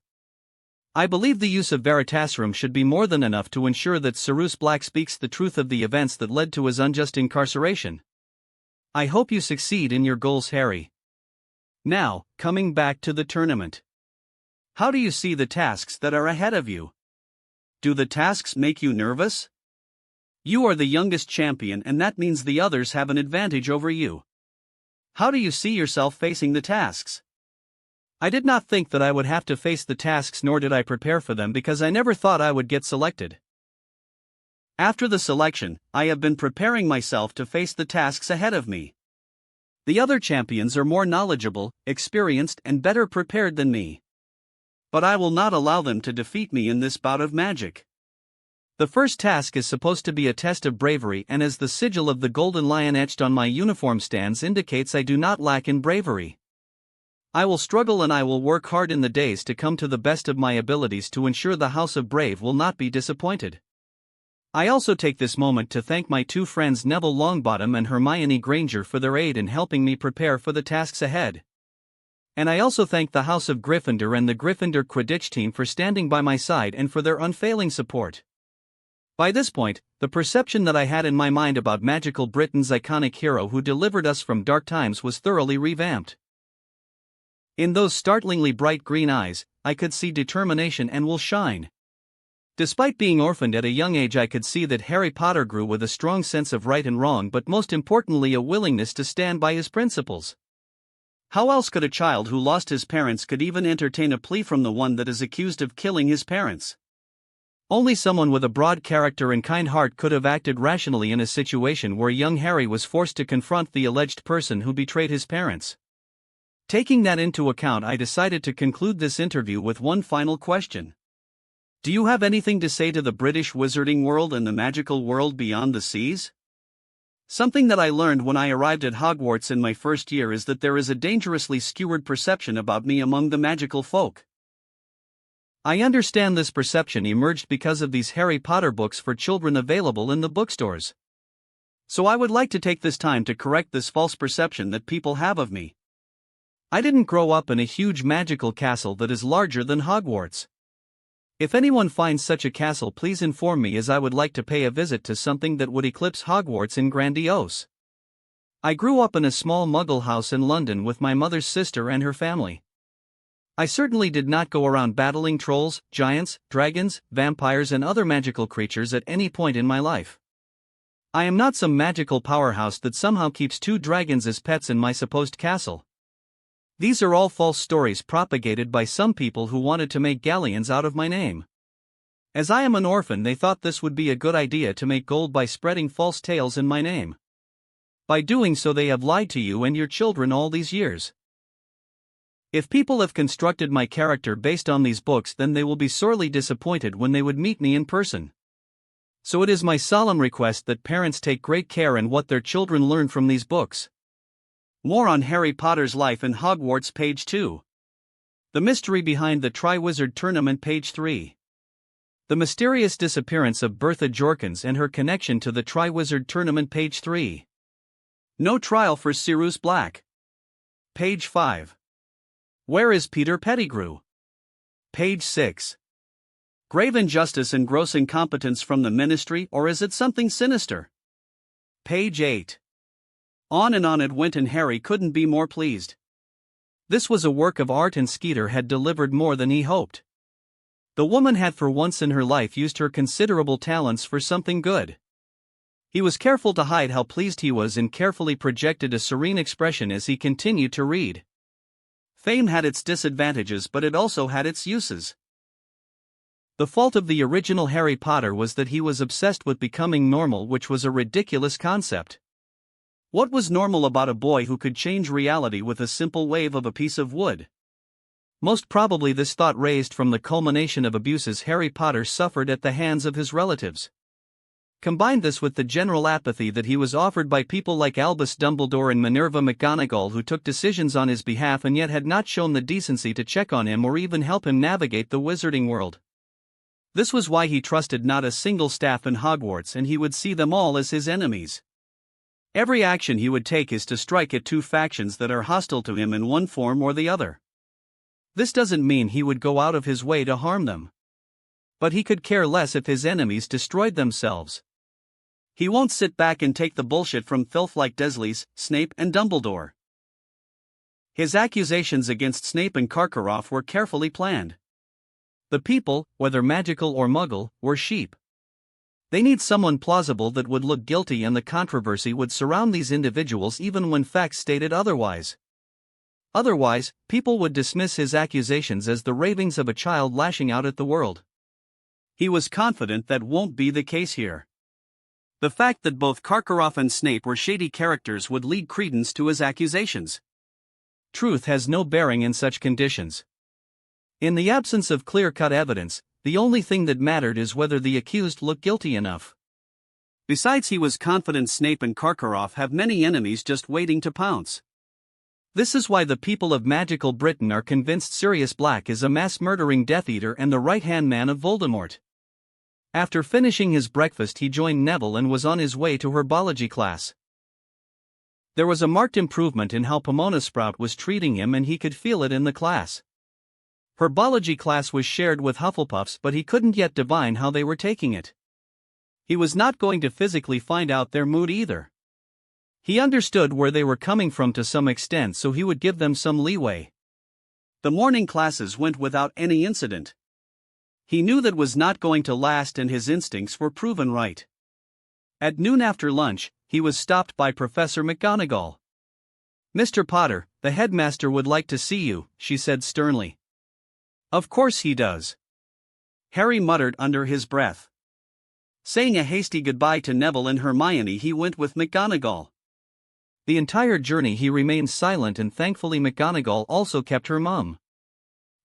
I believe the use of Veritasrum should be more than enough to ensure that Sirius Black speaks the truth of the events that led to his unjust incarceration. I hope you succeed in your goals, Harry. Now, coming back to the tournament. How do you see the tasks that are ahead of you? Do the tasks make you nervous? You are the youngest champion, and that means the others have an advantage over you. How do you see yourself facing the tasks? I did not think that I would have to face the tasks, nor did I prepare for them, because I never thought I would get selected. After the selection, I have been preparing myself to face the tasks ahead of me. The other champions are more knowledgeable, experienced, and better prepared than me. But I will not allow them to defeat me in this bout of magic. The first task is supposed to be a test of bravery, and as the sigil of the golden lion etched on my uniform stands indicates, I do not lack in bravery. I will struggle and I will work hard in the days to come to the best of my abilities to ensure the House of Brave will not be disappointed. I also take this moment to thank my two friends Neville Longbottom and Hermione Granger for their aid in helping me prepare for the tasks ahead. And I also thank the House of Gryffindor and the Gryffindor Quidditch team for standing by my side and for their unfailing support. By this point, the perception that I had in my mind about magical Britain's iconic hero who delivered us from dark times was thoroughly revamped. In those startlingly bright green eyes, I could see determination and will shine. Despite being orphaned at a young age, I could see that Harry Potter grew with a strong sense of right and wrong, but most importantly a willingness to stand by his principles. How else could a child who lost his parents could even entertain a plea from the one that is accused of killing his parents? Only someone with a broad character and kind heart could have acted rationally in a situation where young Harry was forced to confront the alleged person who betrayed his parents. Taking that into account, I decided to conclude this interview with one final question. Do you have anything to say to the British wizarding world and the magical world beyond the seas? Something that I learned when I arrived at Hogwarts in my first year is that there is a dangerously skewed perception about me among the magical folk. I understand this perception emerged because of these Harry Potter books for children available in the bookstores. So I would like to take this time to correct this false perception that people have of me. I didn't grow up in a huge magical castle that is larger than Hogwarts. If anyone finds such a castle, please inform me, as I would like to pay a visit to something that would eclipse Hogwarts in grandiose. I grew up in a small Muggle house in London with my mother's sister and her family. I certainly did not go around battling trolls, giants, dragons, vampires and other magical creatures at any point in my life. I am not some magical powerhouse that somehow keeps 2 dragons as pets in my supposed castle. These are all false stories propagated by some people who wanted to make galleons out of my name. As I am an orphan, they thought this would be a good idea to make gold by spreading false tales in my name. By doing so, they have lied to you and your children all these years. If people have constructed my character based on these books, then they will be sorely disappointed when they would meet me in person. So it is my solemn request that parents take great care in what their children learn from these books. More on Harry Potter's life in Hogwarts, page 2. The mystery behind the Triwizard Tournament, page 3. The mysterious disappearance of Bertha Jorkins and her connection to the Triwizard Tournament, page 3. No trial for Sirius Black. Page 5. Where is Peter Pettigrew? Page 6. Grave injustice and gross incompetence from the ministry, or is it something sinister? Page 8. On and on it went, and Harry couldn't be more pleased. This was a work of art, and Skeeter had delivered more than he hoped. The woman had for once in her life used her considerable talents for something good. He was careful to hide how pleased he was and carefully projected a serene expression as he continued to read. Fame had its disadvantages, but it also had its uses. The fault of the original Harry Potter was that he was obsessed with becoming normal, which was a ridiculous concept. What was normal about a boy who could change reality with a simple wave of a piece of wood? Most probably this thought raised from the culmination of abuses Harry Potter suffered at the hands of his relatives. Combine this with the general apathy that he was offered by people like Albus Dumbledore and Minerva McGonagall, who took decisions on his behalf and yet had not shown the decency to check on him or even help him navigate the wizarding world. This was why he trusted not a single staff in Hogwarts, and he would see them all as his enemies. Every action he would take is to strike at two factions that are hostile to him in one form or the other. This doesn't mean he would go out of his way to harm them. But he could care less if his enemies destroyed themselves. He won't sit back and take the bullshit from filth like Dursley's, Snape and Dumbledore. His accusations against Snape and Karkaroff were carefully planned. The people, whether magical or muggle, were sheep. They need someone plausible that would look guilty, and the controversy would surround these individuals even when facts stated otherwise. Otherwise, people would dismiss his accusations as the ravings of a child lashing out at the world. He was confident that won't be the case here. The fact that both Karkaroff and Snape were shady characters would lead credence to his accusations. Truth has no bearing in such conditions. In the absence of clear-cut evidence, the only thing that mattered is whether the accused looked guilty enough. Besides, he was confident Snape and Karkaroff have many enemies just waiting to pounce. This is why the people of magical Britain are convinced Sirius Black is a mass-murdering Death Eater and the right-hand man of Voldemort. After finishing his breakfast, he joined Neville and was on his way to herbology class. There was a marked improvement in how Pomona Sprout was treating him, and he could feel it in the class. Herbology class was shared with Hufflepuffs, but he couldn't yet divine how they were taking it. He was not going to physically find out their mood either. He understood where they were coming from to some extent, so he would give them some leeway. The morning classes went without any incident. He knew that was not going to last, and his instincts were proven right. At noon after lunch, he was stopped by Professor McGonagall. "Mr. Potter, the headmaster would like to see you," she said sternly. "Of course he does," Harry muttered under his breath. Saying a hasty goodbye to Neville and Hermione, he went with McGonagall. The entire journey he remained silent, and thankfully McGonagall also kept her mum.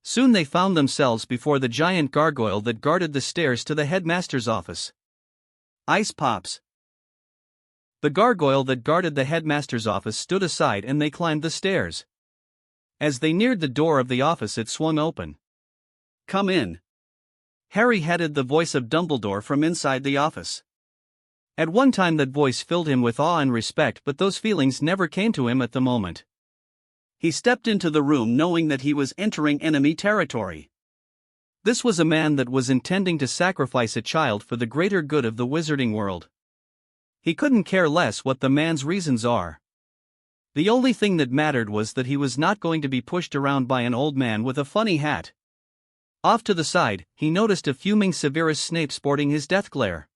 Soon they found themselves before the giant gargoyle that guarded the stairs to the headmaster's office. Ice pops. The gargoyle that guarded the headmaster's office stood aside and they climbed the stairs. As they neared the door of the office, it swung open. "Come in." Harry headed the voice of Dumbledore from inside the office. At one time that voice filled him with awe and respect, but those feelings never came to him at the moment. He stepped into the room knowing that he was entering enemy territory. This was a man that was intending to sacrifice a child for the greater good of the wizarding world. He couldn't care less what the man's reasons are. The only thing that mattered was that he was not going to be pushed around by an old man with a funny hat. Off to the side, he noticed a fuming Severus Snape sporting his death glare.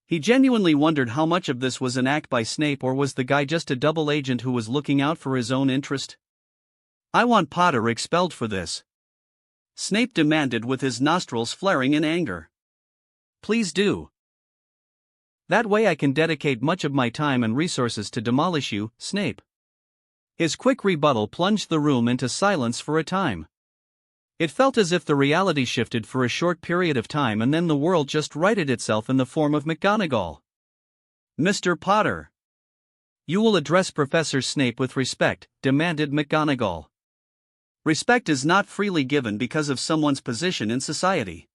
He genuinely wondered how much of this was an act by Snape, or was the guy just a double agent who was looking out for his own interest? "I want Potter expelled for this," Snape demanded with his nostrils flaring in anger. "Please do. That way I can dedicate much of my time and resources to demolish you, Snape." His quick rebuttal plunged the room into silence for a time. It felt as if the reality shifted for a short period of time, and then the world just righted itself in the form of McGonagall. "Mr. Potter, you will address Professor Snape with respect," demanded McGonagall. "Respect is not freely given because of someone's position in society.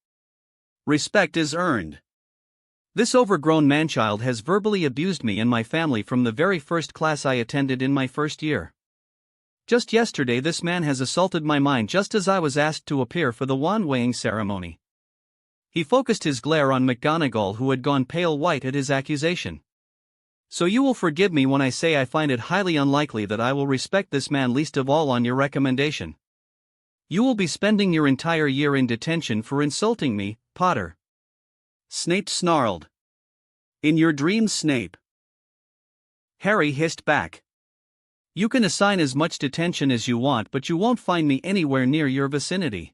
Respect is earned. This overgrown manchild has verbally abused me and my family from the very first class I attended in my first year. Just yesterday this man has assaulted my mind just as I was asked to appear for the wand-weighing ceremony." He focused his glare on McGonagall, who had gone pale white at his accusation. So you will forgive me when I say I find it highly unlikely that I will respect this man, least of all on your recommendation. You will be spending your entire year in detention for insulting me, Potter." Snape snarled. "In your dreams, Snape." Harry hissed back. "You can assign as much detention as you want, but you won't find me anywhere near your vicinity.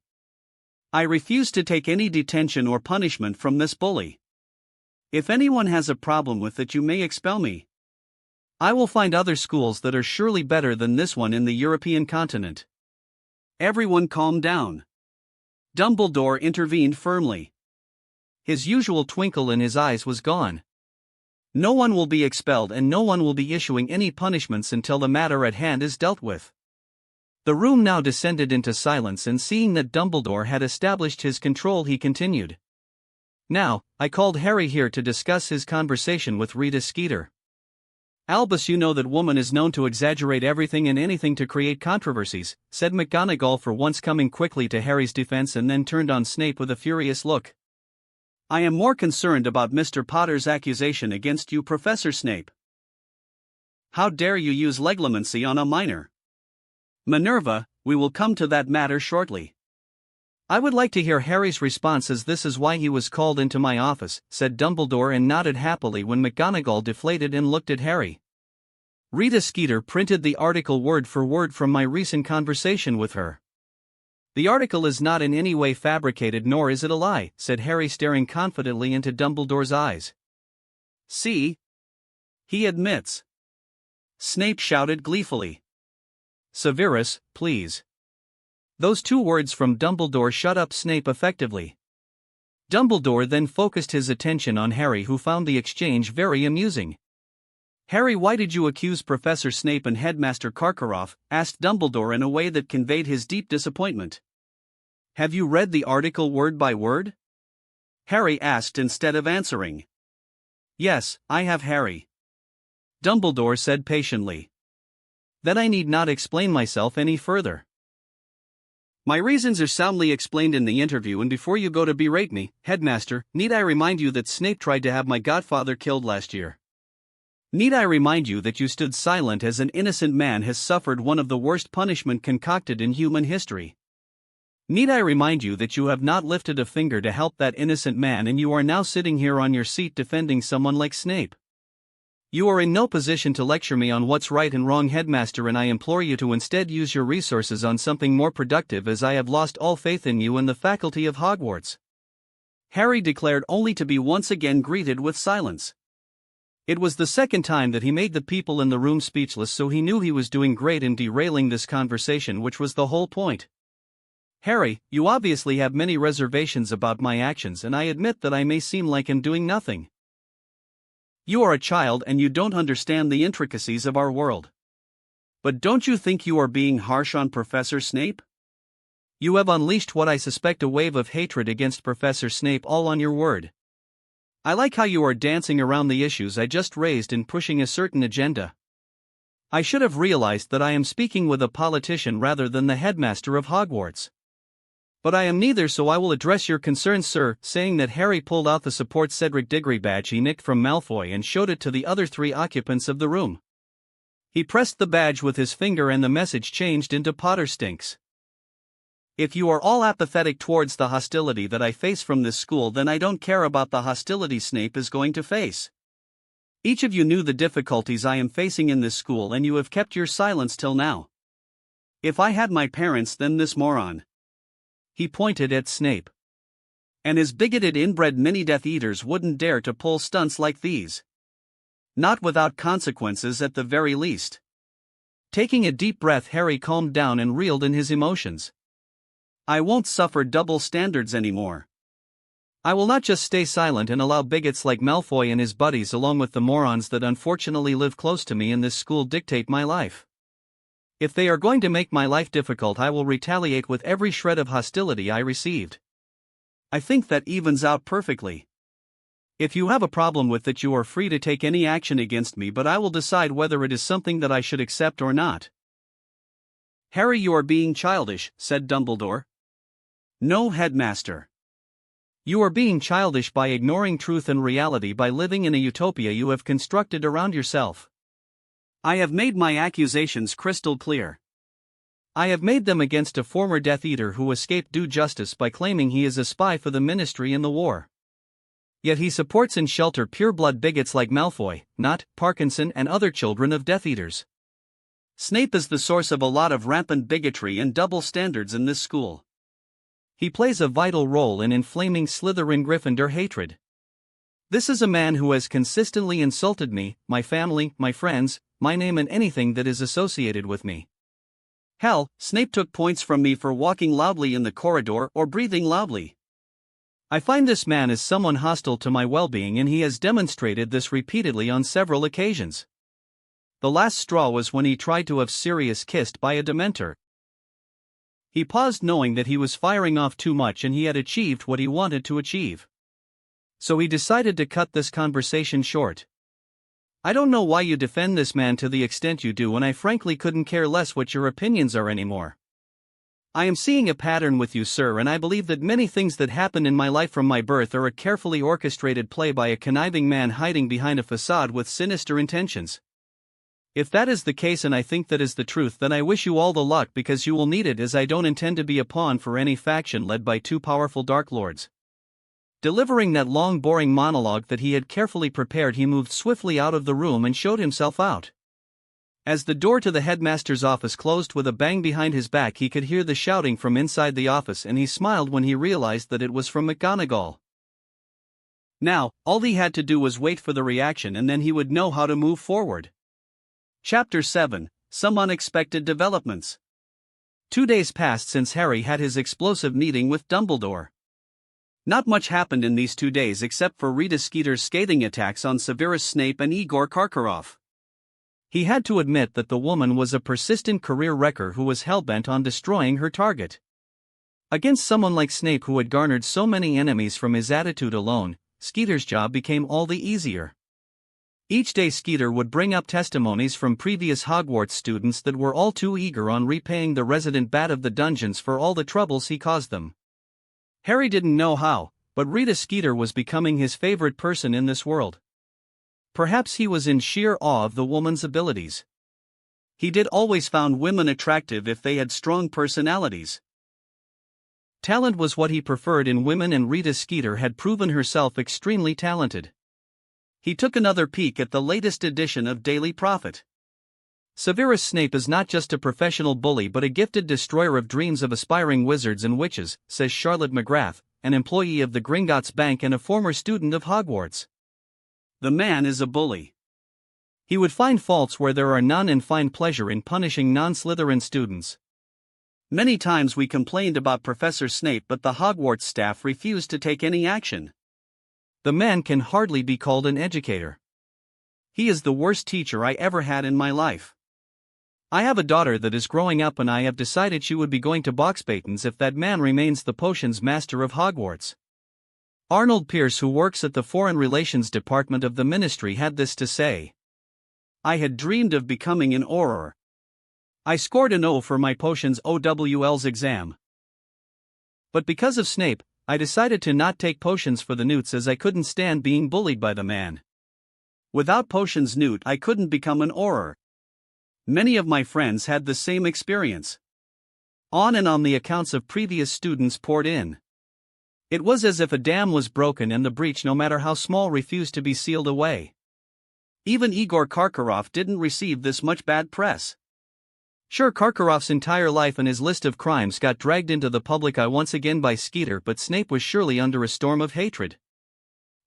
I refuse to take any detention or punishment from this bully. If anyone has a problem with it, you may expel me. I will find other schools that are surely better than this one in the European continent." Everyone calmed down. Dumbledore intervened firmly. His usual twinkle in his eyes was gone. "No one will be expelled and no one will be issuing any punishments until the matter at hand is dealt with." The room now descended into silence, and seeing that Dumbledore had established his control, he continued. "Now, I called Harry here to discuss his conversation with Rita Skeeter. Albus, you know that woman is known to exaggerate everything and anything to create controversies," said McGonagall, for once coming quickly to Harry's defense, and then turned on Snape with a furious look. "I am more concerned about Mr. Potter's accusation against you, Professor Snape. How dare you use legilimency on a minor? Minerva, we will come to that matter shortly." "I would like to hear Harry's response, as this is why he was called into my office," said Dumbledore, and nodded happily when McGonagall deflated and looked at Harry. "Rita Skeeter printed the article word for word from my recent conversation with her." "The article is not in any way fabricated, nor is it a lie," said Harry, staring confidently into Dumbledore's eyes. "See? He admits." Snape shouted gleefully. "Severus, please." Those two words from Dumbledore shut up Snape effectively. Dumbledore then focused his attention on Harry, who found the exchange very amusing. "Harry, why did you accuse Professor Snape and Headmaster Karkaroff?" asked Dumbledore in a way that conveyed his deep disappointment. "Have you read the article word by word?" Harry asked instead of answering. "Yes, I have, Harry," Dumbledore said patiently. "Then I need not explain myself any further. My reasons are soundly explained in the interview, and before you go to berate me, Headmaster, need I remind you that Snape tried to have my godfather killed last year? Need I remind you that you stood silent as an innocent man has suffered one of the worst punishment concocted in human history? Need I remind you that you have not lifted a finger to help that innocent man, and you are now sitting here on your seat defending someone like Snape? You are in no position to lecture me on what's right and wrong, Headmaster, and I implore you to instead use your resources on something more productive, as I have lost all faith in you and the faculty of Hogwarts." Harry declared, only to be once again greeted with silence. It was the second time that he made the people in the room speechless, so he knew he was doing great in derailing this conversation, which was the whole point. "Harry, you obviously have many reservations about my actions, and I admit that I may seem like I'm doing nothing. You are a child and you don't understand the intricacies of our world. But don't you think you are being harsh on Professor Snape? You have unleashed what I suspect a wave of hatred against Professor Snape, all on your word. I like how you are dancing around the issues I just raised and pushing a certain agenda. I should have realized that I am speaking with a politician rather than the headmaster of Hogwarts. But I am neither, so I will address your concerns, sir." Saying that, Harry pulled out the Support Cedric Diggory badge he nicked from Malfoy and showed it to the other three occupants of the room. He pressed the badge with his finger and the message changed into "Potter stinks." "If you are all apathetic towards the hostility that I face from this school, then I don't care about the hostility Snape is going to face. Each of you knew the difficulties I am facing in this school, and you have kept your silence till now. If I had my parents, then this moron," he pointed at Snape, "and his bigoted inbred mini-Death Eaters wouldn't dare to pull stunts like these. Not without consequences at the very least." Taking a deep breath, Harry calmed down and reeled in his emotions. "I won't suffer double standards anymore. I will not just stay silent and allow bigots like Malfoy and his buddies, along with the morons that unfortunately live close to me in this school, dictate my life. If they are going to make my life difficult, I will retaliate with every shred of hostility I received. I think that evens out perfectly. If you have a problem with it, you are free to take any action against me, but I will decide whether it is something that I should accept or not." "Harry, you are being childish," said Dumbledore. "No, Headmaster. You are being childish by ignoring truth and reality by living in a utopia you have constructed around yourself. I have made my accusations crystal clear. I have made them against a former Death Eater who escaped due justice by claiming he is a spy for the Ministry in the war. Yet he supports and shelters pureblood bigots like Malfoy, Nott, Parkinson and other children of Death Eaters. Snape is the source of a lot of rampant bigotry and double standards in this school. He plays a vital role in inflaming Slytherin-Gryffindor hatred. This is a man who has consistently insulted me, my family, my friends, my name and anything that is associated with me. Hell, Snape took points from me for walking loudly in the corridor or breathing loudly. I find this man is someone hostile to my well-being and he has demonstrated this repeatedly on several occasions. The last straw was when he tried to have Sirius kissed by a Dementor. He paused knowing that he was firing off too much and he had achieved what he wanted to achieve. So he decided to cut this conversation short. I don't know why you defend this man to the extent you do and I frankly couldn't care less what your opinions are anymore. I am seeing a pattern with you, sir, and I believe that many things that happen in my life from my birth are a carefully orchestrated play by a conniving man hiding behind a facade with sinister intentions. If that is the case and I think that is the truth, then I wish you all the luck because you will need it, as I don't intend to be a pawn for any faction led by two powerful Dark Lords. Delivering that long boring monologue that he had carefully prepared, he moved swiftly out of the room and showed himself out. As the door to the headmaster's office closed with a bang behind his back, he could hear the shouting from inside the office and he smiled when he realized that it was from McGonagall. Now, all he had to do was wait for the reaction and then he would know how to move forward. Chapter 7, Some Unexpected Developments. 2 days passed since Harry had his explosive meeting with Dumbledore. Not much happened in these 2 days except for Rita Skeeter's scathing attacks on Severus Snape and Igor Karkaroff. He had to admit that the woman was a persistent career wrecker who was hell-bent on destroying her target. Against someone like Snape who had garnered so many enemies from his attitude alone, Skeeter's job became all the easier. Each day Skeeter would bring up testimonies from previous Hogwarts students that were all too eager on repaying the resident bat of the dungeons for all the troubles he caused them. Harry didn't know how, but Rita Skeeter was becoming his favorite person in this world. Perhaps he was in sheer awe of the woman's abilities. He did always found women attractive if they had strong personalities. Talent was what he preferred in women, and Rita Skeeter had proven herself extremely talented. He took another peek at the latest edition of Daily Prophet. Severus Snape is not just a professional bully but a gifted destroyer of dreams of aspiring wizards and witches, says Charlotte McGrath, an employee of the Gringotts Bank and a former student of Hogwarts. The man is a bully. He would find faults where there are none and find pleasure in punishing non-Slytherin students. Many times we complained about Professor Snape, but the Hogwarts staff refused to take any action. The man can hardly be called an educator. He is the worst teacher I ever had in my life. I have a daughter that is growing up and I have decided she would be going to Boxbatons if that man remains the potions master of Hogwarts. Arnold Pierce, who works at the Foreign Relations Department of the Ministry, had this to say. I had dreamed of becoming an Auror. I scored an O for my potions OWL's exam. But because of Snape, I decided to not take potions for the Newts as I couldn't stand being bullied by the man. Without potions Newt, I couldn't become an Auror. Many of my friends had the same experience. On and on the accounts of previous students poured in. It was as if a dam was broken and the breach, no matter how small, refused to be sealed away. Even Igor Karkaroff didn't receive this much bad press. Sure, Karkaroff's entire life and his list of crimes got dragged into the public eye once again by Skeeter, but Snape was surely under a storm of hatred.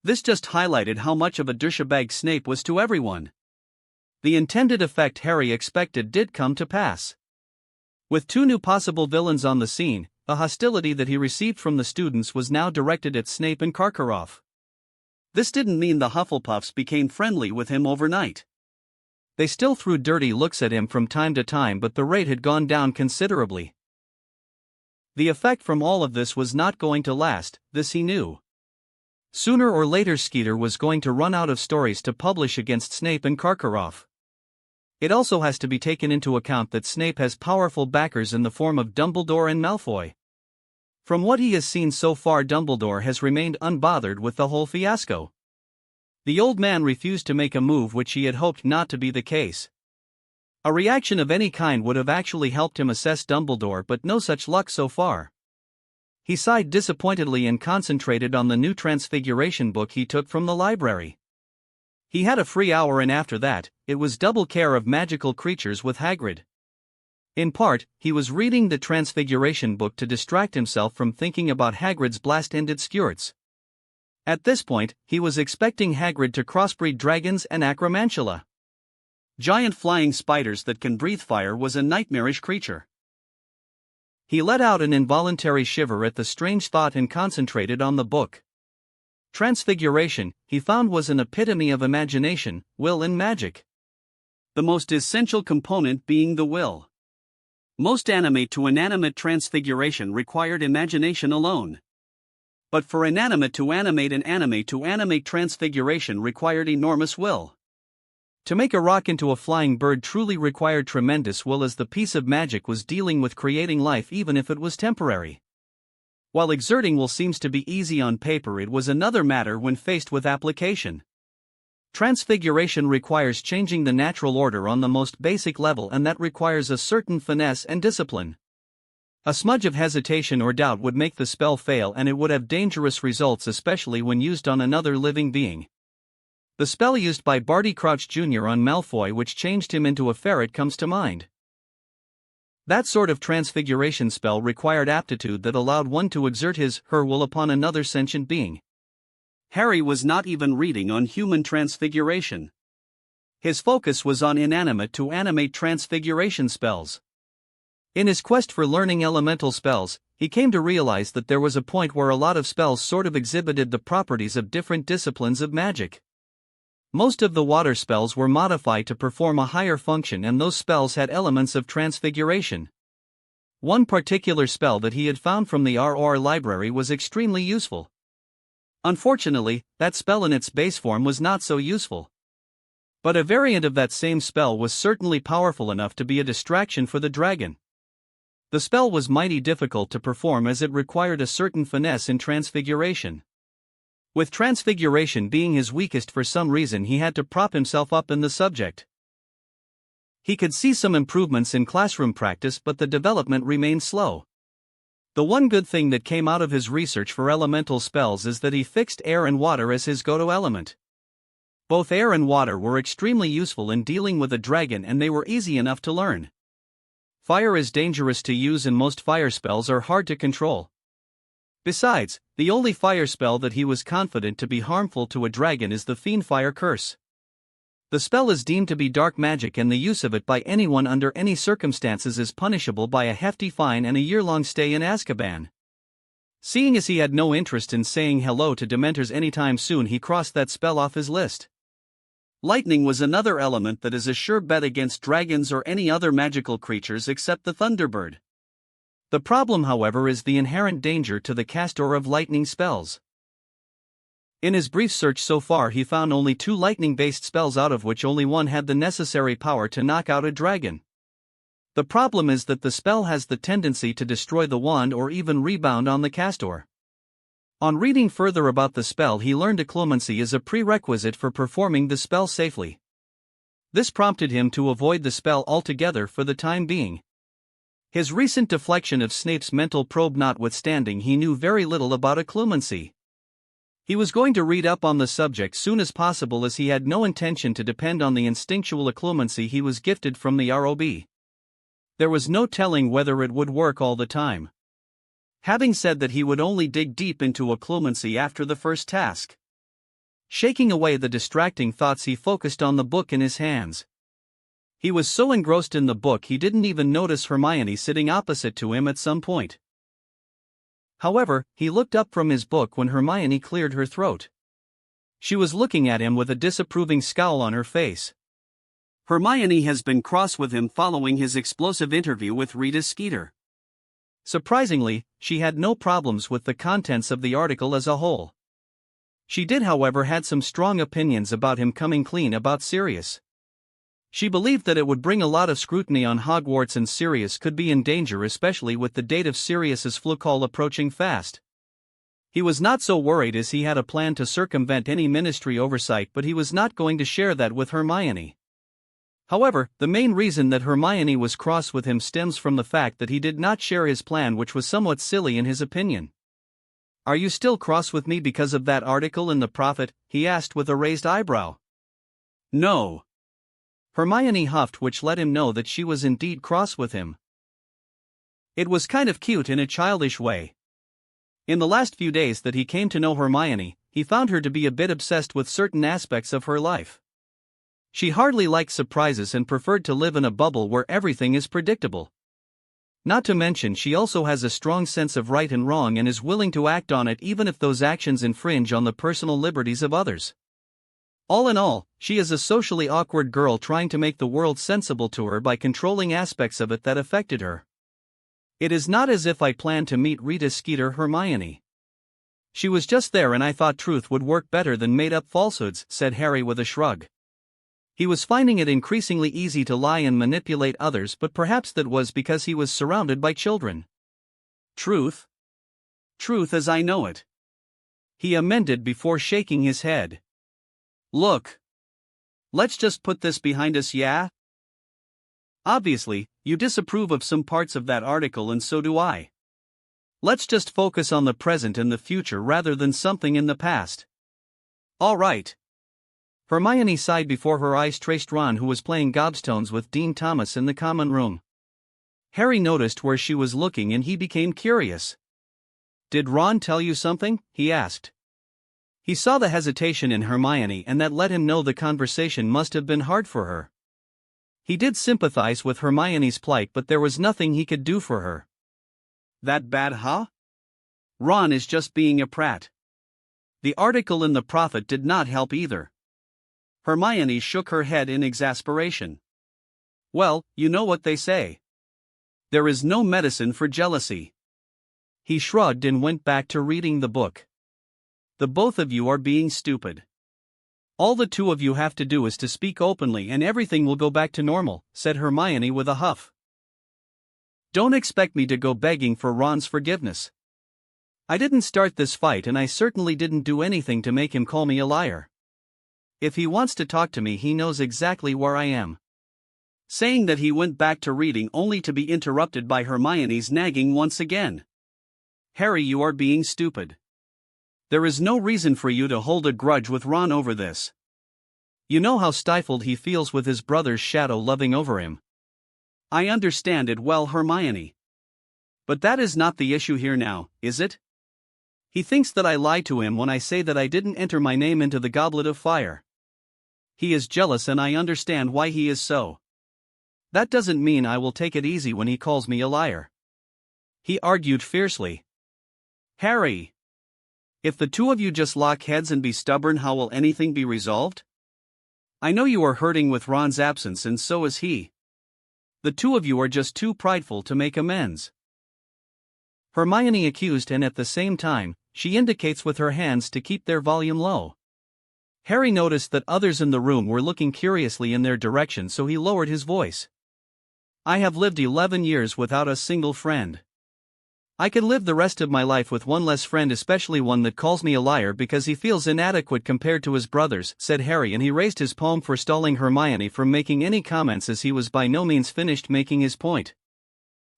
This just highlighted how much of a douchebag Snape was to everyone. The intended effect Harry expected did come to pass. With 2 new possible villains on the scene, the hostility that he received from the students was now directed at Snape and Karkaroff. This didn't mean the Hufflepuffs became friendly with him overnight. They still threw dirty looks at him from time to time, but the rate had gone down considerably. The effect from all of this was not going to last, this he knew. Sooner or later Skeeter was going to run out of stories to publish against Snape and Karkaroff. It also has to be taken into account that Snape has powerful backers in the form of Dumbledore and Malfoy. From what he has seen so far, Dumbledore has remained unbothered with the whole fiasco. The old man refused to make a move, which he had hoped not to be the case. A reaction of any kind would have actually helped him assess Dumbledore, but no such luck so far. He sighed disappointedly and concentrated on the new Transfiguration book he took from the library. He had a free hour, and after that, it was double care of magical creatures with Hagrid. In part, he was reading the Transfiguration book to distract himself from thinking about Hagrid's blast-ended skirts. At this point, he was expecting Hagrid to crossbreed dragons and acromantula. Giant flying spiders that can breathe fire was a nightmarish creature. He let out an involuntary shiver at the strange thought and concentrated on the book. Transfiguration, he found, was an epitome of imagination, will and magic. The most essential component being the will. Most animate to inanimate transfiguration required imagination alone. But for inanimate to animate and animate to animate transfiguration required enormous will. To make a rock into a flying bird truly required tremendous will, as the piece of magic was dealing with creating life even if it was temporary. While exerting will seems to be easy on paper, it was another matter when faced with application. Transfiguration requires changing the natural order on the most basic level, and that requires a certain finesse and discipline. A smudge of hesitation or doubt would make the spell fail, and it would have dangerous results, especially when used on another living being. The spell used by Barty Crouch Jr. on Malfoy, which changed him into a ferret, comes to mind. That sort of transfiguration spell required aptitude that allowed one to exert his/her will upon another sentient being. Harry was not even reading on human transfiguration. His focus was on inanimate to animate transfiguration spells. In his quest for learning elemental spells, he came to realize that there was a point where a lot of spells sort of exhibited the properties of different disciplines of magic. Most of the water spells were modified to perform a higher function, and those spells had elements of transfiguration. One particular spell that he had found from the RR library was extremely useful. Unfortunately, that spell in its base form was not so useful. But a variant of that same spell was certainly powerful enough to be a distraction for the dragon. The spell was mighty difficult to perform, as it required a certain finesse in transfiguration. With transfiguration being his weakest, for some reason he had to prop himself up in the subject. He could see some improvements in classroom practice, but the development remained slow. The one good thing that came out of his research for elemental spells is that he fixed air and water as his go-to element. Both air and water were extremely useful in dealing with a dragon, and they were easy enough to learn. Fire is dangerous to use, and most fire spells are hard to control. Besides, the only fire spell that he was confident to be harmful to a dragon is the Fiendfire Curse. The spell is deemed to be dark magic, and the use of it by anyone under any circumstances is punishable by a hefty fine and a year-long stay in Azkaban. Seeing as he had no interest in saying hello to Dementors anytime soon, he crossed that spell off his list. Lightning was another element that is a sure bet against dragons or any other magical creatures except the Thunderbird. The problem, however, is the inherent danger to the caster of lightning spells. In his brief search so far, he found only 2 lightning-based spells, out of which only one had the necessary power to knock out a dragon. The problem is that the spell has the tendency to destroy the wand or even rebound on the caster. On reading further about the spell, he learned occlumency is a prerequisite for performing the spell safely. This prompted him to avoid the spell altogether for the time being. His recent deflection of Snape's mental probe notwithstanding, he knew very little about occlumency. He was going to read up on the subject soon as possible, as he had no intention to depend on the instinctual occlumency he was gifted from the ROB. There was no telling whether it would work all the time. Having said that, he would only dig deep into occlumency after the first task. Shaking away the distracting thoughts, he focused on the book in his hands. He was so engrossed in the book he didn't even notice Hermione sitting opposite to him at some point. However, he looked up from his book when Hermione cleared her throat. She was looking at him with a disapproving scowl on her face. Hermione has been cross with him following his explosive interview with Rita Skeeter. Surprisingly, she had no problems with the contents of the article as a whole. She did, however, had some strong opinions about him coming clean about Sirius. She believed that it would bring a lot of scrutiny on Hogwarts and Sirius could be in danger, especially with the date of Sirius's flu call approaching fast. He was not so worried as he had a plan to circumvent any ministry oversight, but he was not going to share that with Hermione. However, the main reason that Hermione was cross with him stems from the fact that he did not share his plan, which was somewhat silly in his opinion. "Are you still cross with me because of that article in the Prophet?" he asked with a raised eyebrow. "No." Hermione huffed, which let him know that she was indeed cross with him. It was kind of cute in a childish way. In the last few days that he came to know Hermione, he found her to be a bit obsessed with certain aspects of her life. She hardly liked surprises and preferred to live in a bubble where everything is predictable. Not to mention, she also has a strong sense of right and wrong and is willing to act on it even if those actions infringe on the personal liberties of others. All in all, she is a socially awkward girl trying to make the world sensible to her by controlling aspects of it that affected her. "It is not as if I planned to meet Rita Skeeter, Hermione. She was just there and I thought truth would work better than made-up falsehoods," said Harry with a shrug. He was finding it increasingly easy to lie and manipulate others, but perhaps that was because he was surrounded by children. "Truth? Truth as I know it," he amended before shaking his head. "Look. Let's just put this behind us, yeah? Obviously, you disapprove of some parts of that article and so do I. Let's just focus on the present and the future rather than something in the past." "All right." Hermione sighed before her eyes traced Ron, who was playing gobstones with Dean Thomas in the common room. Harry noticed where she was looking and he became curious. "Did Ron tell you something?" he asked. He saw the hesitation in Hermione and that let him know the conversation must have been hard for her. He did sympathize with Hermione's plight, but there was nothing he could do for her. "That bad, huh? Ron is just being a prat." The article in the Prophet did not help either. Hermione shook her head in exasperation. "Well, you know what they say. There is no medicine for jealousy." He shrugged and went back to reading the book. "The both of you are being stupid. All the two of you have to do is to speak openly and everything will go back to normal," said Hermione with a huff. "Don't expect me to go begging for Ron's forgiveness. I didn't start this fight and I certainly didn't do anything to make him call me a liar. If he wants to talk to me, he knows exactly where I am." Saying that, he went back to reading only to be interrupted by Hermione's nagging once again. "Harry, you are being stupid. There is no reason for you to hold a grudge with Ron over this. You know how stifled he feels with his brother's shadow loving over him." "I understand it well, Hermione. But that is not the issue here now, is it? He thinks that I lied to him when I say that I didn't enter my name into the Goblet of Fire. He is jealous and I understand why he is so. That doesn't mean I will take it easy when he calls me a liar," he argued fiercely. "Harry! If the two of you just lock heads and be stubborn, how will anything be resolved? I know you are hurting with Ron's absence and so is he. The two of you are just too prideful to make amends." Hermione accused, and at the same time, she indicates with her hands to keep their volume low. Harry noticed that others in the room were looking curiously in their direction, so he lowered his voice. "I have lived 11 years without a single friend. I could live the rest of my life with one less friend, especially one that calls me a liar because he feels inadequate compared to his brothers," said Harry, and he raised his palm, forestalling Hermione from making any comments as he was by no means finished making his point.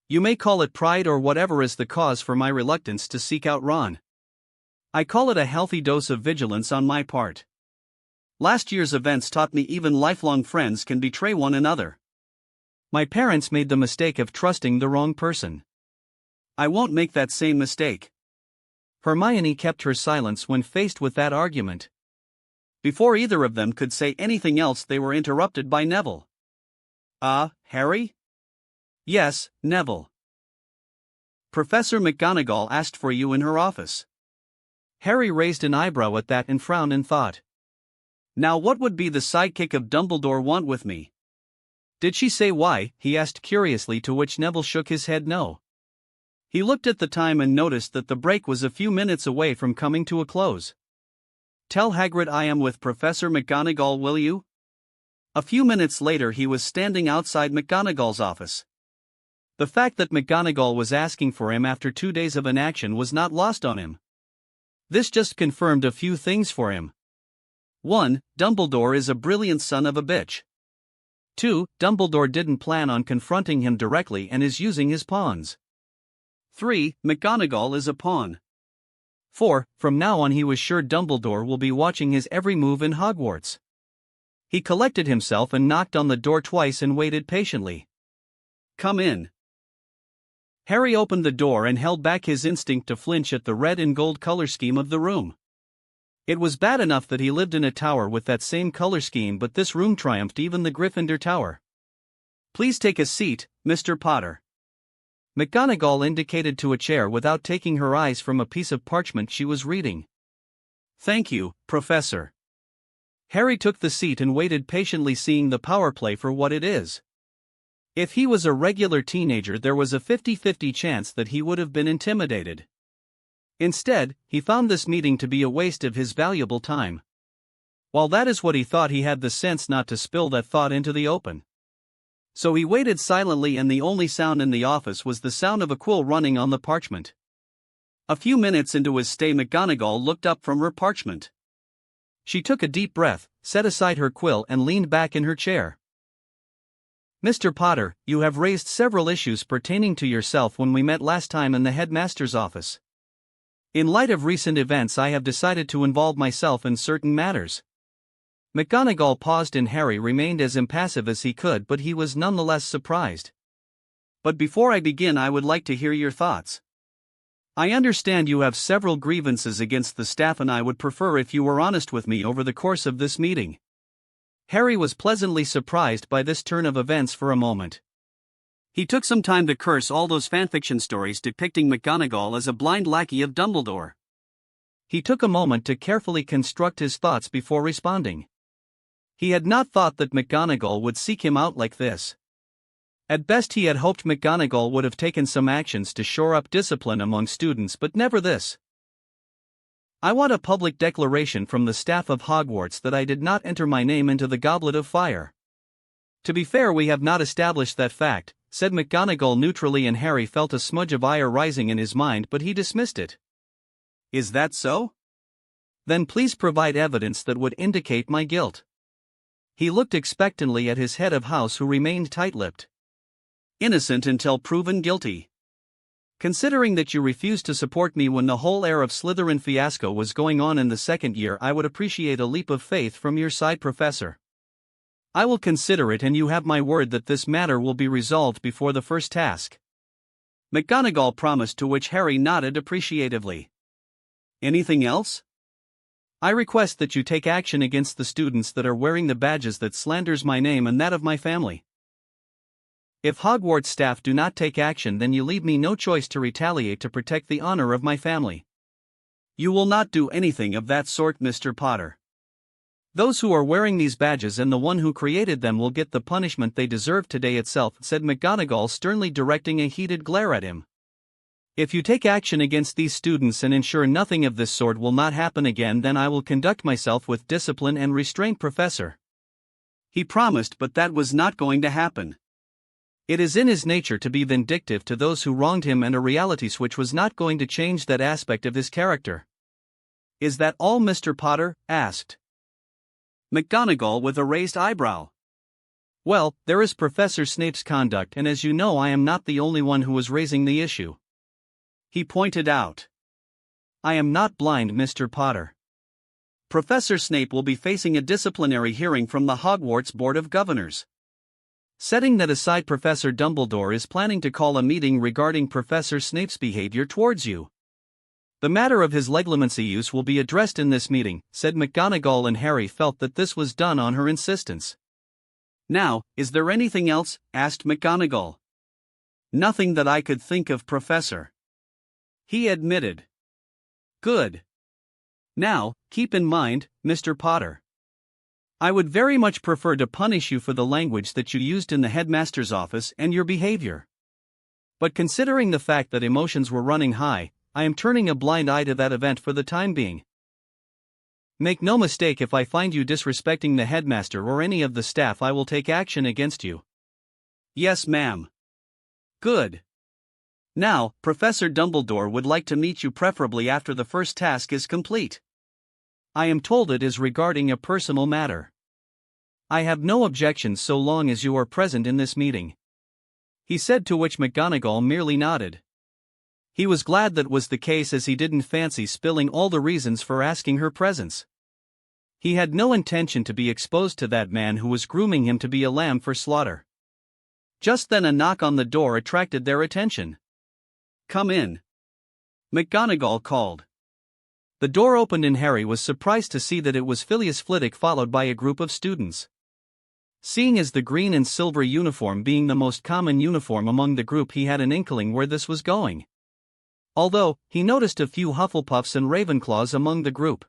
"You may call it pride or whatever is the cause for my reluctance to seek out Ron. I call it a healthy dose of vigilance on my part. Last year's events taught me even lifelong friends can betray one another. My parents made the mistake of trusting the wrong person. I won't make that same mistake." Hermione kept her silence when faced with that argument. Before either of them could say anything else, they were interrupted by Neville. Harry?" "Yes, Neville. Professor McGonagall asked for you in her office." Harry raised an eyebrow at that and frowned in thought. "Now what would be the sidekick of Dumbledore want with me?" "Did she say why?" he asked curiously, to which Neville shook his head no. He looked at the time and noticed that the break was a few minutes away from coming to a close. "Tell Hagrid I am with Professor McGonagall, will you?" A few minutes later he was standing outside McGonagall's office. The fact that McGonagall was asking for him after 2 days of inaction was not lost on him. This just confirmed a few things for him. 1. Dumbledore is a brilliant son of a bitch. 2. Dumbledore didn't plan on confronting him directly and is using his pawns. 3. McGonagall is a pawn. 4. From now on he was sure Dumbledore will be watching his every move in Hogwarts. He collected himself and knocked on the door twice and waited patiently. "Come in." Harry opened the door and held back his instinct to flinch at the red and gold color scheme of the room. It was bad enough that he lived in a tower with that same color scheme, but this room triumphed even the Gryffindor tower. "Please take a seat, Mr. Potter." McGonagall indicated to a chair without taking her eyes from a piece of parchment she was reading. "Thank you, Professor." Harry took the seat and waited patiently, seeing the power play for what it is. If he was a regular teenager, there was a 50-50 chance that he would have been intimidated. Instead, he found this meeting to be a waste of his valuable time. While that is what he thought, he had the sense not to spill that thought into the open. So he waited silently, and the only sound in the office was the sound of a quill running on the parchment. A few minutes into his stay, McGonagall looked up from her parchment. She took a deep breath, set aside her quill and leaned back in her chair. "Mr. Potter, you have raised several issues pertaining to yourself when we met last time in the headmaster's office. In light of recent events, I have decided to involve myself in certain matters." McGonagall paused and Harry remained as impassive as he could, but he was nonetheless surprised. "But before I begin, I would like to hear your thoughts. I understand you have several grievances against the staff, and I would prefer if you were honest with me over the course of this meeting." Harry was pleasantly surprised by this turn of events for a moment. He took some time to curse all those fanfiction stories depicting McGonagall as a blind lackey of Dumbledore. He took a moment to carefully construct his thoughts before responding. He had not thought that McGonagall would seek him out like this. At best, he had hoped McGonagall would have taken some actions to shore up discipline among students, but never this. "I want a public declaration from the staff of Hogwarts that I did not enter my name into the Goblet of Fire." "To be fair, we have not established that fact," said McGonagall neutrally, and Harry felt a smudge of ire rising in his mind, but he dismissed it. "Is that so? Then please provide evidence that would indicate my guilt." He looked expectantly at his head of house, who remained tight-lipped. "Innocent until proven guilty. Considering that you refused to support me when the whole Heir of Slytherin fiasco was going on in the second year, I would appreciate a leap of faith from your side, Professor. I will consider it, and you have my word that this matter will be resolved before the first task." McGonagall promised, to which Harry nodded appreciatively. "Anything else?" "I request that you take action against the students that are wearing the badges that slanders my name and that of my family. If Hogwarts staff do not take action, then you leave me no choice to retaliate to protect the honor of my family." "You will not do anything of that sort, Mr. Potter. Those who are wearing these badges and the one who created them will get the punishment they deserve today itself," said McGonagall, sternly directing a heated glare at him. "If you take action against these students and ensure nothing of this sort will not happen again, then I will conduct myself with discipline and restraint, Professor." He promised, but that was not going to happen. It is in his nature to be vindictive to those who wronged him, and a reality switch was not going to change that aspect of his character. "Is that all, Mr. Potter?" asked McGonagall with a raised eyebrow. "Well, there is Professor Snape's conduct, and as you know, I am not the only one who was raising the issue," he pointed out. "I am not blind, Mr. Potter. Professor Snape will be facing a disciplinary hearing from the Hogwarts Board of Governors. Setting that aside, Professor Dumbledore is planning to call a meeting regarding Professor Snape's behavior towards you. The matter of his legilimency use will be addressed in this meeting," said McGonagall, and Harry felt that this was done on her insistence. "Now, is there anything else?" asked McGonagall. "Nothing that I could think of, Professor," he admitted. "Good. Now, keep in mind, Mr. Potter, I would very much prefer to punish you for the language that you used in the headmaster's office and your behavior. But considering the fact that emotions were running high, I am turning a blind eye to that event for the time being." Make no mistake, if I find you disrespecting the headmaster or any of the staff, I will take action against you. Yes, ma'am. Good. Now, Professor Dumbledore would like to meet you, preferably after the first task is complete. I am told it is regarding a personal matter. I have no objections so long as you are present in this meeting, he said, to which McGonagall merely nodded. He was glad that was the case, as he didn't fancy spilling all the reasons for asking her presence. He had no intention to be exposed to that man who was grooming him to be a lamb for slaughter. Just then a knock on the door attracted their attention. Come in, McGonagall called. The door opened and Harry was surprised to see that it was Phileas Flitwick, followed by a group of students. Seeing as the green and silver uniform being the most common uniform among the group, he had an inkling where this was going. Although, he noticed a few Hufflepuffs and Ravenclaws among the group.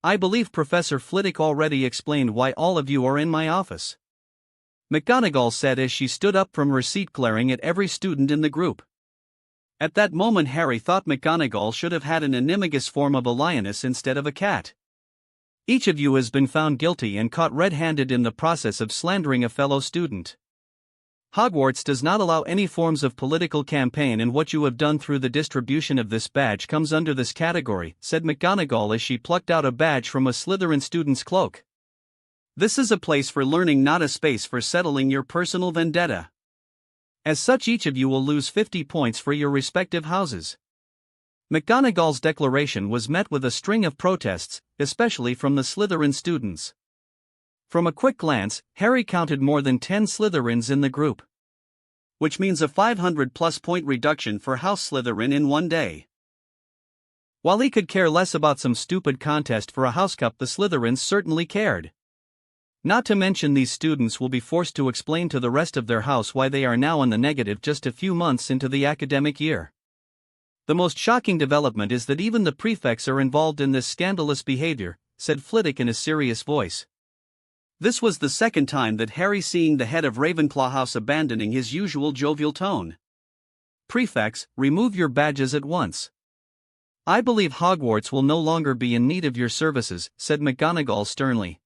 I believe Professor Flitwick already explained why all of you are in my office, McGonagall said as she stood up from her seat, glaring at every student in the group. At that moment Harry thought McGonagall should have had an animagus form of a lioness instead of a cat. Each of you has been found guilty and caught red-handed in the process of slandering a fellow student. Hogwarts does not allow any forms of political campaign, and what you have done through the distribution of this badge comes under this category, said McGonagall as she plucked out a badge from a Slytherin student's cloak. This is a place for learning, not a space for settling your personal vendetta. As such, each of you will lose 50 points for your respective houses. McGonagall's declaration was met with a string of protests, especially from the Slytherin students. From a quick glance, Harry counted more than 10 Slytherins in the group, which means a 500+ point reduction for House Slytherin in one day. While he could care less about some stupid contest for a house cup, the Slytherins certainly cared. Not to mention, these students will be forced to explain to the rest of their house why they are now in the negative just a few months into the academic year. The most shocking development is that even the prefects are involved in this scandalous behavior, said Flitwick in a serious voice. This was the second time that Harry seeing the head of Ravenclaw House abandoning his usual jovial tone. Prefects, remove your badges at once. I believe Hogwarts will no longer be in need of your services, said McGonagall sternly.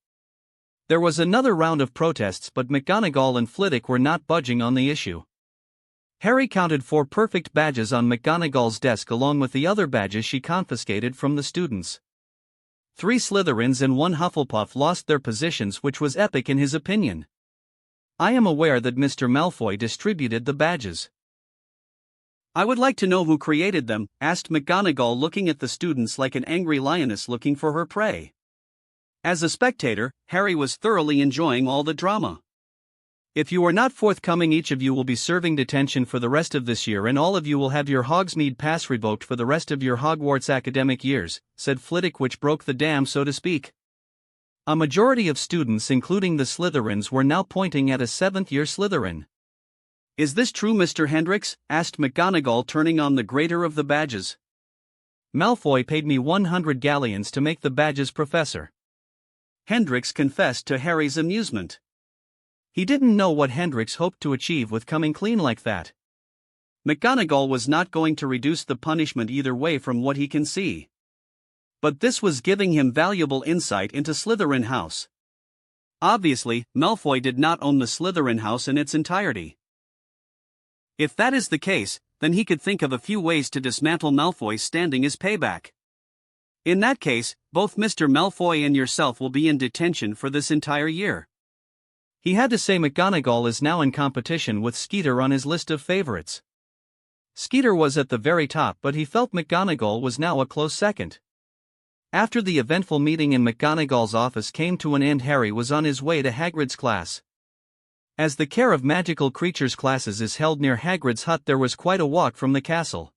There was another round of protests, but McGonagall and Flitwick were not budging on the issue. Harry counted 4 perfect badges on McGonagall's desk along with the other badges she confiscated from the students. 3 Slytherins and 1 Hufflepuff lost their positions, which was epic in his opinion. I am aware that Mr. Malfoy distributed the badges. I would like to know who created them, asked McGonagall, looking at the students like an angry lioness looking for her prey. As a spectator, Harry was thoroughly enjoying all the drama. If you are not forthcoming, each of you will be serving detention for the rest of this year, and all of you will have your Hogsmeade pass revoked for the rest of your Hogwarts academic years, said Flitwick, which broke the dam, so to speak. A majority of students, including the Slytherins, were now pointing at a 7th-year Slytherin. Is this true, Mr. Hendricks? Asked McGonagall, turning on the grater of the badges. Malfoy paid me 100 galleons to make the badges, Professor. Hendricks confessed, to Harry's amusement. He didn't know what Hendricks hoped to achieve with coming clean like that. McGonagall was not going to reduce the punishment either way from what he can see. But this was giving him valuable insight into Slytherin House. Obviously, Malfoy did not own the Slytherin House in its entirety. If that is the case, then he could think of a few ways to dismantle Malfoy's standing as payback. In that case, both Mr. Malfoy and yourself will be in detention for this entire year. He had to say McGonagall is now in competition with Skeeter on his list of favorites. Skeeter was at the very top, but he felt McGonagall was now a close second. After the eventful meeting in McGonagall's office came to an end, Harry was on his way to Hagrid's class. As the Care of Magical Creatures classes is held near Hagrid's hut, there was quite a walk from the castle.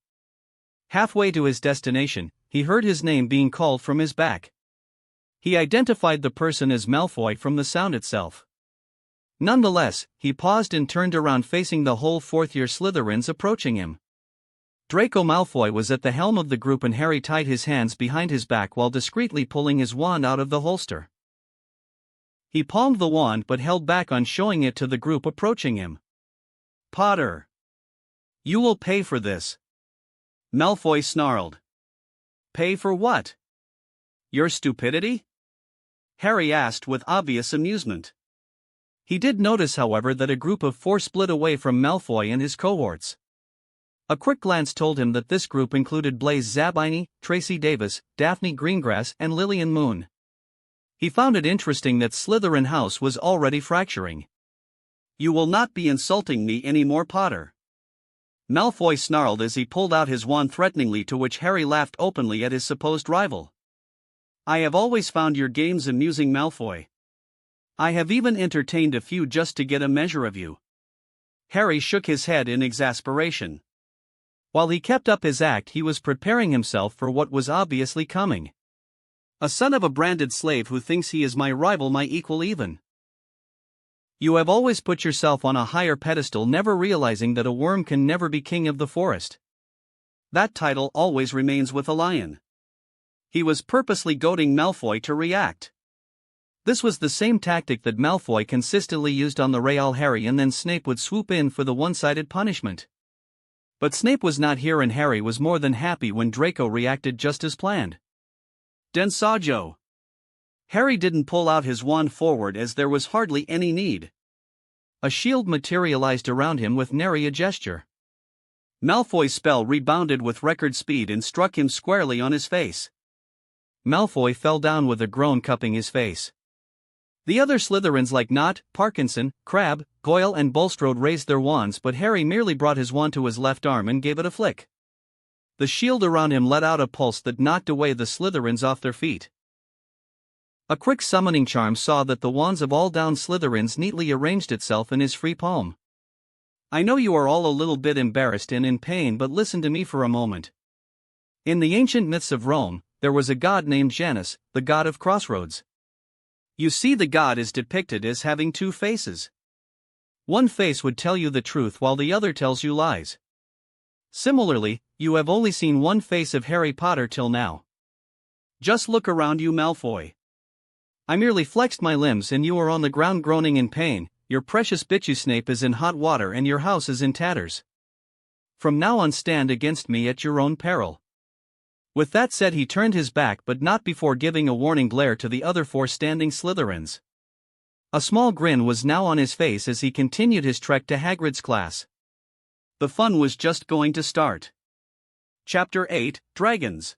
Halfway to his destination, he heard his name being called from his back. He identified the person as Malfoy from the sound itself. Nonetheless, he paused and turned around, facing the whole 4th-year Slytherins approaching him. Draco Malfoy was at the helm of the group, and Harry tied his hands behind his back while discreetly pulling his wand out of the holster. He palmed the wand but held back on showing it to the group approaching him. Potter! You will pay for this! Malfoy snarled. Pay for what? Your stupidity? Harry asked with obvious amusement. He did notice, however, that a group of 4 split away from Malfoy and his cohorts. A quick glance told him that this group included Blaise Zabini, Tracy Davis, Daphne Greengrass, and Lillian Moon. He found it interesting that Slytherin House was already fracturing. You will not be insulting me anymore, Potter. Malfoy snarled as he pulled out his wand threateningly, to which Harry laughed openly at his supposed rival. I have always found your games amusing, Malfoy. I have even entertained a few just to get a measure of you. Harry shook his head in exasperation. While he kept up his act, he was preparing himself for what was obviously coming. A son of a branded slave who thinks he is my rival, my equal even. You have always put yourself on a higher pedestal, never realizing that a worm can never be king of the forest. That title always remains with a lion. He was purposely goading Malfoy to react. This was the same tactic that Malfoy consistently used on the Real Harry, and then Snape would swoop in for the one-sided punishment. But Snape was not here, and Harry was more than happy when Draco reacted just as planned. Densajo. Harry didn't pull out his wand forward, as there was hardly any need. A shield materialized around him with nary a gesture. Malfoy's spell rebounded with record speed and struck him squarely on his face. Malfoy fell down with a groan, cupping his face. The other Slytherins like Nott, Parkinson, Crabbe, Goyle and Bulstrode raised their wands, but Harry merely brought his wand to his left arm and gave it a flick. The shield around him let out a pulse that knocked away the Slytherins off their feet. A quick summoning charm saw that the wands of all down Slytherins neatly arranged itself in his free palm. I know you are all a little bit embarrassed and in pain, but listen to me for a moment. In the ancient myths of Rome, there was a god named Janus, the god of crossroads. You see, the god is depicted as having 2 faces. One face would tell you the truth while the other tells you lies. Similarly, you have only seen one face of Harry Potter till now. Just look around you, Malfoy. I merely flexed my limbs and you are on the ground groaning in pain. Your precious bitchu Snape is in hot water and your house is in tatters. From now on, stand against me at your own peril. With that said, he turned his back, but not before giving a warning glare to the other 4 standing Slytherins. A small grin was now on his face as he continued his trek to Hagrid's class. The fun was just going to start. Chapter 8, Dragons.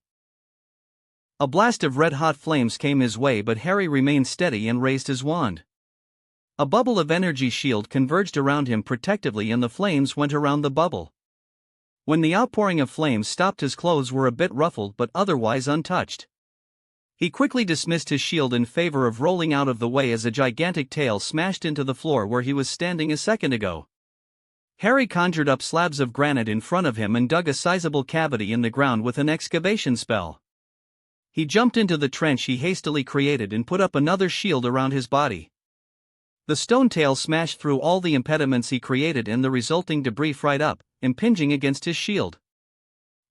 A blast of red-hot flames came his way, but Harry remained steady and raised his wand. A bubble of energy shield converged around him protectively, and the flames went around the bubble. When the outpouring of flames stopped, his clothes were a bit ruffled but otherwise untouched. He quickly dismissed his shield in favor of rolling out of the way as a gigantic tail smashed into the floor where he was standing a second ago. Harry conjured up slabs of granite in front of him and dug a sizable cavity in the ground with an excavation spell. He jumped into the trench he hastily created and put up another shield around his body. The stone tail smashed through all the impediments he created, and the resulting debris fried up, impinging against his shield.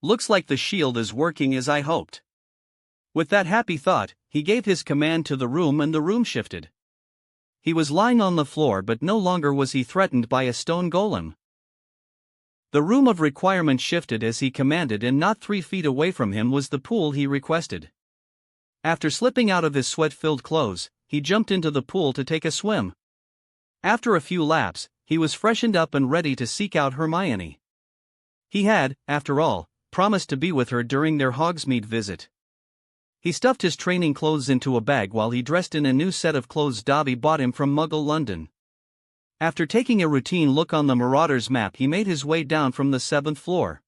Looks like the shield is working as I hoped. With that happy thought, he gave his command to the room and the room shifted. He was lying on the floor, but no longer was he threatened by a stone golem. The room of requirement shifted as he commanded, and not 3 feet away from him was the pool he requested. After slipping out of his sweat-filled clothes, he jumped into the pool to take a swim. After a few laps, he was freshened up and ready to seek out Hermione. He had, after all, promised to be with her during their Hogsmeade visit. He stuffed his training clothes into a bag while he dressed in a new set of clothes Dobby bought him from Muggle London. After taking a routine look on the Marauders map, he made his way down from the 7th floor.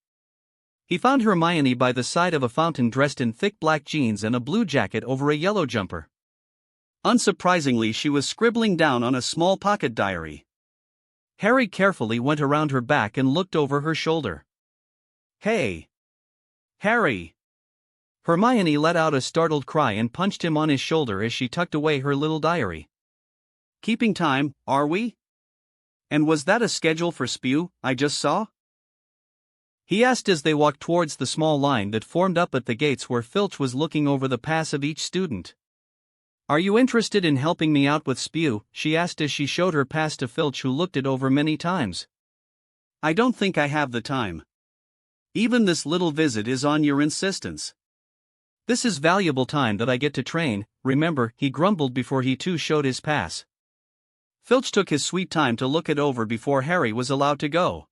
He found Hermione by the side of a fountain, dressed in thick black jeans and a blue jacket over a yellow jumper. Unsurprisingly, she was scribbling down on a small pocket diary. Harry carefully went around her back and looked over her shoulder. Hey! Harry! Hermione let out a startled cry and punched him on his shoulder as she tucked away her little diary. Keeping time, are we? And was that a schedule for spew I just saw? He asked as they walked towards the small line that formed up at the gates where Filch was looking over the pass of each student. Are you interested in helping me out with spew? She asked as she showed her pass to Filch, who looked it over many times. I don't think I have the time. Even this little visit is on your insistence. This is valuable time that I get to train, remember, he grumbled before he too showed his pass. Filch took his sweet time to look it over before Harry was allowed to go.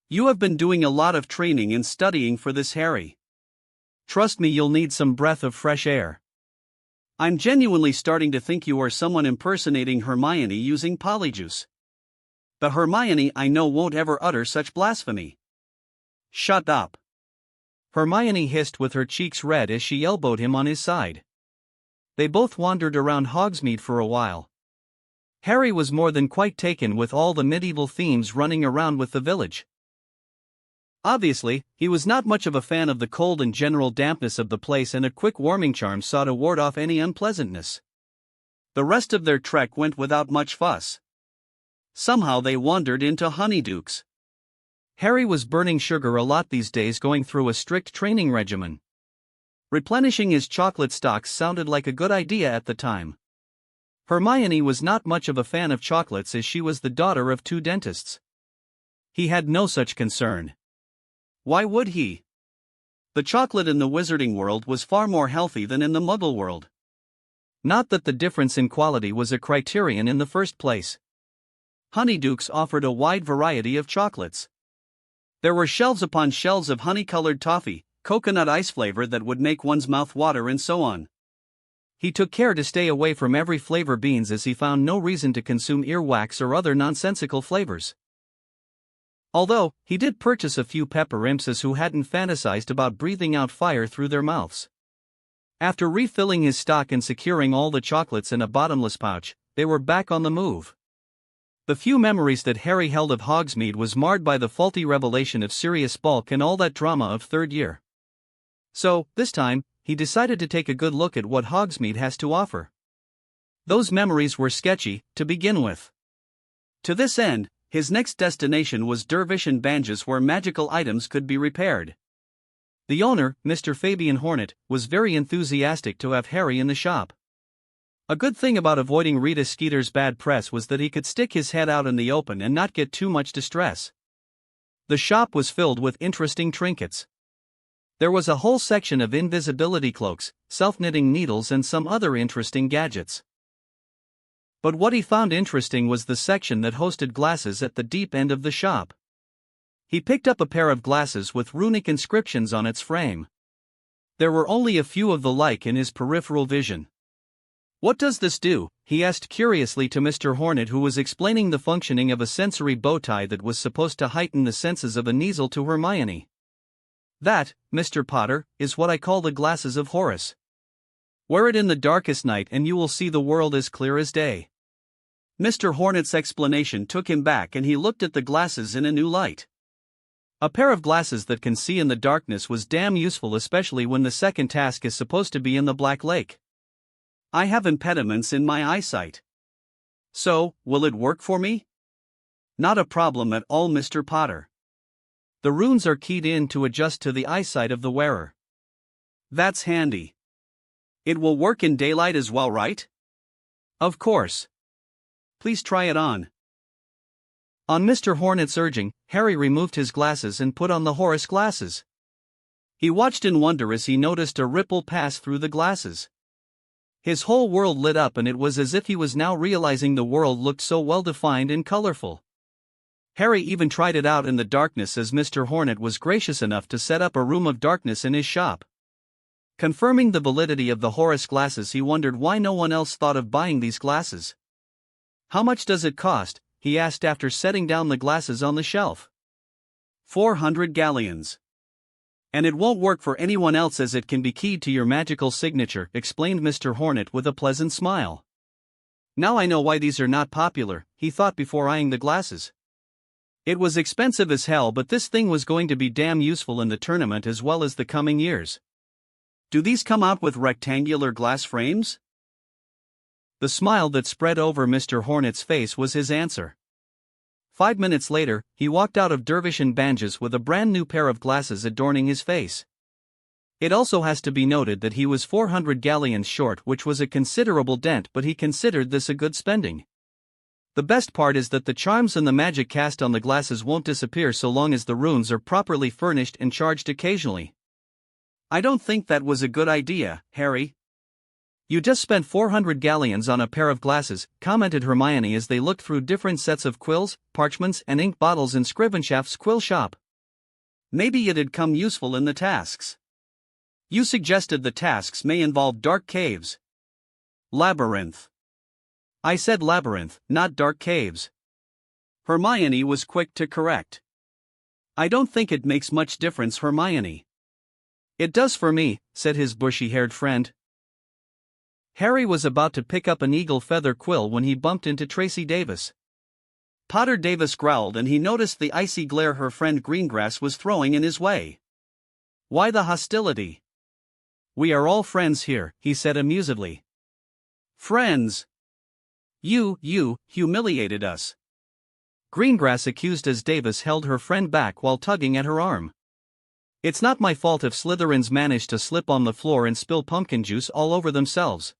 You have been doing a lot of training and studying for this, Harry. Trust me, you'll need some breath of fresh air. I'm genuinely starting to think you are someone impersonating Hermione using polyjuice. The Hermione I know won't ever utter such blasphemy. Shut up. Hermione hissed with her cheeks red as she elbowed him on his side. They both wandered around Hogsmeade for a while. Harry was more than quite taken with all the medieval themes running around with the village. Obviously, he was not much of a fan of the cold and general dampness of the place, and a quick warming charm saw to ward off any unpleasantness. The rest of their trek went without much fuss. Somehow they wandered into Honeydukes. Harry was burning sugar a lot these days, going through a strict training regimen. Replenishing his chocolate stocks sounded like a good idea at the time. Hermione was not much of a fan of chocolates, as she was the daughter of 2 dentists. He had no such concern. Why would he? The chocolate in the wizarding world was far more healthy than in the Muggle world. Not that the difference in quality was a criterion in the first place. Honeydukes offered a wide variety of chocolates. There were shelves upon shelves of honey-colored toffee, coconut ice flavor that would make one's mouth water, and so on. He took care to stay away from every flavor beans, as he found no reason to consume earwax or other nonsensical flavors. Although, he did purchase a few pepper imps who hadn't fantasized about breathing out fire through their mouths. After refilling his stock and securing all the chocolates in a bottomless pouch, they were back on the move. The few memories that Harry held of Hogsmeade was marred by the faulty revelation of Sirius Bulk and all that drama of third year. So, this time, he decided to take a good look at what Hogsmeade has to offer. Those memories were sketchy, to begin with. To this end, his next destination was Dervish and Banges, where magical items could be repaired. The owner, Mr. Fabian Hornet, was very enthusiastic to have Harry in the shop. A good thing about avoiding Rita Skeeter's bad press was that he could stick his head out in the open and not get too much distress. The shop was filled with interesting trinkets. There was a whole section of invisibility cloaks, self-knitting needles, and some other interesting gadgets. But what he found interesting was the section that hosted glasses at the deep end of the shop. He picked up a pair of glasses with runic inscriptions on its frame. There were only a few of the like in his peripheral vision. "What does this do?" he asked curiously to Mr. Hornet, who was explaining the functioning of a sensory bow tie that was supposed to heighten the senses of a Kneazle to Hermione. "That, Mr. Potter, is what I call the glasses of Horus. Wear it in the darkest night and you will see the world as clear as day." Mr. Hornet's explanation took him back, and he looked at the glasses in a new light. A pair of glasses that can see in the darkness was damn useful, especially when the second task is supposed to be in the Black Lake. "I have impediments in my eyesight. So, will it work for me?" "Not a problem at all, Mr. Potter. The runes are keyed in to adjust to the eyesight of the wearer." "That's handy. It will work in daylight as well, right?" "Of course. Please try it on." On Mr. Hornet's urging, Harry removed his glasses and put on the Horus glasses. He watched in wonder as he noticed a ripple pass through the glasses. His whole world lit up, and it was as if he was now realizing the world looked so well defined and colorful. Harry even tried it out in the darkness, as Mr. Hornet was gracious enough to set up a room of darkness in his shop. Confirming the validity of the Horus glasses, he wondered why no one else thought of buying these glasses. "How much does it cost?" he asked after setting down the glasses on the shelf. 400 galleons. "And it won't work for anyone else, as it can be keyed to your magical signature," explained Mr. Hornet with a pleasant smile. "Now I know why these are not popular," he thought before eyeing the glasses. It was expensive as hell, but this thing was going to be damn useful in the tournament as well as the coming years. "Do these come out with rectangular glass frames?" The smile that spread over Mr. Hornet's face was his answer. 5 minutes later, he walked out of Dervish and Banges with a brand new pair of glasses adorning his face. It also has to be noted that he was 400 galleons short, which was a considerable dent, but he considered this a good spending. The best part is that the charms and the magic cast on the glasses won't disappear so long as the runes are properly furnished and charged occasionally. I don't think that was a good idea, Harry. You just spent 400 galleons on a pair of glasses, commented Hermione as they looked through different sets of quills, parchments, and ink bottles in Scrivenshaft's quill shop. Maybe it'd come useful in the tasks. You suggested the tasks may involve dark caves. Labyrinth. I said labyrinth, not dark caves. Hermione was quick to correct. I don't think it makes much difference, Hermione. It does for me, said his bushy-haired friend. Harry was about to pick up an eagle feather quill when he bumped into Tracy Davis. Potter Davis growled and he noticed the icy glare her friend Greengrass was throwing in his way. Why the hostility? We are all friends here, he said amusedly. Friends? You humiliated us. Greengrass accused as Davis held her friend back while tugging at her arm. It's not my fault if Slytherins manage to slip on the floor and spill pumpkin juice all over themselves.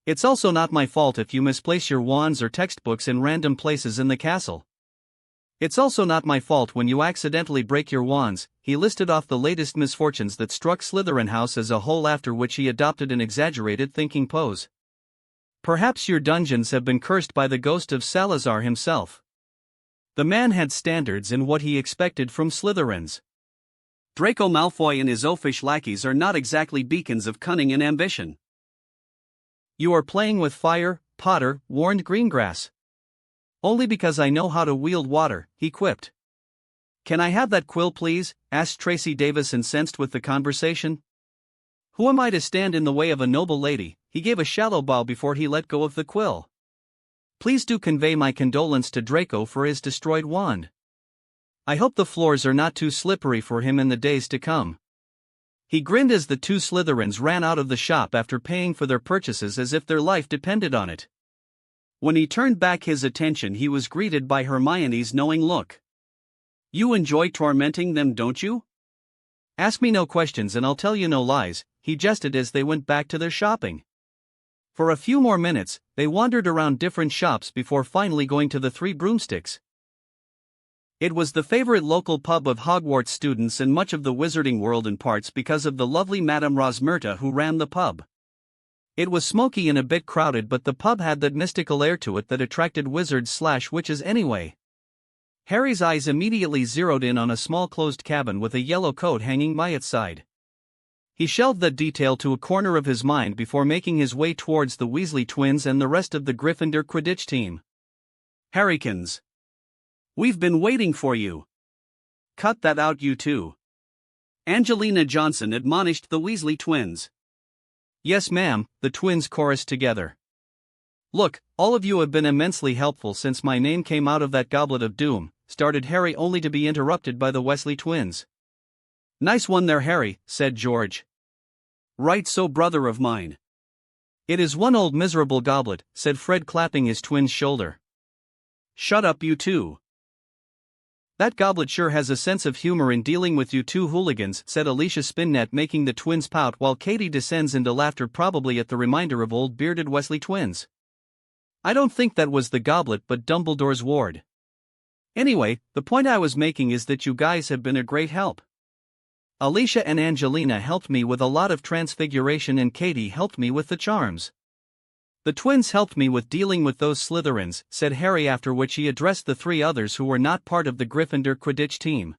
It's also not my fault if you misplace your wands or textbooks in random places in the castle. It's also not my fault when you accidentally break your wands. He listed off the latest misfortunes that struck Slytherin House as a whole, after which he adopted an exaggerated thinking pose. Perhaps your dungeons have been cursed by the ghost of Salazar himself. The man had standards in what he expected from Slytherins. Draco Malfoy and his oafish lackeys are not exactly beacons of cunning and ambition. You are playing with fire, Potter, warned Greengrass. Only because I know how to wield water, he quipped. Can I have that quill, please? Asked Tracy Davis, incensed with the conversation. Who am I to stand in the way of a noble lady? He gave a shallow bow before he let go of the quill. Please do convey my condolence to Draco for his destroyed wand. I hope the floors are not too slippery for him in the days to come. He grinned as the two Slytherins ran out of the shop after paying for their purchases as if their life depended on it. When he turned back his attention, he was greeted by Hermione's knowing look. You enjoy tormenting them, don't you? Ask me no questions and I'll tell you no lies, he jested as they went back to their shopping. For a few more minutes, they wandered around different shops before finally going to the Three Broomsticks. It was the favorite local pub of Hogwarts students and much of the wizarding world, in parts because of the lovely Madame Rosmerta who ran the pub. It was smoky and a bit crowded, but the pub had that mystical air to it that attracted wizards/witches anyway. Harry's eyes immediately zeroed in on a small closed cabin with a yellow coat hanging by its side. He shelved that detail to a corner of his mind before making his way towards the Weasley twins and the rest of the Gryffindor Quidditch team. Harrykins. We've been waiting for you. Cut that out, you two. Angelina Johnson admonished the Weasley twins. Yes, ma'am, the twins chorused together. Look, all of you have been immensely helpful since my name came out of that goblet of doom, started Harry, only to be interrupted by the Weasley twins. Nice one there, Harry, said George. Right so, brother of mine. It is one old miserable goblet, said Fred, clapping his twin's shoulder. Shut up, you two. That goblet sure has a sense of humor in dealing with you two hooligans, said Alicia Spinnet, making the twins pout while Katie descends into laughter, probably at the reminder of old bearded Weasley twins. I don't think that was the goblet but Dumbledore's ward. Anyway, the point I was making is that you guys have been a great help. Alicia and Angelina helped me with a lot of transfiguration and Katie helped me with the charms. The twins helped me with dealing with those Slytherins, said Harry, after which he addressed the three others who were not part of the Gryffindor Quidditch team.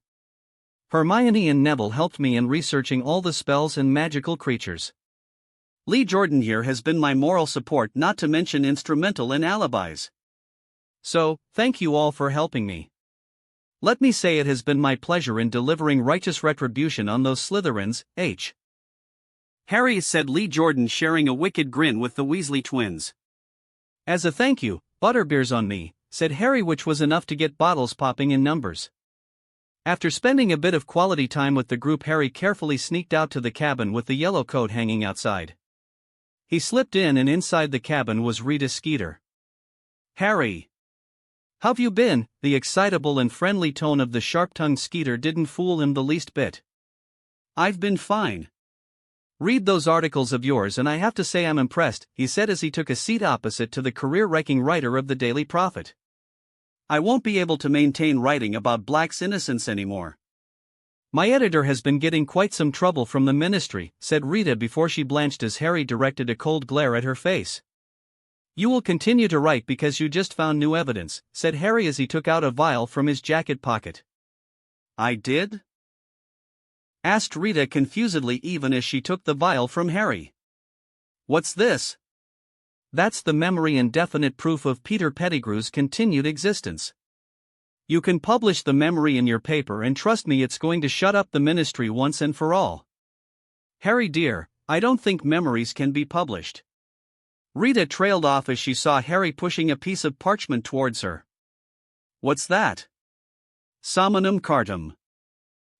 Hermione and Neville helped me in researching all the spells and magical creatures. Lee Jordan here has been my moral support, not to mention instrumental in alibis. So, thank you all for helping me. Let me say it has been my pleasure in delivering righteous retribution on those Slytherins, Harry, said Lee Jordan, sharing a wicked grin with the Weasley twins. As a thank you, butterbeer's on me, said Harry, which was enough to get bottles popping in numbers. After spending a bit of quality time with the group, Harry carefully sneaked out to the cabin with the yellow coat hanging outside. He slipped in, and inside the cabin was Rita Skeeter. Harry. How've you been? The excitable and friendly tone of the sharp-tongued Skeeter didn't fool him the least bit. I've been fine. Read those articles of yours and I have to say I'm impressed, he said as he took a seat opposite to the career-wrecking writer of the Daily Prophet. I won't be able to maintain writing about Black's innocence anymore. My editor has been getting quite some trouble from the ministry, said Rita before she blanched as Harry directed a cold glare at her face. You will continue to write because you just found new evidence, said Harry as he took out a vial from his jacket pocket. I did? Asked Rita confusedly even as she took the vial from Harry. What's this? That's the memory and definite proof of Peter Pettigrew's continued existence. You can publish the memory in your paper and trust me, it's going to shut up the ministry once and for all. Harry dear, I don't think memories can be published. Rita trailed off as she saw Harry pushing a piece of parchment towards her. What's that? Somnum Cartum.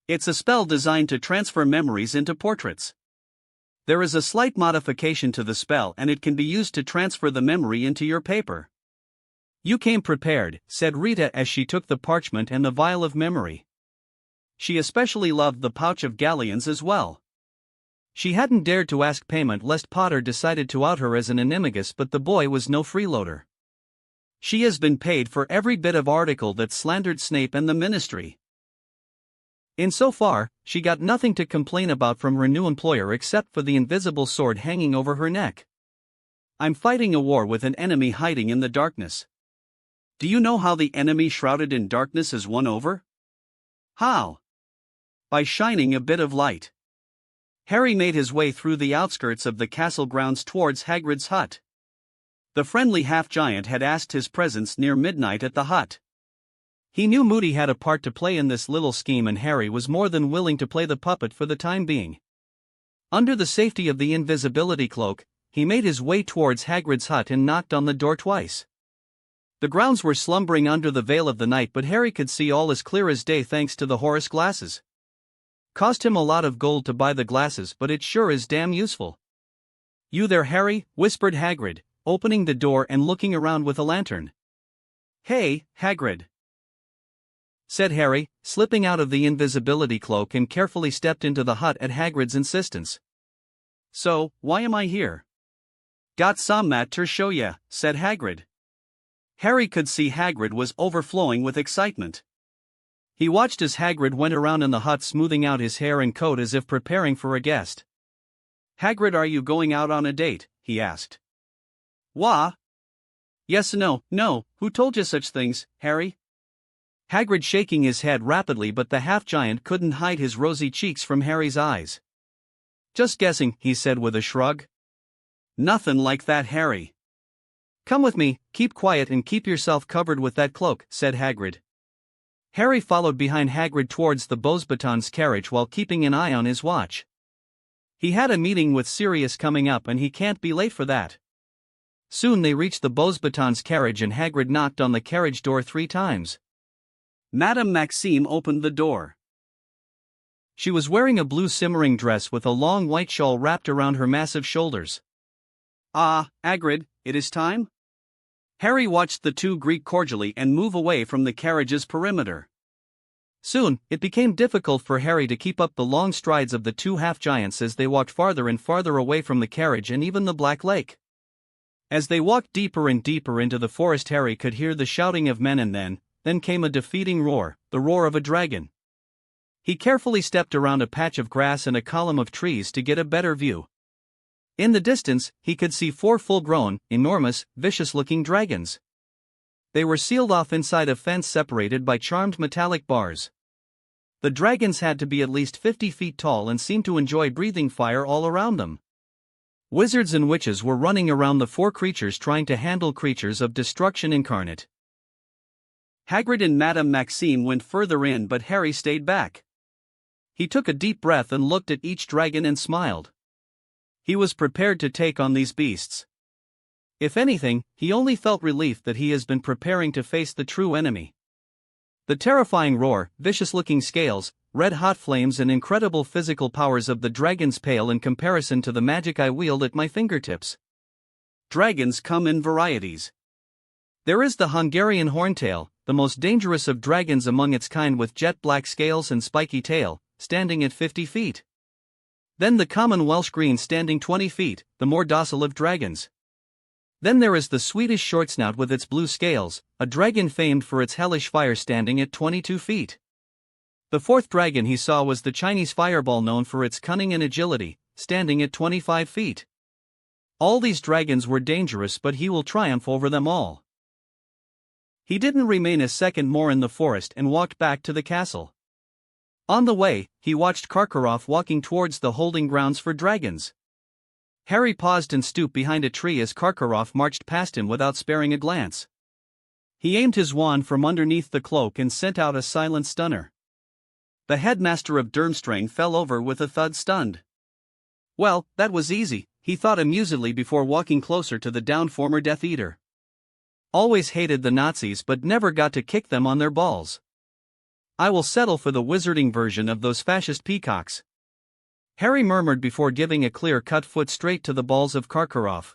It's a spell designed to transfer memories into portraits. There is a slight modification to the spell and it can be used to transfer the memory into your paper. You came prepared, said Rita as she took the parchment and the vial of memory. She especially loved the pouch of galleons as well. She hadn't dared to ask payment lest Potter decided to out her as an animagus, but the boy was no freeloader. She has been paid for every bit of article that slandered Snape and the ministry. Insofar, she got nothing to complain about from her new employer except for the invisible sword hanging over her neck. I'm fighting a war with an enemy hiding in the darkness. Do you know how the enemy shrouded in darkness is won over? How? By shining a bit of light. Harry made his way through the outskirts of the castle grounds towards Hagrid's hut. The friendly half-giant had asked his presence near midnight at the hut. He knew Moody had a part to play in this little scheme and Harry was more than willing to play the puppet for the time being. Under the safety of the invisibility cloak, he made his way towards Hagrid's hut and knocked on the door twice. The grounds were slumbering under the veil of the night, but Harry could see all as clear as day thanks to the Horus glasses. Cost him a lot of gold to buy the glasses, but it sure is damn useful. You there, Harry? Whispered Hagrid, opening the door and looking around with a lantern. Hey, Hagrid, said Harry, slipping out of the invisibility cloak and carefully stepped into the hut at Hagrid's insistence. So, why am I here? Got some mat to show ya, said Hagrid. Harry could see Hagrid was overflowing with excitement. He watched as Hagrid went around in the hut smoothing out his hair and coat as if preparing for a guest. Hagrid, are you going out on a date? He asked. Wha? Yes, no, who told you such things, Harry? Hagrid shaking his head rapidly, but the half-giant couldn't hide his rosy cheeks from Harry's eyes. Just guessing, he said with a shrug. Nothing like that, Harry. Come with me, keep quiet and keep yourself covered with that cloak, said Hagrid. Harry followed behind Hagrid towards the Beauxbatons carriage while keeping an eye on his watch. He had a meeting with Sirius coming up and he can't be late for that. Soon they reached the Beauxbatons carriage and Hagrid knocked on the carriage door 3 times. Madame Maxime opened the door. She was wearing a blue simmering dress with a long white shawl wrapped around her massive shoulders. Ah, Hagrid, it is time? Harry watched the two greet cordially and move away from the carriage's perimeter. Soon, it became difficult for Harry to keep up the long strides of the two half-giants as they walked farther and farther away from the carriage and even the Black Lake. As they walked deeper and deeper into the forest, Harry could hear the shouting of men and then came a defeating roar, the roar of a dragon. He carefully stepped around a patch of grass and a column of trees to get a better view. In the distance, he could see 4 full-grown, enormous, vicious-looking dragons. They were sealed off inside a fence separated by charmed metallic bars. The dragons had to be at least 50 feet tall and seemed to enjoy breathing fire all around them. Wizards and witches were running around the 4 creatures trying to handle creatures of destruction incarnate. Hagrid and Madame Maxime went further in, but Harry stayed back. He took a deep breath and looked at each dragon and smiled. He was prepared to take on these beasts. If anything, he only felt relief that he has been preparing to face the true enemy. The terrifying roar, vicious-looking scales, red-hot flames and incredible physical powers of the dragons pale in comparison to the magic I wield at my fingertips. Dragons come in varieties. There is the Hungarian horntail, the most dangerous of dragons among its kind with jet-black scales and spiky tail, standing at 50 feet. Then the common Welsh green standing 20 feet, the more docile of dragons. Then there is the Swedish shortsnout with its blue scales, a dragon famed for its hellish fire standing at 22 feet. The fourth dragon he saw was the Chinese fireball, known for its cunning and agility, standing at 25 feet. All these dragons were dangerous, but he will triumph over them all. He didn't remain a second more in the forest and walked back to the castle. On the way, he watched Karkaroff walking towards the holding grounds for dragons. Harry paused and stooped behind a tree as Karkaroff marched past him without sparing a glance. He aimed his wand from underneath the cloak and sent out a silent stunner. The headmaster of Durmstrang fell over with a thud, stunned. Well, that was easy, he thought amusedly before walking closer to the downed former Death Eater. Always hated the Nazis but never got to kick them on their balls. I will settle for the wizarding version of those fascist peacocks. Harry murmured before giving a clear-cut foot straight to the balls of Karkaroff.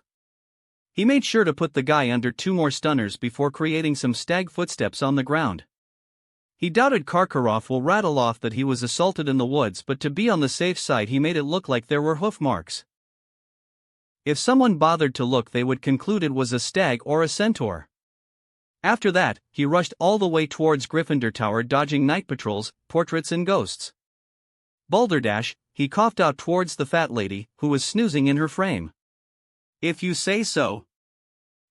He made sure to put the guy under 2 more stunners before creating some stag footsteps on the ground. He doubted Karkaroff will rattle off that he was assaulted in the woods, but to be on the safe side he made it look like there were hoof marks. If someone bothered to look, they would conclude it was a stag or a centaur. After that, he rushed all the way towards Gryffindor Tower, dodging night patrols, portraits and ghosts. Balderdash, he coughed out towards the fat lady, who was snoozing in her frame. If you say so.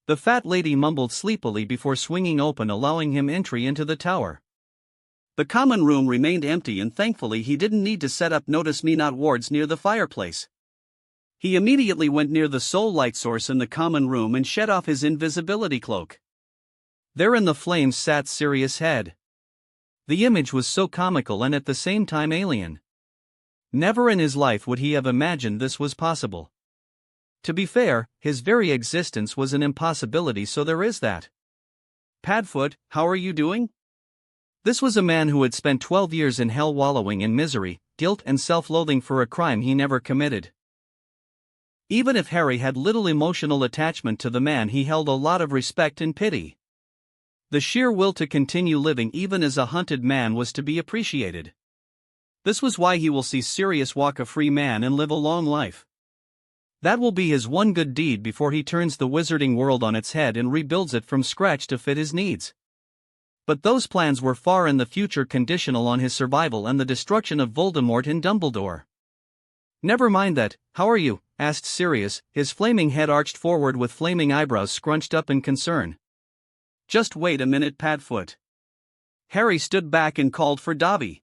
The fat lady mumbled sleepily before swinging open, allowing him entry into the tower. The common room remained empty, and thankfully he didn't need to set up notice me not wards near the fireplace. He immediately went near the sole light source in the common room and shed off his invisibility cloak. There in the flames sat Sirius' head. The image was so comical and at the same time alien. Never in his life would he have imagined this was possible. To be fair, his very existence was an impossibility, so there is that. Padfoot, how are you doing? This was a man who had spent 12 years in hell, wallowing in misery, guilt and self-loathing for a crime he never committed. Even if Harry had little emotional attachment to the man, he held a lot of respect and pity. The sheer will to continue living even as a hunted man was to be appreciated. This was why he will see Sirius walk a free man and live a long life. That will be his one good deed before he turns the wizarding world on its head and rebuilds it from scratch to fit his needs. But those plans were far in the future, conditional on his survival and the destruction of Voldemort and Dumbledore. Never mind that. How are you? Asked Sirius, his flaming head arched forward with flaming eyebrows scrunched up in concern. Just wait a minute, Padfoot. Harry stood back and called for Dobby.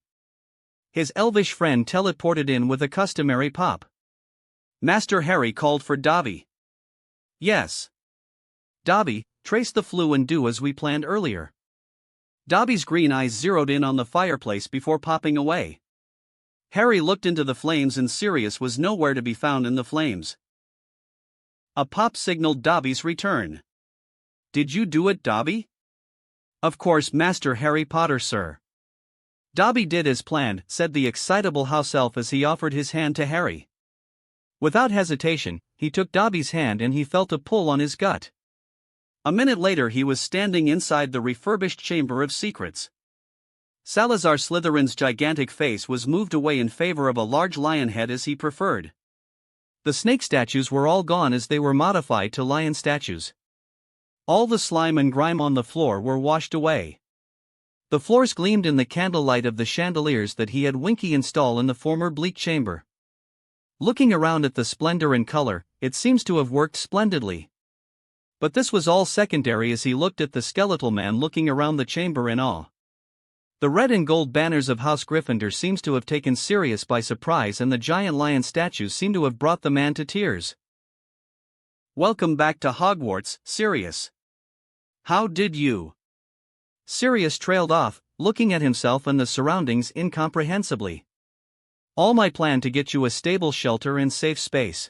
His elvish friend teleported in with a customary pop. Master Harry called for Dobby. Yes. Dobby, trace the flue and do as we planned earlier. Dobby's green eyes zeroed in on the fireplace before popping away. Harry looked into the flames and Sirius was nowhere to be found in the flames. A pop signaled Dobby's return. Did you do it, Dobby? Of course, Master Harry Potter, sir. Dobby did as planned, said the excitable house elf as he offered his hand to Harry. Without hesitation, he took Dobby's hand and he felt a pull on his gut. A minute later he was standing inside the refurbished Chamber of Secrets. Salazar Slytherin's gigantic face was moved away in favor of a large lion head as he preferred. The snake statues were all gone as they were modified to lion statues. All the slime and grime on the floor were washed away. The floors gleamed in the candlelight of the chandeliers that he had Winky install in the former Bleak Chamber. Looking around at the splendor and color, it seems to have worked splendidly. But this was all secondary as he looked at the skeletal man looking around the chamber in awe. The red and gold banners of House Gryffindor seems to have taken Sirius by surprise, and the giant lion statues seem to have brought the man to tears. Welcome back to Hogwarts, Sirius. How did you? Sirius trailed off, looking at himself and the surroundings incomprehensibly. All my plan to get you a stable shelter and safe space.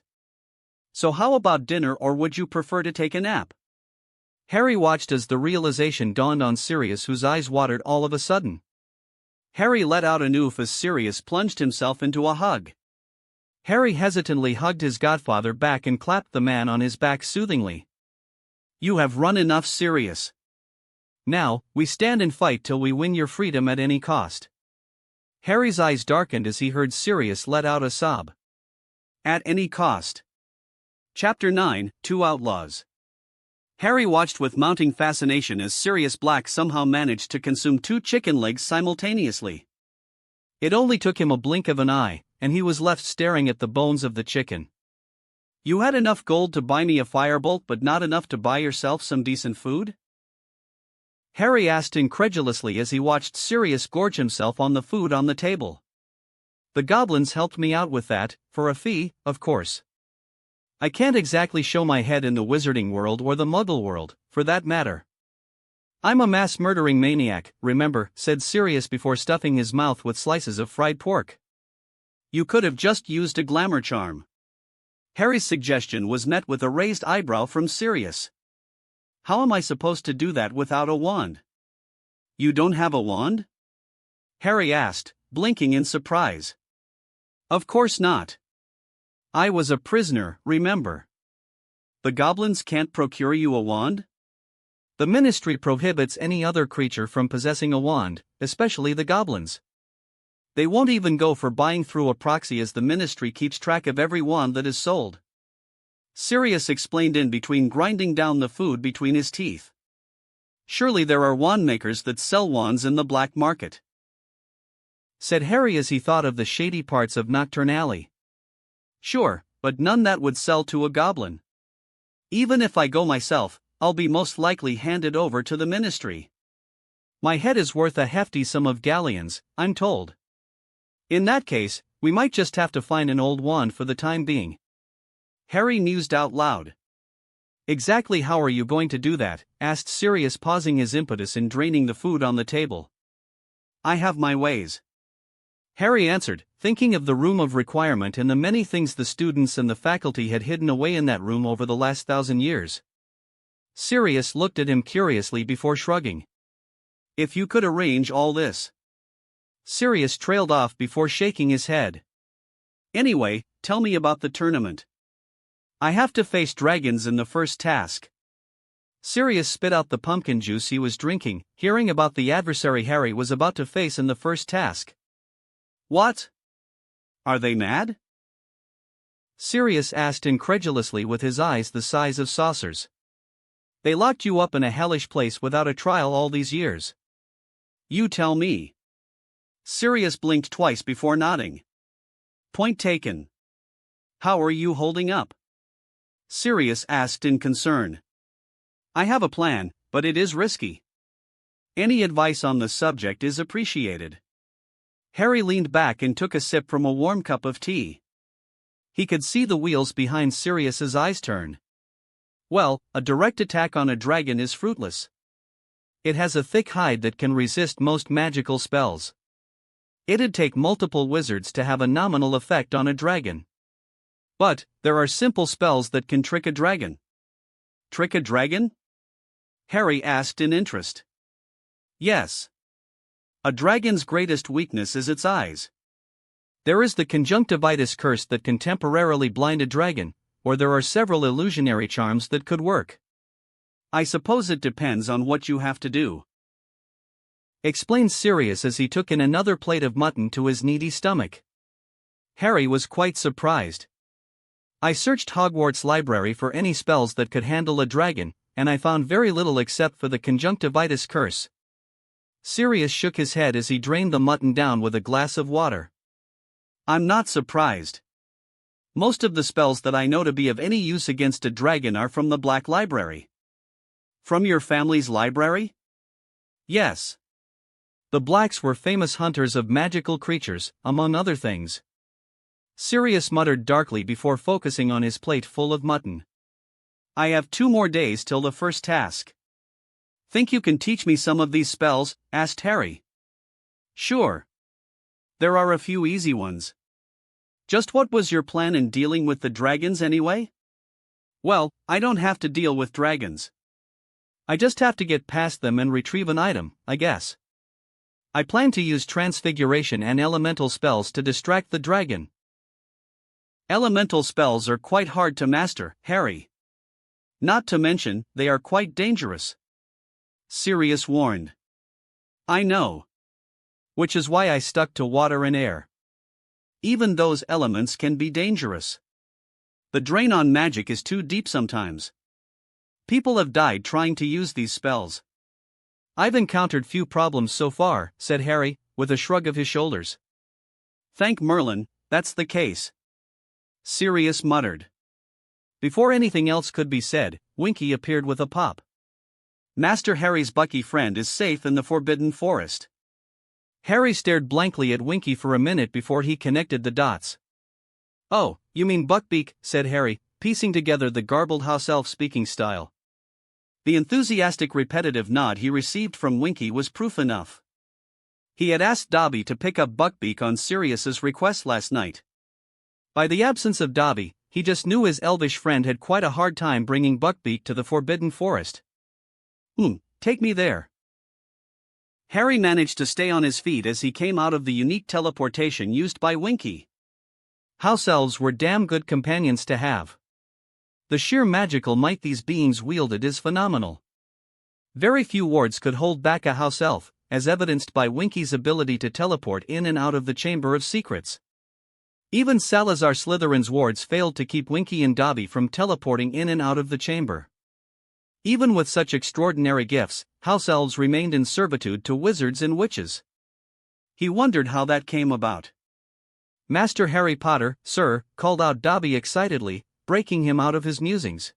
So how about dinner, or would you prefer to take a nap? Harry watched as the realization dawned on Sirius, whose eyes watered all of a sudden. Harry let out an oof as Sirius plunged himself into a hug. Harry hesitantly hugged his godfather back and clapped the man on his back soothingly. You have run enough, Sirius. Now, we stand and fight till we win your freedom at any cost. Harry's eyes darkened as he heard Sirius let out a sob. At any cost. Chapter 9, Two Outlaws. Harry watched with mounting fascination as Sirius Black somehow managed to consume 2 chicken legs simultaneously. It only took him a blink of an eye, and he was left staring at the bones of the chicken. "You had enough gold to buy me a firebolt but not enough to buy yourself some decent food?" Harry asked incredulously as he watched Sirius gorge himself on the food on the table. "The goblins helped me out with that, for a fee, of course. I can't exactly show my head in the wizarding world or the muggle world, for that matter. I'm a mass-murdering maniac, remember," said Sirius before stuffing his mouth with slices of fried pork. "You could have just used a glamour charm." Harry's suggestion was met with a raised eyebrow from Sirius. "How am I supposed to do that without a wand?" "You don't have a wand?" Harry asked, blinking in surprise. "Of course not. I was a prisoner, remember. The goblins can't procure you a wand?" "The ministry prohibits any other creature from possessing a wand, especially the goblins. They won't even go for buying through a proxy as the ministry keeps track of every wand that is sold," Sirius explained in between grinding down the food between his teeth. "Surely there are wand makers that sell wands in the black market," said Harry as he thought of the shady parts of Nocturne Alley. "Sure, but none that would sell to a goblin. Even if I go myself, I'll be most likely handed over to the ministry. My head is worth a hefty sum of galleons, I'm told. In that case, we might just have to find an old wand for the time being." Harry mused out loud. "Exactly how are you going to do that?" asked Sirius, pausing his impetus in draining the food on the table. "I have my ways," Harry answered, thinking of the room of requirement and the many things the students and the faculty had hidden away in that room over the last 1,000 years. Sirius looked at him curiously before shrugging. "If you could arrange all this." Sirius trailed off before shaking his head. "Anyway, tell me about the tournament." "I have to face dragons in the first task." Sirius spit out the pumpkin juice he was drinking, hearing about the adversary Harry was about to face in the first task. "What? Are they mad?" Sirius asked incredulously with his eyes the size of saucers. "They locked you up in a hellish place without a trial all these years." "You tell me." Sirius blinked twice before nodding. "Point taken. How are you holding up?" Sirius asked in concern. "I have a plan, but it is risky. Any advice on the subject is appreciated." Harry leaned back and took a sip from a warm cup of tea. He could see the wheels behind Sirius's eyes turn. "Well, a direct attack on a dragon is fruitless. It has a thick hide that can resist most magical spells. It'd take multiple wizards to have a nominal effect on a dragon. But there are simple spells that can trick a dragon." "Trick a dragon?" Harry asked in interest. "Yes. A dragon's greatest weakness is its eyes. There is the conjunctivitis curse that can temporarily blind a dragon, or there are several illusionary charms that could work." "I suppose it depends on what you have to do," explained Sirius as he took in another plate of mutton to his needy stomach. Harry was quite surprised. "I searched Hogwarts' library for any spells that could handle a dragon, and I found very little except for the conjunctivitis curse." Sirius shook his head as he drained the mutton down with a glass of water. "I'm not surprised. Most of the spells that I know to be of any use against a dragon are from the Black Library." "From your family's library?" "Yes. The Blacks were famous hunters of magical creatures, among other things." Sirius muttered darkly before focusing on his plate full of mutton. "I have 2 more days till the first task." "Think you can teach me some of these spells?" asked Harry. "Sure. There are a few easy ones. Just what was your plan in dealing with the dragons anyway?" "Well, I don't have to deal with dragons. I just have to get past them and retrieve an item, I guess. I plan to use transfiguration and elemental spells to distract the dragon." "Elemental spells are quite hard to master, Harry. Not to mention, they are quite dangerous," Sirius warned. "I know. Which is why I stuck to water and air. Even those elements can be dangerous. The drain on magic is too deep sometimes. People have died trying to use these spells." "I've encountered few problems so far," said Harry, with a shrug of his shoulders. Thank Merlin, that's the case," Sirius muttered. Before anything else could be said, Winky appeared with a pop. "Master Harry's Bucky friend is safe in the Forbidden Forest." Harry stared blankly at Winky for a minute before he connected the dots. "Oh, you mean Buckbeak," said Harry, piecing together the garbled house elf speaking style. The enthusiastic repetitive nod he received from Winky was proof enough. He had asked Dobby to pick up Buckbeak on Sirius's request last night. By the absence of Dobby, he just knew his elvish friend had quite a hard time bringing Buckbeak to the Forbidden Forest. Take me there." Harry managed to stay on his feet as he came out of the unique teleportation used by Winky. House elves were damn good companions to have. The sheer magical might these beings wielded is phenomenal. Very few wards could hold back a house elf, as evidenced by Winky's ability to teleport in and out of the Chamber of Secrets. Even Salazar Slytherin's wards failed to keep Winky and Dobby from teleporting in and out of the chamber. Even with such extraordinary gifts, house elves remained in servitude to wizards and witches. He wondered how that came about. "Master Harry Potter, sir," called out Dobby excitedly, breaking him out of his musings.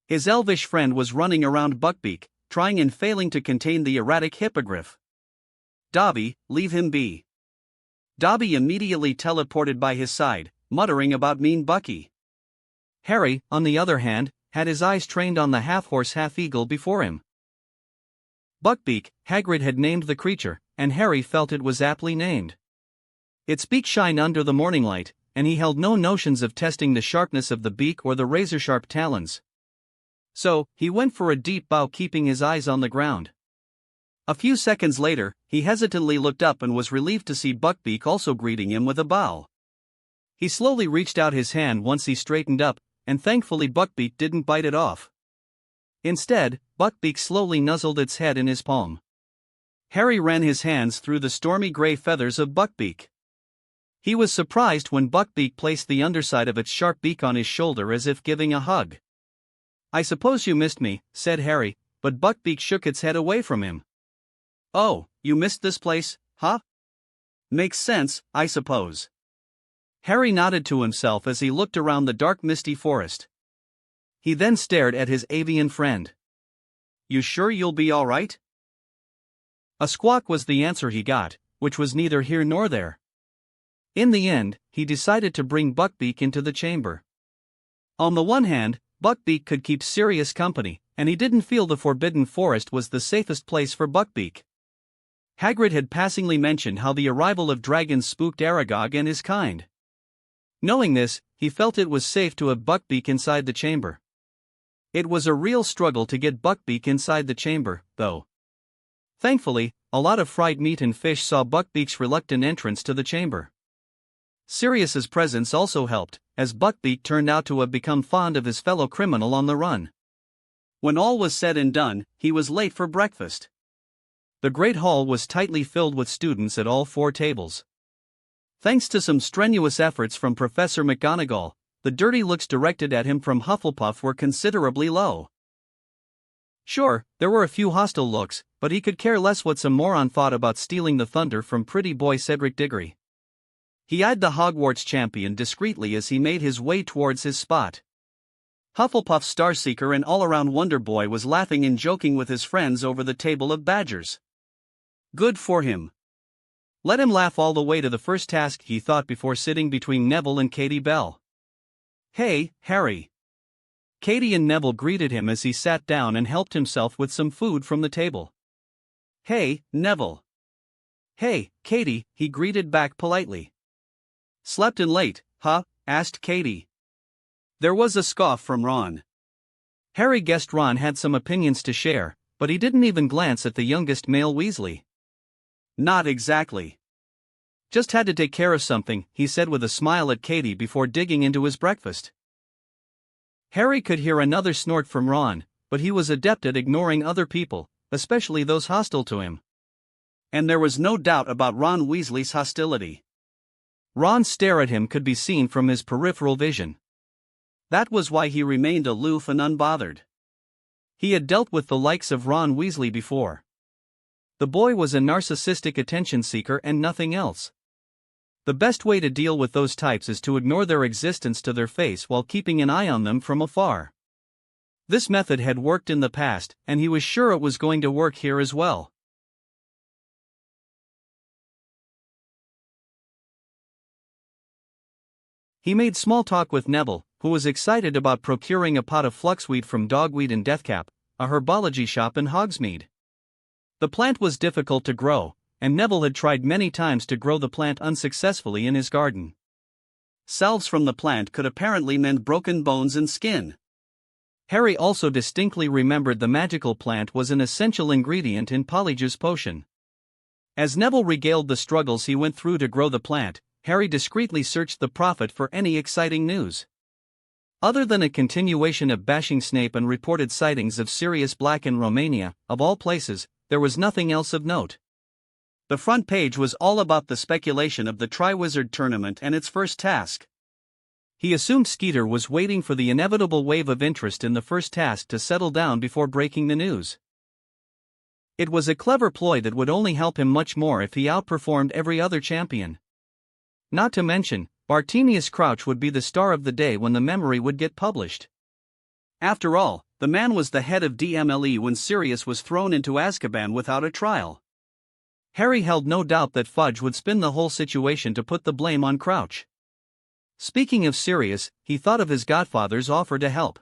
His elvish friend was running around Buckbeak, trying and failing to contain the erratic hippogriff. "Dobby, leave him be." Dobby immediately teleported by his side, muttering about mean Bucky. Harry, on the other hand, had his eyes trained on the half-horse half-eagle before him. Buckbeak, Hagrid had named the creature, and Harry felt it was aptly named. Its beak shined under the morning light, and he held no notions of testing the sharpness of the beak or the razor-sharp talons. So, he went for a deep bow, keeping his eyes on the ground. A few seconds later, he hesitantly looked up and was relieved to see Buckbeak also greeting him with a bow. He slowly reached out his hand once he straightened up, and thankfully Buckbeak didn't bite it off. Instead, Buckbeak slowly nuzzled its head in his palm. Harry ran his hands through the stormy gray feathers of Buckbeak. He was surprised when Buckbeak placed the underside of its sharp beak on his shoulder as if giving a hug. "I suppose you missed me," said Harry, but Buckbeak shook its head away from him. "Oh, you missed this place, huh? Makes sense, I suppose." Harry nodded to himself as he looked around the dark misty forest. He then stared at his avian friend. "You sure you'll be all right?" A squawk was the answer he got, which was neither here nor there. In the end, he decided to bring Buckbeak into the chamber. On the one hand, Buckbeak could keep Sirius company, and he didn't feel the Forbidden Forest was the safest place for Buckbeak. Hagrid had passingly mentioned how the arrival of dragons spooked Aragog and his kind. Knowing this, he felt it was safe to have Buckbeak inside the chamber. It was a real struggle to get Buckbeak inside the chamber, though. Thankfully, a lot of fried meat and fish saw Buckbeak's reluctant entrance to the chamber. Sirius's presence also helped, as Buckbeak turned out to have become fond of his fellow criminal on the run. When all was said and done, he was late for breakfast. The Great Hall was tightly filled with students at all four tables. Thanks to some strenuous efforts from Professor McGonagall, the dirty looks directed at him from Hufflepuff were considerably low. Sure, there were a few hostile looks, but he could care less what some moron thought about stealing the thunder from pretty boy Cedric Diggory. He eyed the Hogwarts champion discreetly as he made his way towards his spot. Hufflepuff's Starseeker and all-around wonder boy was laughing and joking with his friends over the table of badgers. Good for him. Let him laugh all the way to the first task, he thought before sitting between Neville and Katie Bell. "Hey, Harry." Katie and Neville greeted him as he sat down and helped himself with some food from the table. "Hey, Neville." "Hey, Katie," he greeted back politely. "Slept in late, huh?" asked Katie. There was a scoff from Ron. Harry guessed Ron had some opinions to share, but he didn't even glance at the youngest male Weasley. "Not exactly. Just had to take care of something," he said with a smile at Katie before digging into his breakfast. Harry could hear another snort from Ron, but he was adept at ignoring other people, especially those hostile to him. And there was no doubt about Ron Weasley's hostility. Ron's stare at him could be seen from his peripheral vision. That was why he remained aloof and unbothered. He had dealt with the likes of Ron Weasley before. The boy was a narcissistic attention seeker and nothing else. The best way to deal with those types is to ignore their existence to their face while keeping an eye on them from afar. This method had worked in the past, and he was sure it was going to work here as well. He made small talk with Neville, who was excited about procuring a pot of fluxweed from Dogweed and Deathcap, a herbology shop in Hogsmeade. The plant was difficult to grow, and Neville had tried many times to grow the plant unsuccessfully in his garden. Salves from the plant could apparently mend broken bones and skin. Harry also distinctly remembered the magical plant was an essential ingredient in Polyjuice potion. As Neville regaled the struggles he went through to grow the plant, Harry discreetly searched the prophet for any exciting news. Other than a continuation of bashing Snape and reported sightings of Sirius Black in Romania, of all places, there was nothing else of note. The front page was all about the speculation of the Triwizard Tournament and its first task. He assumed Skeeter was waiting for the inevitable wave of interest in the first task to settle down before breaking the news. It was a clever ploy that would only help him much more if he outperformed every other champion. Not to mention, Bartemius Crouch would be the star of the day when the memory would get published. After all, the man was the head of DMLE when Sirius was thrown into Azkaban without a trial. Harry held no doubt that Fudge would spin the whole situation to put the blame on Crouch. Speaking of Sirius, he thought of his godfather's offer to help.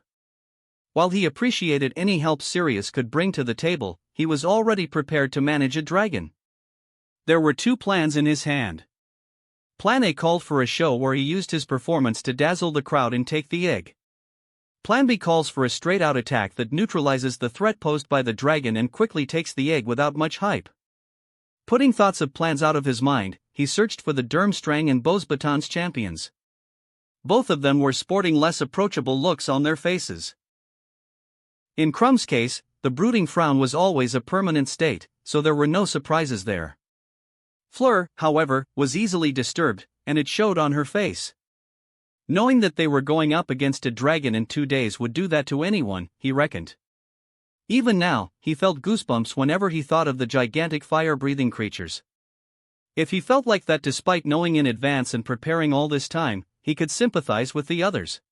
While he appreciated any help Sirius could bring to the table, he was already prepared to manage a dragon. There were two plans in his hand. Plan A called for a show where he used his performance to dazzle the crowd and take the egg. Plan B calls for a straight-out attack that neutralizes the threat posed by the dragon and quickly takes the egg without much hype. Putting thoughts of plans out of his mind, he searched for the Durmstrang and Beauxbatons champions. Both of them were sporting less approachable looks on their faces. In Crumb's case, the brooding frown was always a permanent state, so there were no surprises there. Fleur, however, was easily disturbed, and it showed on her face. Knowing that they were going up against a dragon in 2 days would do that to anyone, he reckoned. Even now, he felt goosebumps whenever he thought of the gigantic fire-breathing creatures. If he felt like that despite knowing in advance and preparing all this time, he could sympathize with the others.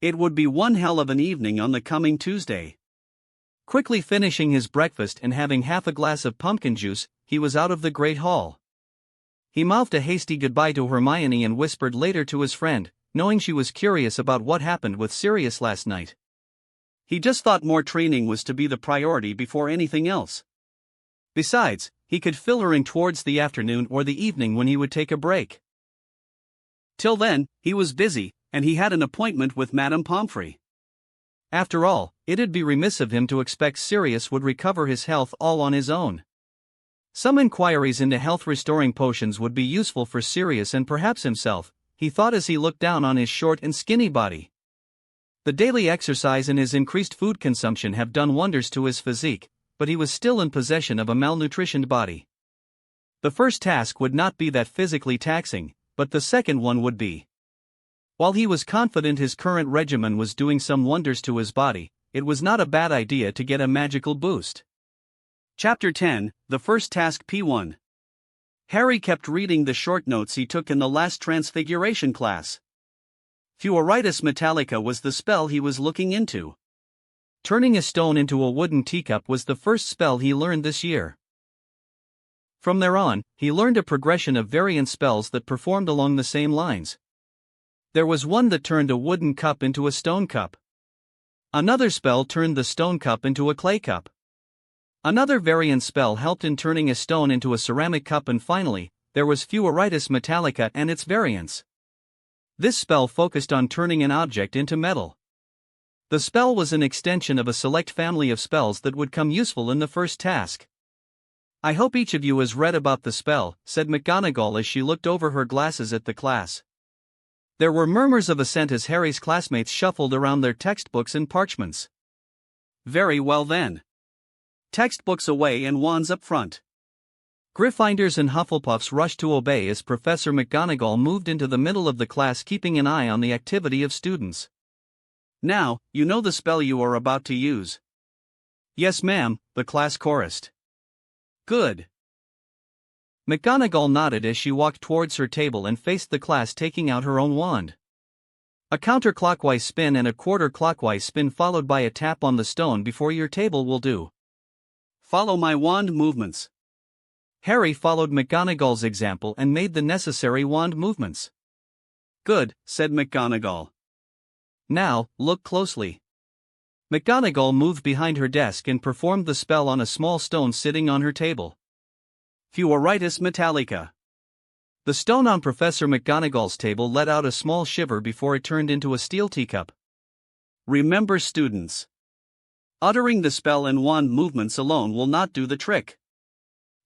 It would be one hell of an evening on the coming Tuesday. Quickly finishing his breakfast and having half a glass of pumpkin juice, he was out of the Great Hall. He mouthed a hasty goodbye to Hermione and whispered later to his friend, knowing she was curious about what happened with Sirius last night. He just thought more training was to be the priority before anything else. Besides, he could fill her in towards the afternoon or the evening when he would take a break. Till then, he was busy, and he had an appointment with Madame Pomfrey. After all, it'd be remiss of him to expect Sirius would recover his health all on his own. Some inquiries into health-restoring potions would be useful for Sirius and perhaps himself, he thought as he looked down on his short and skinny body. The daily exercise and his increased food consumption have done wonders to his physique, but he was still in possession of a malnutritioned body. The first task would not be that physically taxing, but the second one would be. While he was confident his current regimen was doing some wonders to his body, it was not a bad idea to get a magical boost. Chapter 10, The First Task P1. Harry kept reading the short notes he took in the last Transfiguration class. Fuoritis Metallica was the spell he was looking into. Turning a stone into a wooden teacup was the first spell he learned this year. From there on, he learned a progression of variant spells that performed along the same lines. There was one that turned a wooden cup into a stone cup. Another spell turned the stone cup into a clay cup. Another variant spell helped in turning a stone into a ceramic cup, and finally, there was Fuoritis Metallica and its variants. This spell focused on turning an object into metal. The spell was an extension of a select family of spells that would come useful in the first task. "I hope each of you has read about the spell," said McGonagall as she looked over her glasses at the class. There were murmurs of assent as Harry's classmates shuffled around their textbooks and parchments. "Very well then. Textbooks away and wands up front." Gryffindors and Hufflepuffs rushed to obey as Professor McGonagall moved into the middle of the class, keeping an eye on the activity of students. "Now, you know the spell you are about to use." "Yes, ma'am," the class chorused. "Good. McGonagall nodded as she walked towards her table and faced the class, taking out her own wand. A counterclockwise spin and a quarter-clockwise spin followed by a tap on the stone before your table will do. Follow my wand movements. Harry followed McGonagall's example and made the necessary wand movements. Good, said McGonagall. Now, look closely. McGonagall moved behind her desk and performed the spell on a small stone sitting on her table. Fluoritis Metallica. The stone on Professor McGonagall's table let out a small shiver before it turned into a steel teacup. Remember, students, uttering the spell and wand movements alone will not do the trick.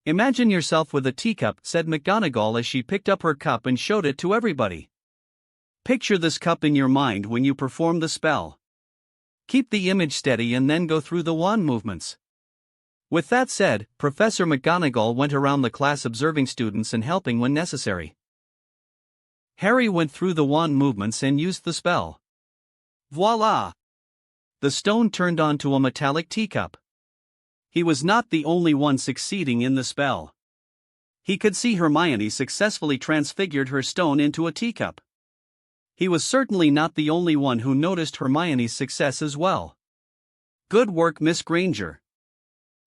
Imagine yourself with a teacup, said McGonagall as she picked up her cup and showed it to everybody. Picture this cup in your mind when you perform the spell. Keep the image steady and then go through the wand movements. With that said, Professor McGonagall went around the class observing students and helping when necessary. Harry went through the wand movements and used the spell. Voila! The stone turned onto a metallic teacup. He was not the only one succeeding in the spell. He could see Hermione successfully transfigured her stone into a teacup. He was certainly not the only one who noticed Hermione's success as well. Good work, Miss Granger.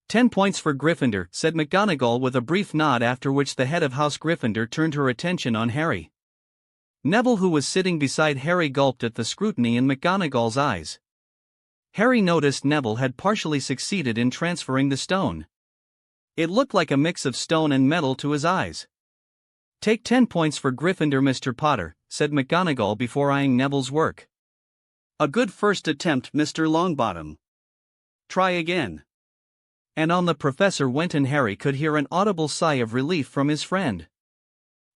10 points for Gryffindor, said McGonagall with a brief nod, after which the head of House Gryffindor turned her attention on Harry. Neville, who was sitting beside Harry, gulped at the scrutiny in McGonagall's eyes. Harry noticed Neville had partially succeeded in transferring the stone. It looked like a mix of stone and metal to his eyes. Take 10 points for Gryffindor, Mr. Potter, said McGonagall before eyeing Neville's work. A good first attempt, Mr. Longbottom. Try again. And on the professor went, and Harry could hear an audible sigh of relief from his friend.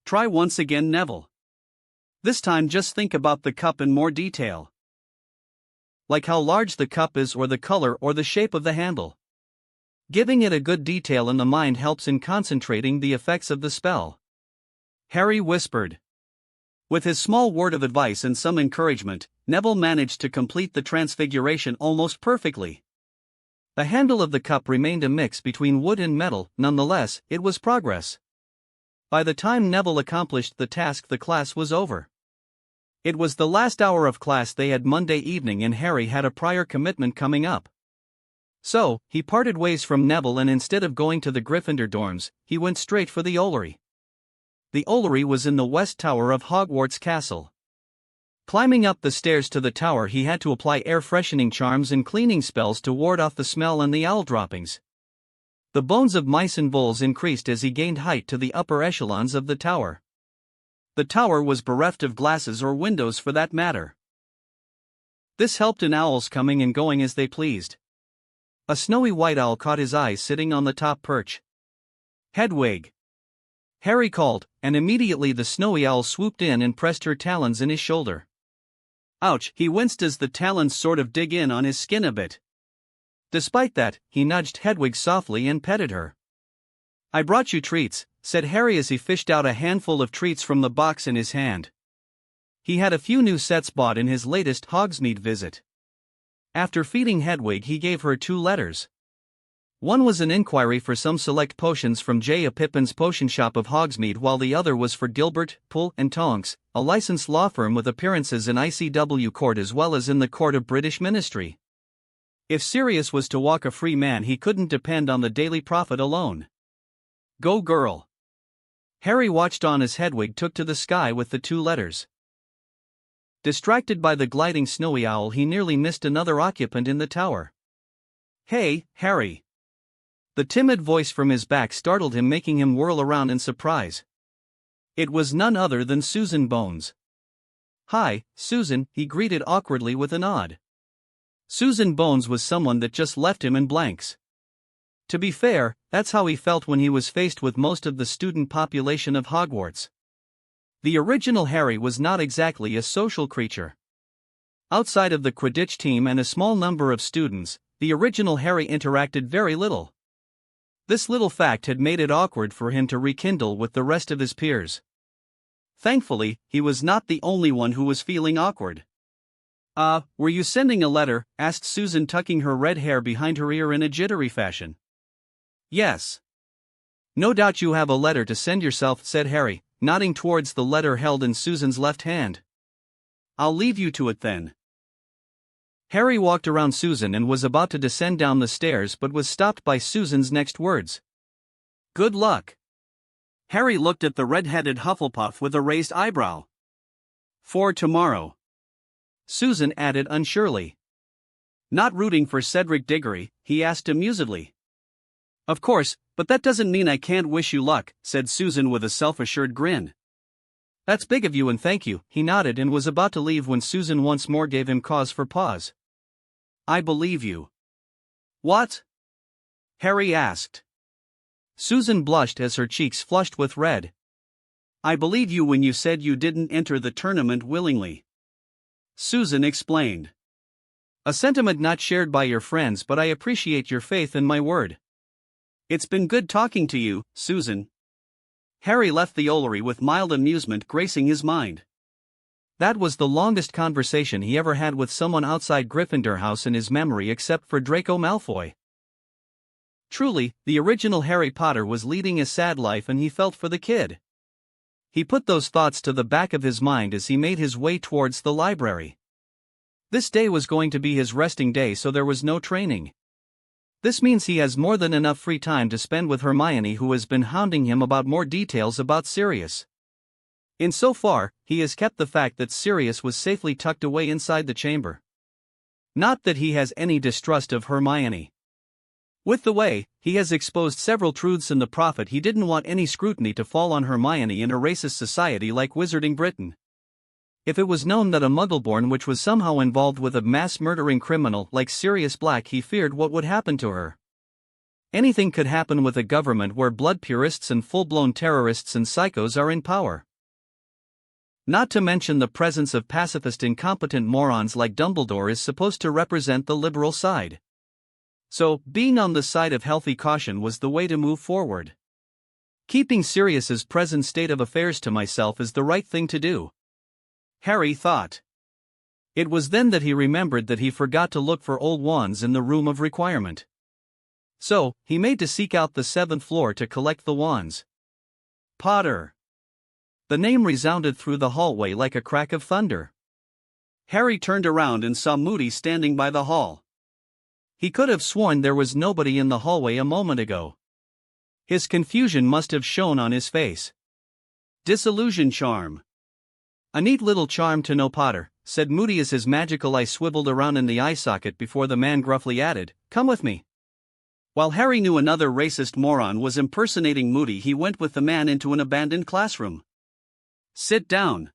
Try once again, Neville. This time just think about the cup in more detail. Like how large the cup is, or the color or the shape of the handle. Giving it a good detail in the mind helps in concentrating the effects of the spell. Harry whispered. With his small word of advice and some encouragement, Neville managed to complete the transfiguration almost perfectly. The handle of the cup remained a mix between wood and metal, nonetheless, it was progress. By the time Neville accomplished the task, the class was over. It was the last hour of class they had Monday evening, and Harry had a prior commitment coming up. So, he parted ways from Neville, and instead of going to the Gryffindor dorms, he went straight for the Ollery. The Ollery was in the West Tower of Hogwarts Castle. Climbing up the stairs to the tower, he had to apply air-freshening charms and cleaning spells to ward off the smell and the owl droppings. The bones of mice and voles increased as he gained height to the upper echelons of the tower. The tower was bereft of glasses or windows for that matter. This helped in owls coming and going as they pleased. A snowy white owl caught his eye sitting on the top perch. Hedwig! Harry called, and immediately the snowy owl swooped in and pressed her talons in his shoulder. Ouch, he winced as the talons sort of dig in on his skin a bit. Despite that, he nudged Hedwig softly and petted her. I brought you treats, said Harry as he fished out a handful of treats from the box in his hand. He had a few new sets bought in his latest Hogsmeade visit. After feeding Hedwig, he gave her 2 letters. One was an inquiry for some select potions from J.A. Pippin's Potion Shop of Hogsmeade, while the other was for Gilbert, Poole and Tonks, a licensed law firm with appearances in ICW Court as well as in the Court of British Ministry. If Sirius was to walk a free man, he couldn't depend on the daily profit alone. Go girl! Harry watched on as Hedwig took to the sky with the 2 letters. Distracted by the gliding snowy owl, he nearly missed another occupant in the tower. Hey, Harry! The timid voice from his back startled him, making him whirl around in surprise. It was none other than Susan Bones. Hi, Susan, he greeted awkwardly with a nod. Susan Bones was someone that just left him in blanks. To be fair, that's how he felt when he was faced with most of the student population of Hogwarts. The original Harry was not exactly a social creature. Outside of the Quidditch team and a small number of students, the original Harry interacted very little. This little fact had made it awkward for him to rekindle with the rest of his peers. Thankfully, he was not the only one who was feeling awkward. Were you sending a letter?" asked Susan, tucking her red hair behind her ear in a jittery fashion. Yes. No doubt you have a letter to send yourself, said Harry, nodding towards the letter held in Susan's left hand. I'll leave you to it then. Harry walked around Susan and was about to descend down the stairs but was stopped by Susan's next words. Good luck. Harry looked at the red-headed Hufflepuff with a raised eyebrow. For tomorrow, Susan added unsurely. Not rooting for Cedric Diggory, he asked amusedly. Of course, but that doesn't mean I can't wish you luck, said Susan with a self-assured grin. That's big of you and thank you, he nodded and was about to leave when Susan once more gave him cause for pause. I believe you. What? Harry asked. Susan blushed as her cheeks flushed with red. I believe you when you said you didn't enter the tournament willingly. Susan explained. A sentiment not shared by your friends, but I appreciate your faith in my word. It's been good talking to you, Susan. Harry left the Ollery with mild amusement gracing his mind. That was the longest conversation he ever had with someone outside Gryffindor House in his memory except for Draco Malfoy. Truly, the original Harry Potter was leading a sad life and he felt for the kid. He put those thoughts to the back of his mind as he made his way towards the library. This day was going to be his resting day, so there was no training. This means he has more than enough free time to spend with Hermione, who has been hounding him about more details about Sirius. Insofar, he has kept the fact that Sirius was safely tucked away inside the chamber. Not that he has any distrust of Hermione. With the way, he has exposed several truths in the Prophet, he didn't want any scrutiny to fall on Hermione in a racist society like Wizarding Britain. If it was known that a Muggleborn which was somehow involved with a mass-murdering criminal like Sirius Black, he feared what would happen to her. Anything could happen with a government where blood purists and full-blown terrorists and psychos are in power. Not to mention the presence of pacifist incompetent morons like Dumbledore is supposed to represent the liberal side. So, being on the side of healthy caution was the way to move forward. Keeping Sirius's present state of affairs to myself is the right thing to do, Harry thought. It was then that he remembered that he forgot to look for old wands in the room of requirement. So, he made to seek out the 7th floor to collect the wands. Potter. The name resounded through the hallway like a crack of thunder. Harry turned around and saw Moody standing by the hall. He could have sworn there was nobody in the hallway a moment ago. His confusion must have shown on his face. Disillusion charm. A neat little charm to know, Potter, said Moody as his magical eye swiveled around in the eye socket before the man gruffly added, come with me. While Harry knew another racist moron was impersonating Moody, he went with the man into an abandoned classroom. Sit down,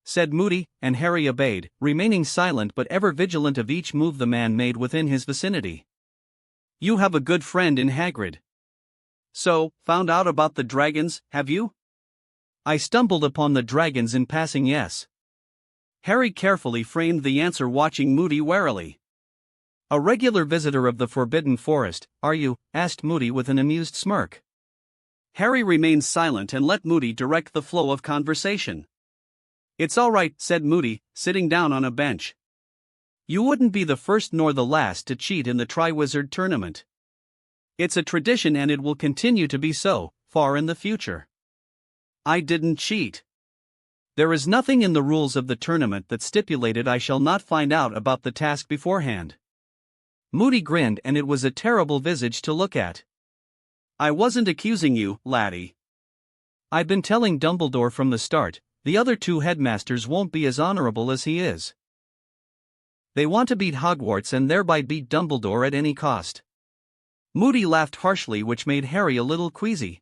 said Moody, and Harry obeyed, remaining silent but ever vigilant of each move the man made within his vicinity. You have a good friend in Hagrid. So, found out about the dragons, have you? I stumbled upon the dragons in passing, yes. Harry carefully framed the answer, watching Moody warily. A regular visitor of the Forbidden Forest, are you? Asked Moody with an amused smirk. Harry remained silent and let Moody direct the flow of conversation. It's all right, said Moody, sitting down on a bench. You wouldn't be the first nor the last to cheat in the Triwizard Tournament. It's a tradition and it will continue to be so, far in the future. I didn't cheat. There is nothing in the rules of the tournament that stipulated I shall not find out about the task beforehand. Moody grinned, and it was a terrible visage to look at. I wasn't accusing you, laddie. I've been telling Dumbledore from the start, the other 2 headmasters won't be as honorable as he is. They want to beat Hogwarts and thereby beat Dumbledore at any cost. Moody laughed harshly, which made Harry a little queasy.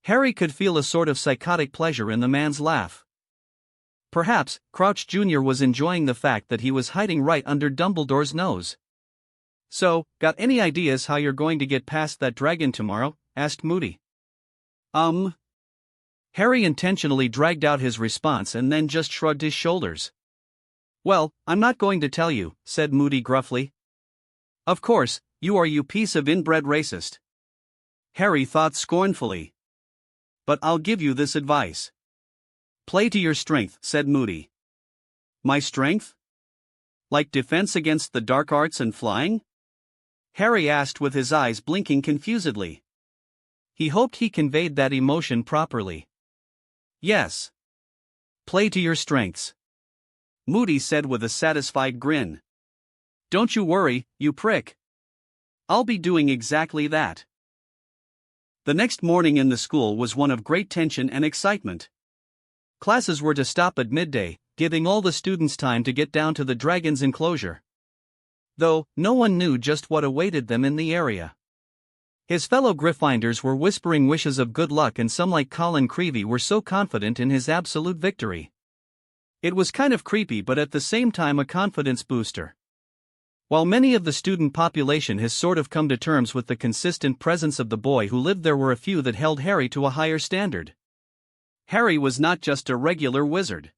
Harry could feel a sort of psychotic pleasure in the man's laugh. Perhaps, Crouch Jr. was enjoying the fact that he was hiding right under Dumbledore's nose. So, got any ideas how you're going to get past that dragon tomorrow? Asked Moody. Harry intentionally dragged out his response and then just shrugged his shoulders. Well, I'm not going to tell you, said Moody gruffly. Of course, you are, you piece of inbred racist. Harry thought scornfully. But I'll give you this advice. Play to your strength, said Moody. My strength? Like defense against the dark arts and flying? Harry asked with his eyes blinking confusedly. He hoped he conveyed that emotion properly. Yes. Play to your strengths, Moody said with a satisfied grin. Don't you worry, you prick. I'll be doing exactly that. The next morning in the school was one of great tension and excitement. Classes were to stop at midday, giving all the students time to get down to the dragon's enclosure. Though, no one knew just what awaited them in the area. His fellow Gryffindors were whispering wishes of good luck, and some, like Colin Creevey, were so confident in his absolute victory. It was kind of creepy, but at the same time a confidence booster. While many of the student population has sort of come to terms with the consistent presence of the boy who lived there, were a few that held Harry to a higher standard. Harry was not just a regular wizard.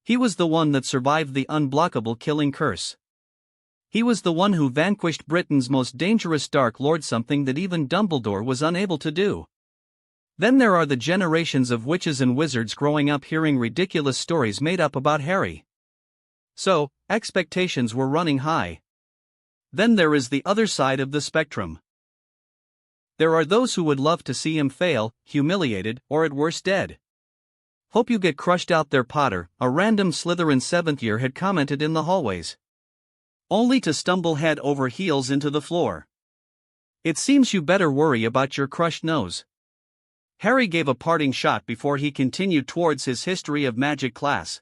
He was the one that survived the unblockable killing curse. He was the one who vanquished Britain's most dangerous Dark Lord, something that even Dumbledore was unable to do. Then there are the generations of witches and wizards growing up hearing ridiculous stories made up about Harry. So, expectations were running high. Then there is the other side of the spectrum. There are those who would love to see him fail, humiliated, or at worst dead. Hope you get crushed out there, Potter, a random Slytherin 7th year had commented in the hallways. Only to stumble head over heels into the floor. It seems you better worry about your crushed nose. Harry gave a parting shot before he continued towards his history of magic class.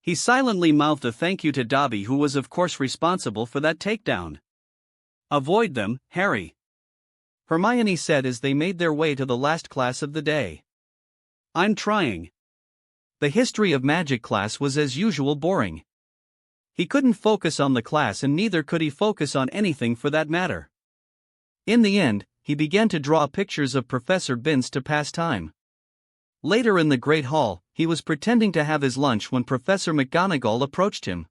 He silently mouthed a thank you to Dobby, who was of course responsible for that takedown. Avoid them, Harry, Hermione said as they made their way to the last class of the day. I'm trying. The history of magic class was as usual boring. He couldn't focus on the class, and neither could he focus on anything for that matter. In the end, he began to draw pictures of Professor Binns to pass time. Later in the Great Hall, he was pretending to have his lunch when Professor McGonagall approached him.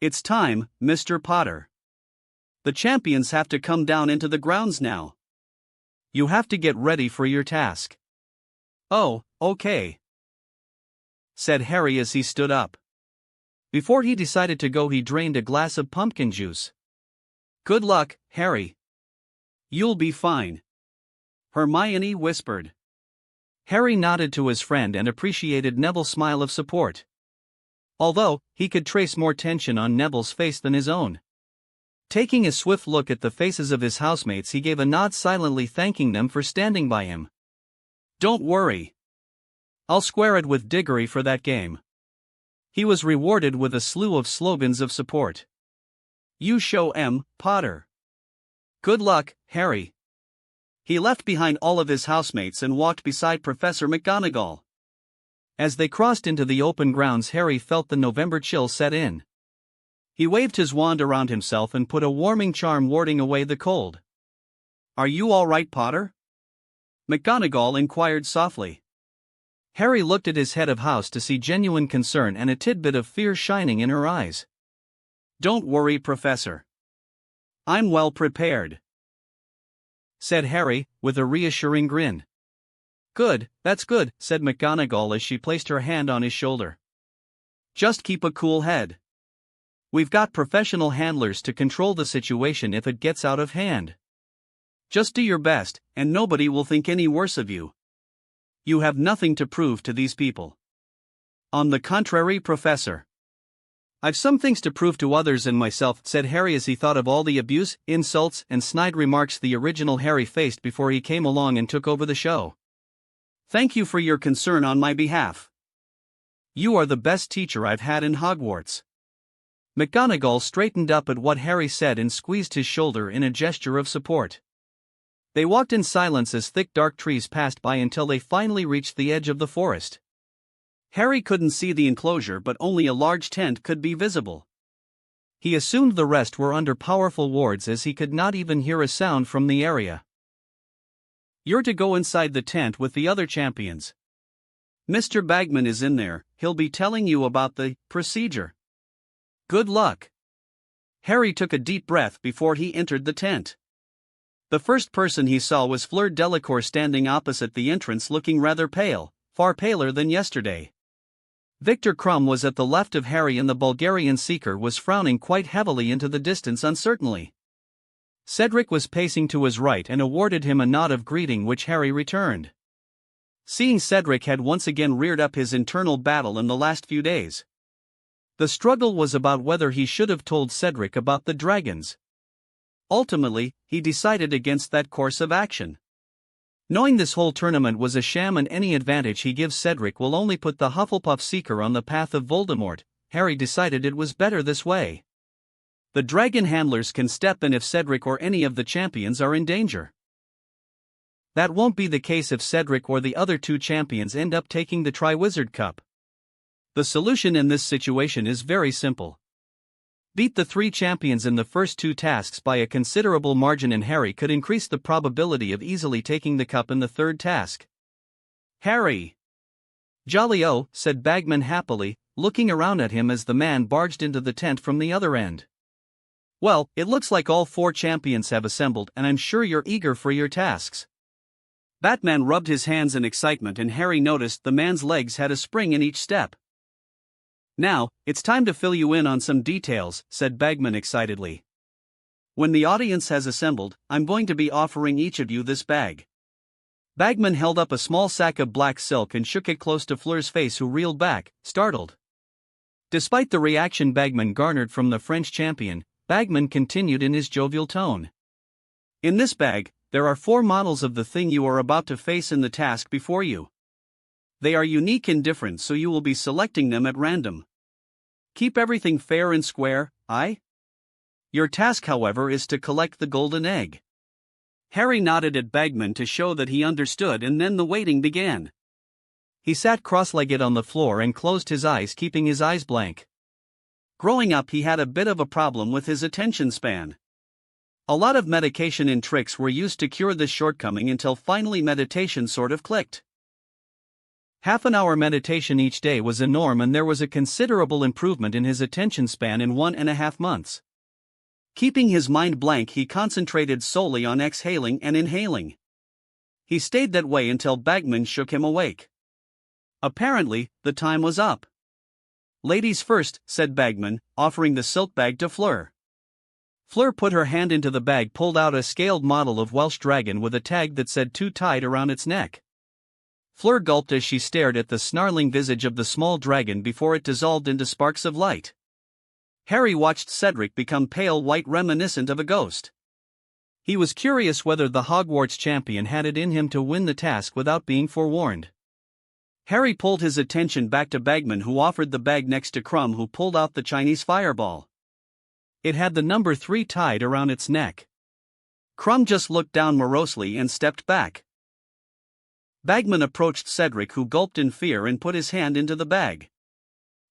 It's time, Mr. Potter. The champions have to come down into the grounds now. You have to get ready for your task. Oh, okay, said Harry as he stood up. Before he decided to go, he drained a glass of pumpkin juice. Good luck, Harry. You'll be fine, Hermione whispered. Harry nodded to his friend and appreciated Neville's smile of support. Although, he could trace more tension on Neville's face than his own. Taking a swift look at the faces of his housemates, he gave a nod, silently thanking them for standing by him. Don't worry. I'll square it with Diggory for that game. He was rewarded with a slew of slogans of support. You show 'em, Potter. Good luck, Harry. He left behind all of his housemates and walked beside Professor McGonagall. As they crossed into the open grounds, Harry felt the November chill set in. He waved his wand around himself and put a warming charm warding away the cold. Are you all right, Potter? McGonagall inquired softly. Harry looked at his head of house to see genuine concern and a tidbit of fear shining in her eyes. Don't worry, Professor. I'm well prepared, said Harry, with a reassuring grin. Good, that's good, said McGonagall as she placed her hand on his shoulder. Just keep a cool head. We've got professional handlers to control the situation if it gets out of hand. Just do your best, and nobody will think any worse of you. You have nothing to prove to these people. On the contrary, Professor. I've some things to prove to others and myself, said Harry as he thought of all the abuse, insults, and snide remarks the original Harry faced before he came along and took over the show. Thank you for your concern on my behalf. You are the best teacher I've had in Hogwarts. McGonagall straightened up at what Harry said and squeezed his shoulder in a gesture of support. They walked in silence as thick dark trees passed by until they finally reached the edge of the forest. Harry couldn't see the enclosure, but only a large tent could be visible. He assumed the rest were under powerful wards as he could not even hear a sound from the area. You're to go inside the tent with the other champions. Mr. Bagman is in there, he'll be telling you about the procedure. Good luck. Harry took a deep breath before he entered the tent. The first person he saw was Fleur Delacour standing opposite the entrance, looking rather pale, far paler than yesterday. Victor Crumb was at the left of Harry and the Bulgarian seeker was frowning quite heavily into the distance uncertainly. Cedric was pacing to his right and awarded him a nod of greeting which Harry returned. Seeing Cedric had once again reared up his internal battle in the last few days. The struggle was about whether he should have told Cedric about the dragons. Ultimately, he decided against that course of action. Knowing this whole tournament was a sham and any advantage he gives Cedric will only put the Hufflepuff Seeker on the path of Voldemort, Harry decided it was better this way. The dragon handlers can step in if Cedric or any of the champions are in danger. That won't be the case if Cedric or the other two champions end up taking the Triwizard Cup. The solution in this situation is very simple. Beat the three champions in the first two tasks by a considerable margin and Harry could increase the probability of easily taking the cup in the third task. Harry! Jolly-o, said Bagman happily, looking around at him as the man barged into the tent from the other end. Well, it looks like all four champions have assembled and I'm sure you're eager for your tasks. Batman rubbed his hands in excitement and Harry noticed the man's legs had a spring in each step. Now, it's time to fill you in on some details, said Bagman excitedly. When the audience has assembled, I'm going to be offering each of you this bag. Bagman held up a small sack of black silk and shook it close to Fleur's face, who reeled back, startled. Despite the reaction Bagman garnered from the French champion, Bagman continued in his jovial tone. In this bag, there are 4 models of the thing you are about to face in the task before you. They are unique and different, so you will be selecting them at random. Keep everything fair and square, aye? Your task, however, is to collect the golden egg. Harry nodded at Bagman to show that he understood, and then the waiting began. He sat cross-legged on the floor and closed his eyes, keeping his eyes blank. Growing up, he had a bit of a problem with his attention span. A lot of medication and tricks were used to cure this shortcoming until finally meditation sort of clicked. Half an hour meditation each day was a norm, and there was a considerable improvement in his attention span in 1.5 months. Keeping his mind blank, he concentrated solely on exhaling and inhaling. He stayed that way until Bagman shook him awake. Apparently, the time was up. Ladies first, said Bagman, offering the silk bag to Fleur. Fleur put her hand into the bag, pulled out a scaled model of Welsh dragon with a tag that said 2 tied around its neck. Fleur gulped as she stared at the snarling visage of the small dragon before it dissolved into sparks of light. Harry watched Cedric become pale white, reminiscent of a ghost. He was curious whether the Hogwarts champion had it in him to win the task without being forewarned. Harry pulled his attention back to Bagman, who offered the bag next to Crumb, who pulled out the Chinese fireball. It had the number 3 tied around its neck. Crumb just looked down morosely and stepped back. Bagman approached Cedric, who gulped in fear and put his hand into the bag.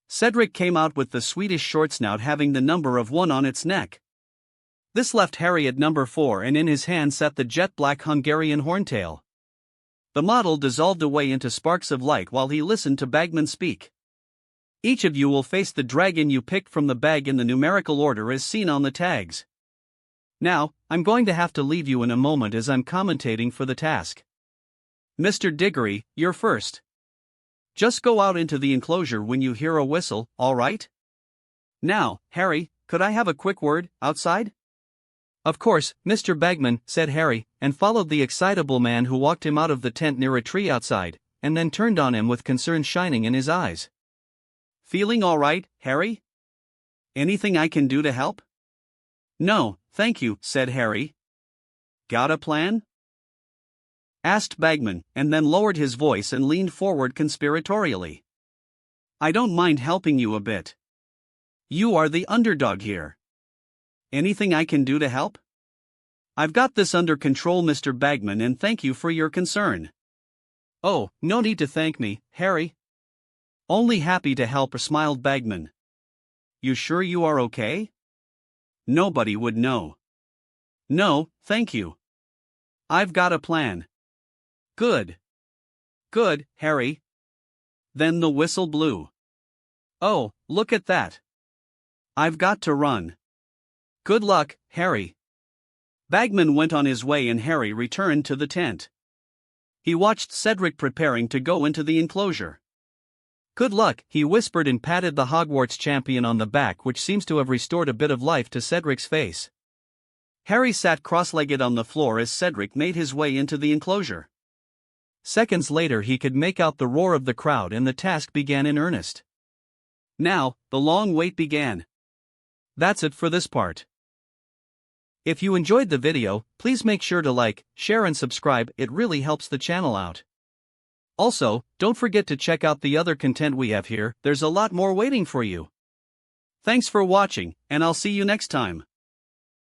Cedric came out with the Swedish short snout having the number of 1 on its neck. This left Harry at number 4, and in his hand sat the jet-black Hungarian horntail. The model dissolved away into sparks of light while he listened to Bagman speak. Each of you will face the dragon you picked from the bag in the numerical order as seen on the tags. Now, I'm going to have to leave you in a moment as I'm commentating for the task. Mr. Diggory, you're first. Just go out into the enclosure when you hear a whistle, all right? Now, Harry, could I have a quick word, outside? Of course, Mr. Bagman, said Harry, and followed the excitable man, who walked him out of the tent near a tree outside, and then turned on him with concern shining in his eyes. Feeling all right, Harry? Anything I can do to help? No, thank you, said Harry. Got a plan? Asked Bagman, and then lowered his voice and leaned forward conspiratorially. I don't mind helping you a bit. You are the underdog here. Anything I can do to help? I've got this under control, Mr. Bagman, and thank you for your concern. Oh, no need to thank me, Harry. Only happy to help, smiled Bagman. You sure you are okay? Nobody would know. No, thank you. I've got a plan. Good. Good, Harry. Then the whistle blew. Oh, look at that. I've got to run. Good luck, Harry. Bagman went on his way and Harry returned to the tent. He watched Cedric preparing to go into the enclosure. Good luck, he whispered and patted the Hogwarts champion on the back, which seems to have restored a bit of life to Cedric's face. Harry sat cross-legged on the floor as Cedric made his way into the enclosure. Seconds later he could make out the roar of the crowd and the task began in earnest. Now, the long wait began. That's it for this part. If you enjoyed the video, please make sure to like, share and subscribe, it really helps the channel out. Also, don't forget to check out the other content we have here, there's a lot more waiting for you. Thanks for watching, and I'll see you next time.